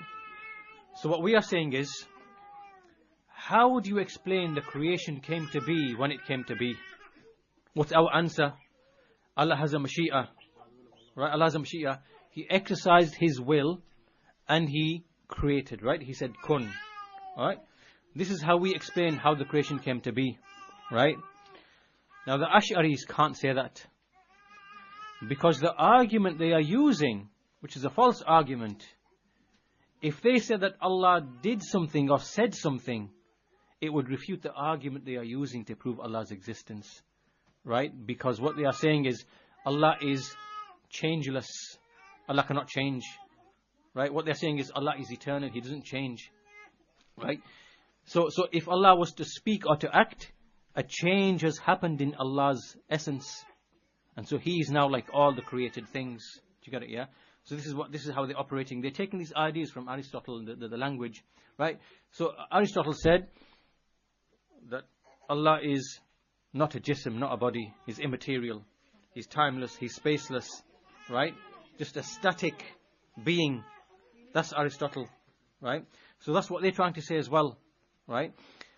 So what we are saying is, how would you explain the creation came to be when it came to be? What's our answer? Allah has a mashi'ah. Right? Allah has a mashi'ah. He exercised His will and He created. Right? He said kun. Right? This is how we explain how the creation came to be, right? Now the Ash'aris can't say that, because the argument they are using, which is a false argument, if they said that Allah did something or said something, it would refute the argument they are using to prove Allah's existence, right? Because what they are saying is Allah is changeless. Allah cannot change, right? What they're saying is Allah is eternal. He doesn't change, right? So if Allah was to speak or to act, a change has happened in Allah's essence, and so He is now like all the created things. Do you get it? Yeah. So this is how they're operating. They're taking these ideas from Aristotle, the language, right? So Aristotle said that Allah is not a jism, not a body. He's immaterial. He's timeless. He's spaceless, right? Just a static being. That's Aristotle, right? So that's what they're trying to say as well, right?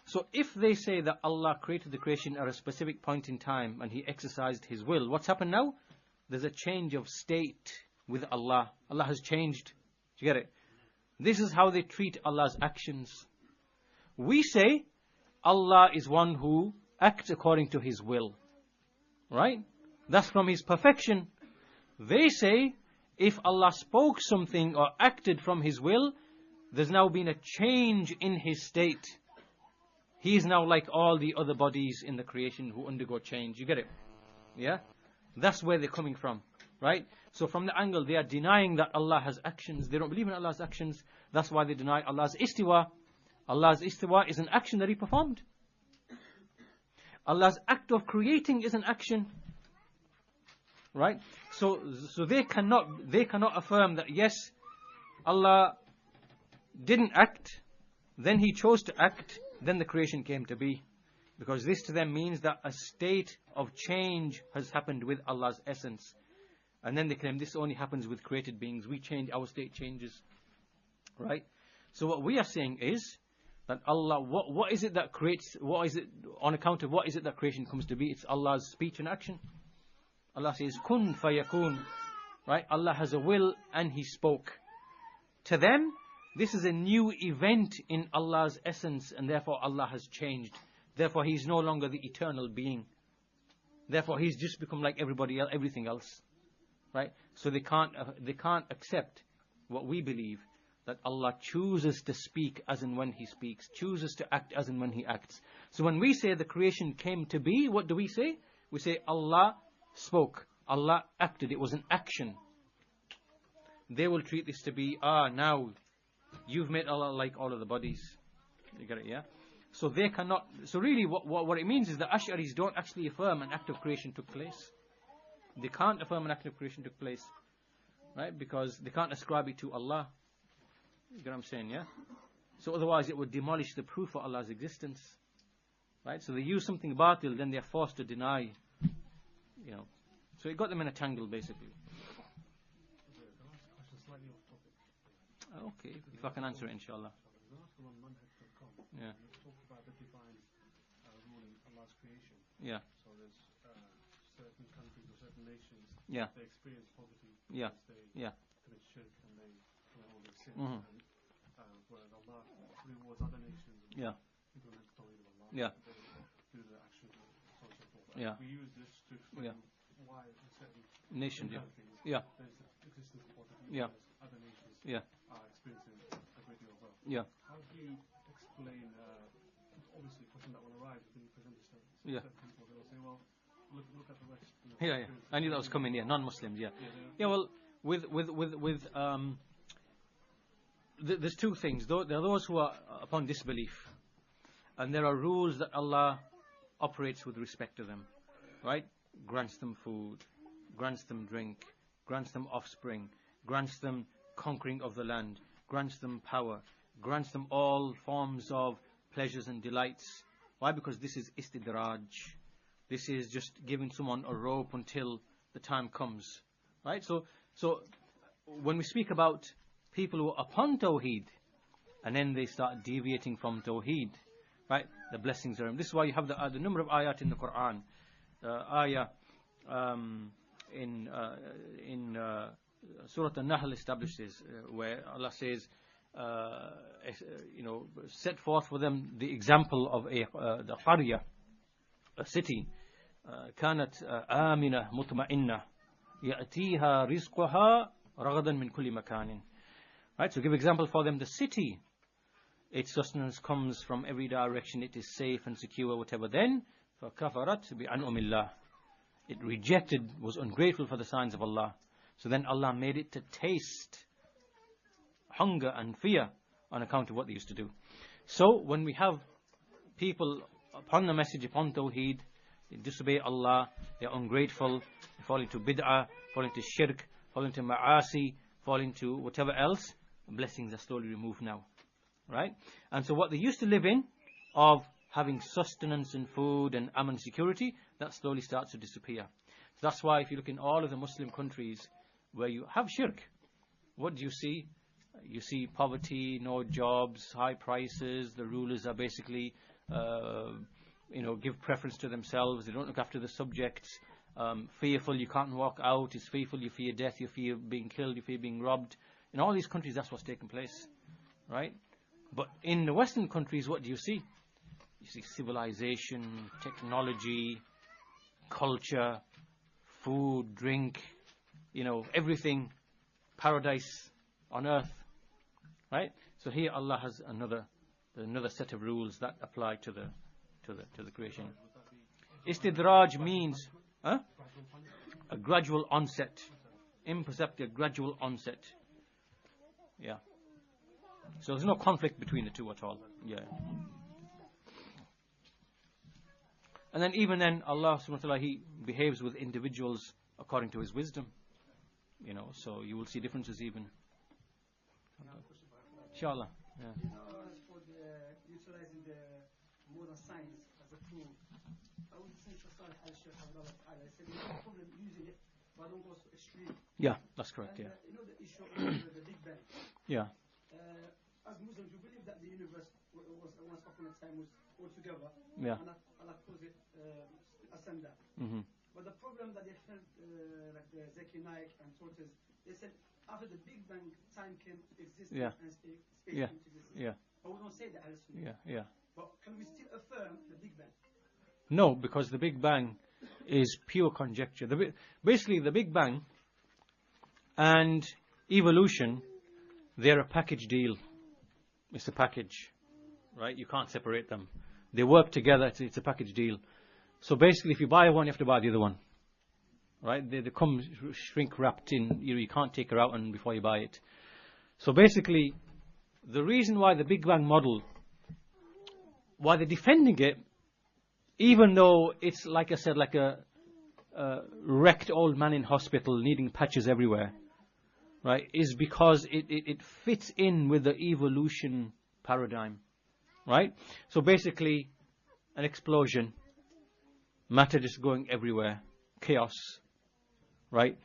So if they say that Allah created the creation at a specific point in time and He exercised His will, what's happened now? There's a change of state with Allah. Allah has changed. Do you get it? This is how they treat Allah's actions. We say Allah is one who acts according to His will, right? That's from His perfection. They say if Allah spoke something or acted from His will, there's now been a change in His state. He is now like all the other bodies in the creation who undergo change. You get it? Yeah? That's where they're coming from, right? So from the angle, they are denying that Allah has actions. They don't believe in Allah's actions. That's why they deny Allah's istiwa. Allah's istiwa is an action that He performed. Allah's act of creating is an action, right? So they cannot affirm that yes, Allah didn't act, then He chose to act, then the creation came to be. Because this to them means that a state of change has happened with Allah's essence. And then they claim this only happens with created beings. We change, our state changes. Right? So what we are saying is that Allah, what is it that creates, what is it, on account of what is it that creation comes to be? It's Allah's speech and action. Allah says, kun fayakun. Right? Allah has a will and He spoke. To them, this is a new event in Allah's essence, and therefore Allah has changed. Therefore He's no longer the eternal being. Therefore He's just become like everybody else, everything else. Right? So they can't accept what we believe, that Allah chooses to speak as and when He speaks, chooses to act as and when He acts. So when we say the creation came to be, what do we say? We say Allah spoke, Allah acted, it was an action. They will treat this to be, now you've made Allah like all of the bodies. You get it, yeah? So they cannot, so really what it means is that Ash'aris don't actually affirm an act of creation took place. They can't affirm an act of creation took place, right? Because they can't ascribe it to Allah. You get what I'm saying, yeah? So otherwise it would demolish the proof of Allah's existence, right? So they use something batil, then they're forced to deny, So it got them in a tangle, basically. Okay, if I can answer it, inshallah. Yeah. Yeah. So there's certain countries or certain nations. Yeah. They experience poverty. Yeah. They commit shirk and they commit all these sins. Mm-hmm. Whereas Allah rewards other nations. Yeah. Implement the Tawhid of Allah. Yeah. They do the actions and so on and so forth. Yeah. We use this to explain why in certain Nations. countries Yeah. there's the existence of poverty. Yeah. Whereas other nations are experiencing a great deal of wealth. Yeah. How do you explain? Obviously, a question that will arise when you present this to Yeah. certain people. They will say, "Well, look at the West." Yeah. I knew that was coming. Yeah, non-Muslims. Yeah. Yeah. Well, there's two things. There are those who are upon disbelief, and there are rules that Allah operates with respect to them, right? Grants them food, grants them drink, grants them offspring, grants them conquering of the land, grants them power, grants them all forms of pleasures and delights. Why? Because this is istidraj. This is just giving someone a rope until the time comes, right? So when we speak about people who are upon Tawheed, and then they start deviating from Tawheed, right? The blessings are. This is why you have the number of ayat in the Quran. Ayah in Surah An-Nahl establishes where Allah says, set forth for them the example of the qarya, a city, كانت آمنة مطمئنة يأتيها رزقها رغدا من كل مكان. Right, so give example for them. The city, its sustenance comes from every direction. It is safe and secure, whatever. Then, فَكَفَرَتْ بِأَنْعُمِ اللَّهِ. It rejected, was ungrateful for the signs of Allah. So then Allah made it to taste hunger and fear on account of what they used to do. So when we have people upon the message, upon Tawheed, they disobey Allah, they are ungrateful, they fall into bid'ah, fall into shirk, fall into ma'asi, fall into whatever else, blessings are slowly removed now. Right? And so what they used to live in, of having sustenance and food and aman security, that slowly starts to disappear. So that's why if you look in all of the Muslim countries where you have shirk, what do you see? You see poverty, no jobs, high prices, the rulers are basically, give preference to themselves, they don't look after the subjects, fearful, you can't walk out, it's fearful, you fear death, you fear being killed, you fear being robbed. In all these countries, that's what's taking place. Right? But in the Western countries, what do you see? You see civilization, technology, culture, food, drink, everything, paradise on earth. Right? So here Allah has another set of rules that apply to the creation. Istidraj means a gradual onset. Imperceptible, gradual onset. Yeah. So there's no conflict between the two at all. Yeah. And then even then, Allah subhanahu wa ta'ala, He behaves with individuals according to His wisdom. So you will see differences even. Inshallah. Yeah. As for utilizing the modern science as a tool, I would think Shaykh Abu Iyaad said there's no problem using it, but don't go so extreme. Yeah, that's correct. And, Yeah. The issue of the Big Bang. Yeah. As Muslims, we believe that the universe was once upon a time was all together. Yeah. And Allah calls it ascender. Mm-hmm. But the problem that they felt, like the Zeki Naik and Tortoise, they said after the Big Bang, time came to exist Yeah. and space Yeah. came to exist. Yeah. But we don't say that Ahlus-Sunnah. Yeah. But can we still affirm the Big Bang? No, because the Big Bang is pure conjecture. Basically, the Big Bang and evolution, they're a package deal. It's a package, right? You can't separate them. They work together. It's a package deal. So basically, if you buy one, you have to buy the other one, right? They come shrink wrapped in. You can't take her out before you buy it. So basically, the reason why the Big Bang model, why they're defending it, even though it's, like I said, like a wrecked old man in hospital needing patches everywhere, right, is because it fits in with the evolution paradigm, right? So basically, an explosion, matter just going everywhere, chaos, right?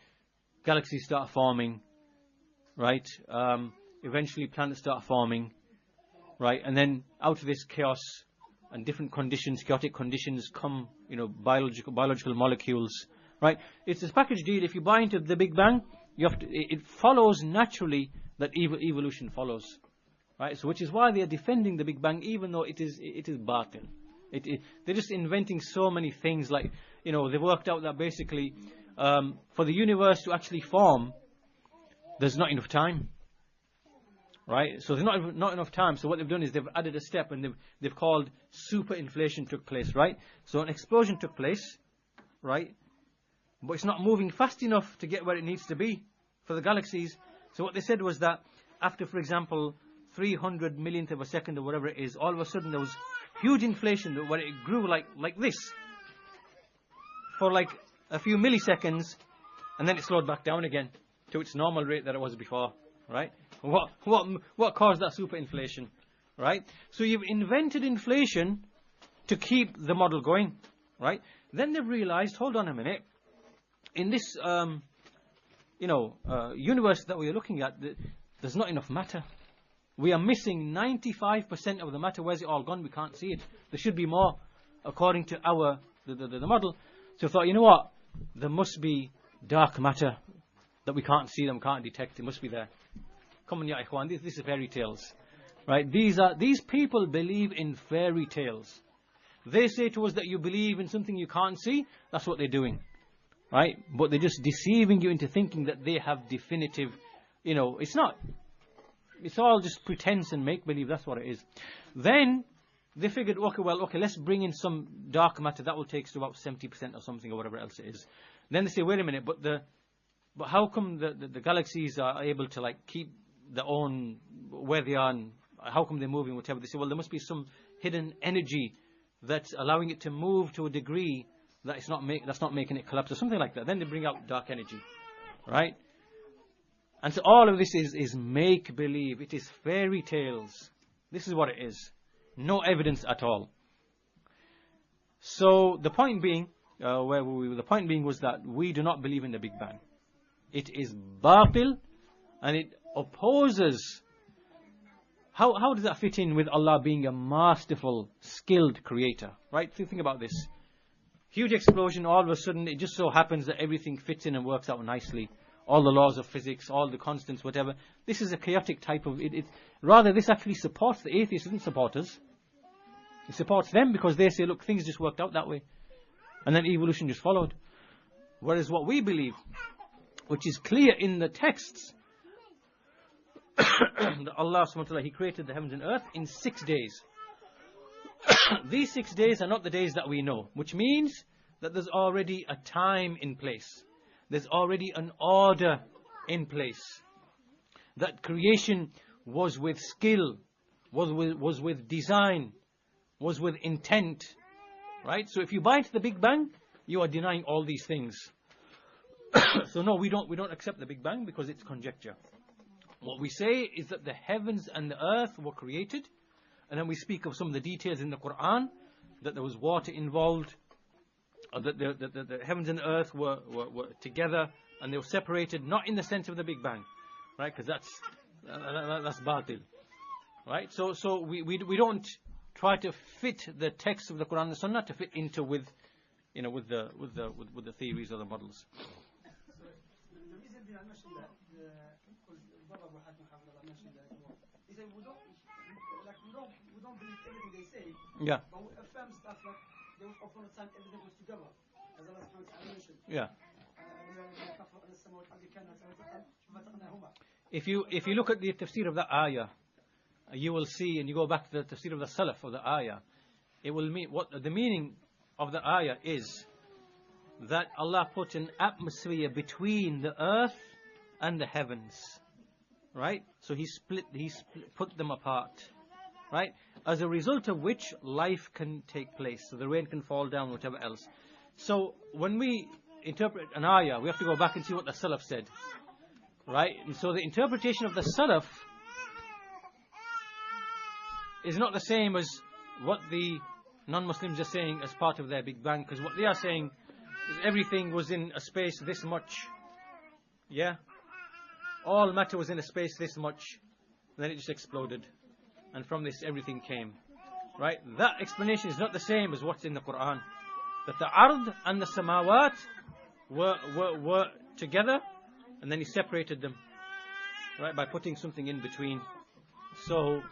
Galaxies start forming, right? Eventually planets start forming, right? And then out of this chaos and different conditions, chaotic conditions, come, biological molecules, right? It's this package deal. If you buy into the Big Bang, it follows naturally that evolution follows, right? So which is why they are defending the Big Bang, even though it is batil. They're just inventing so many things, like, they've worked out that basically for the universe to actually form, there's not enough time. Right, so there's not enough time. So what they've done is they've added a step, and they've called superinflation took place. Right, so an explosion took place, right, but it's not moving fast enough to get where it needs to be for the galaxies. So what they said was that after, for example, 300 millionth of a second or whatever it is, all of a sudden there was huge inflation where it grew like this for like a few milliseconds, and then it slowed back down again to its normal rate that it was before. Right? What caused that superinflation? Right? So you've invented inflation to keep the model going. Right? Then they've realized, hold on a minute, in this universe that we are looking at, there's not enough matter. We are missing 95% of the matter. Where's it all gone? We can't see it. There should be more, according to the model. So I thought, you know what? There must be dark matter that we can't see, them can't detect. It must be there. come on, ya ikhwan, this is fairy tales. Right? These people believe in fairy tales. They say to us that you believe in something you can't see. That's what they're doing. Right? But they're just deceiving you into thinking that they have definitive, it's not. It's all just pretense and make-believe. That's what it is. Then they figured, okay, let's bring in some dark matter. That will take us to about 70% or something or whatever else it is. Then they say, wait a minute, but how come the galaxies are able to keep their own where they are, and how come they're moving, whatever? They say, well, there must be some hidden energy that's allowing it to move to a degree that that's not making it collapse or something like that. Then they bring out dark energy, right? And so all of this is make-believe. It is fairy tales. This is what it is. No evidence at all. So the point being, the point being was that we do not believe in the Big Bang. It is batil, and it opposes. How does that fit in with Allah being a masterful, skilled creator? Right? So think about this. Huge explosion, all of a sudden it just so happens that everything fits in and works out nicely. All the laws of physics, all the constants, whatever. This is a chaotic type of it. Rather, this actually supports the atheists, doesn't support us. It supports them because they say, look, things just worked out that way. And then evolution just followed. Whereas what we believe, which is clear in the texts, that Allah subhanahu wa ta'ala, He created the heavens and earth in 6 days. These 6 days are not the days that we know, which means that there's already a time in place. There's already an order in place. That creation was with skill, was with design, was with intent. Right? So if you buy into the Big Bang, you are denying all these things. So no, we don't accept the Big Bang because it's conjecture. What we say is that the heavens and the earth were created, and then we speak of some of the details in the Quran, that there was water involved, that the heavens and the earth were together, and they were separated, not in the sense of the Big Bang, right? Because that's batil, right? So we don't try to fit the text of the Quran and the Sunnah to fit into with the theories or the models. The reason behind I mentioned that, because Brother Abu Hatim mentioned that, he said we don't believe everything they say, Yeah. but we affirm stuff like there was upon a time everything was together, as Allah subhanahu wa ta'ala mentioned. Yeah. If you look at the tafsir of the ayah, you will see, and you go back to the tafsir of the salaf of the ayah, it will mean what the meaning of the ayah is that Allah put an atmosphere between the earth and the heavens, right? So He put them apart, right? As a result of which life can take place, so the rain can fall down, whatever else. So when we interpret an ayah, we have to go back and see what the salaf said, right? And so the interpretation of the salaf is not the same as what the non-Muslims are saying as part of their Big Bang, because what they are saying is everything was in a space this much, yeah? All matter was in a space this much, and then it just exploded, and from this everything came, right? That explanation is not the same as what's in the Quran, that the ard and the samawat were together, and then He separated them, right, by putting something in between. So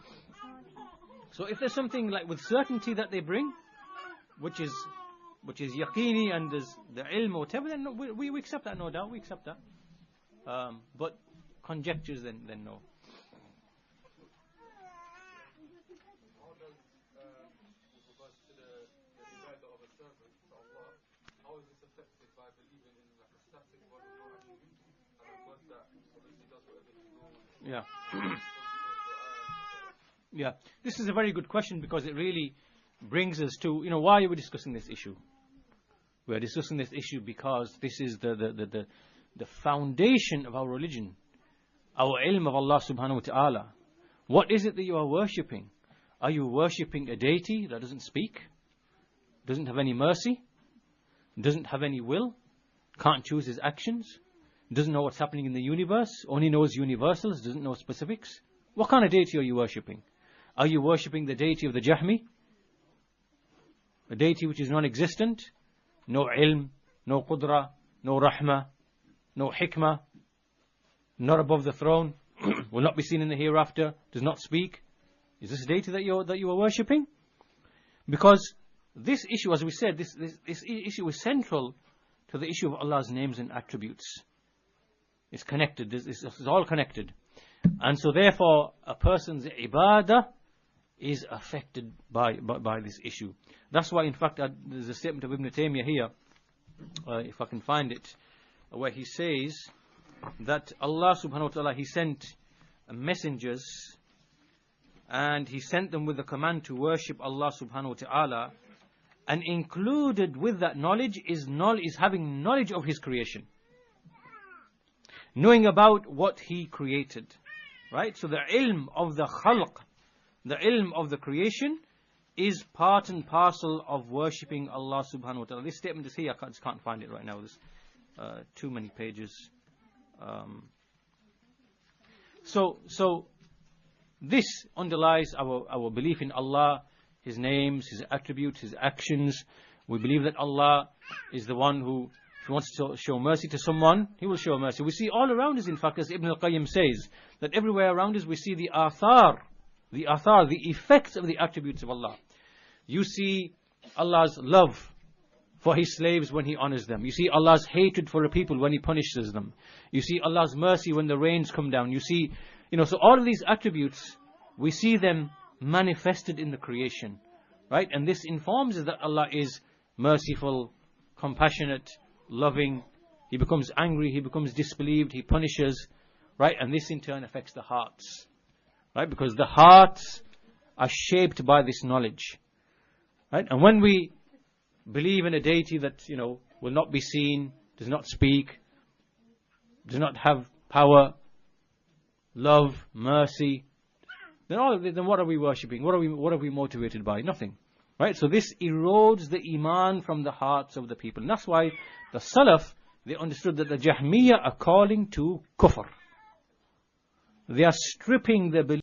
if there's something like with certainty that they bring, which is yaqini, and there's the ilm or whatever, then we accept that, no doubt, we accept that. But conjectures, then no. How does, with regards to the ibadah of a servant to Allah, how is this affected by believing in like a static God with no attributes, and a God that obviously does whatever He wills? Yeah. Yeah, this is a very good question, because it really brings us to, why are we discussing this issue? We are discussing this issue because this is the foundation of our religion, our ilm of Allah subhanahu wa ta'ala. What is it that you are worshipping? Are you worshipping a deity that doesn't speak, doesn't have any mercy, doesn't have any will, can't choose his actions, doesn't know what's happening in the universe, only knows universals, doesn't know specifics? What kind of deity are you worshipping? Are you worshipping the deity of the Jahmi? A deity which is non-existent, no ilm, no qudra, no rahmah, no hikmah, not above the throne, will not be seen in the hereafter, does not speak. Is this a deity that you are worshipping? Because this issue, as we said, this issue is central to the issue of Allah's names and attributes. It's connected. It's all connected. And so therefore, a person's ibadah is affected by this issue. That's why, in fact, there's a statement of Ibn Taymiyyah here, if I can find it, where he says that Allah subhanahu wa ta'ala, He sent messengers and He sent them with the command to worship Allah subhanahu wa ta'ala, and included with that knowledge is having knowledge of His creation, knowing about what He created, right? So the ilm of the khalq, the ilm of the creation, is part and parcel of worshipping Allah subhanahu wa ta'ala. This statement is here, I just can't find it right now, there's too many pages. So this underlies our belief in Allah, His names, His attributes, His actions. We believe that Allah is the one who, if He wants to show mercy to someone, He will show mercy. We see all around us, in fact, as Ibn al-Qayyim says, that everywhere around us we see the athar, the effects of the attributes of Allah. You see Allah's love for His slaves when He honors them. You see Allah's hatred for a people when He punishes them. You see Allah's mercy when the rains come down. You see, so all of these attributes, we see them manifested in the creation, right? And this informs us that Allah is merciful, compassionate, loving. He becomes angry, He becomes disbelieved, He punishes, right? And this in turn affects the hearts, right? Because the hearts are shaped by this knowledge, right? And when we believe in a deity that, will not be seen, does not speak, does not have power, love, mercy, then what are we worshipping? What are we motivated by? Nothing, right? So this erodes the iman from the hearts of the people. And that's why the Salaf, they understood that the Jahmiyyah are calling to kufr. They are stripping the belief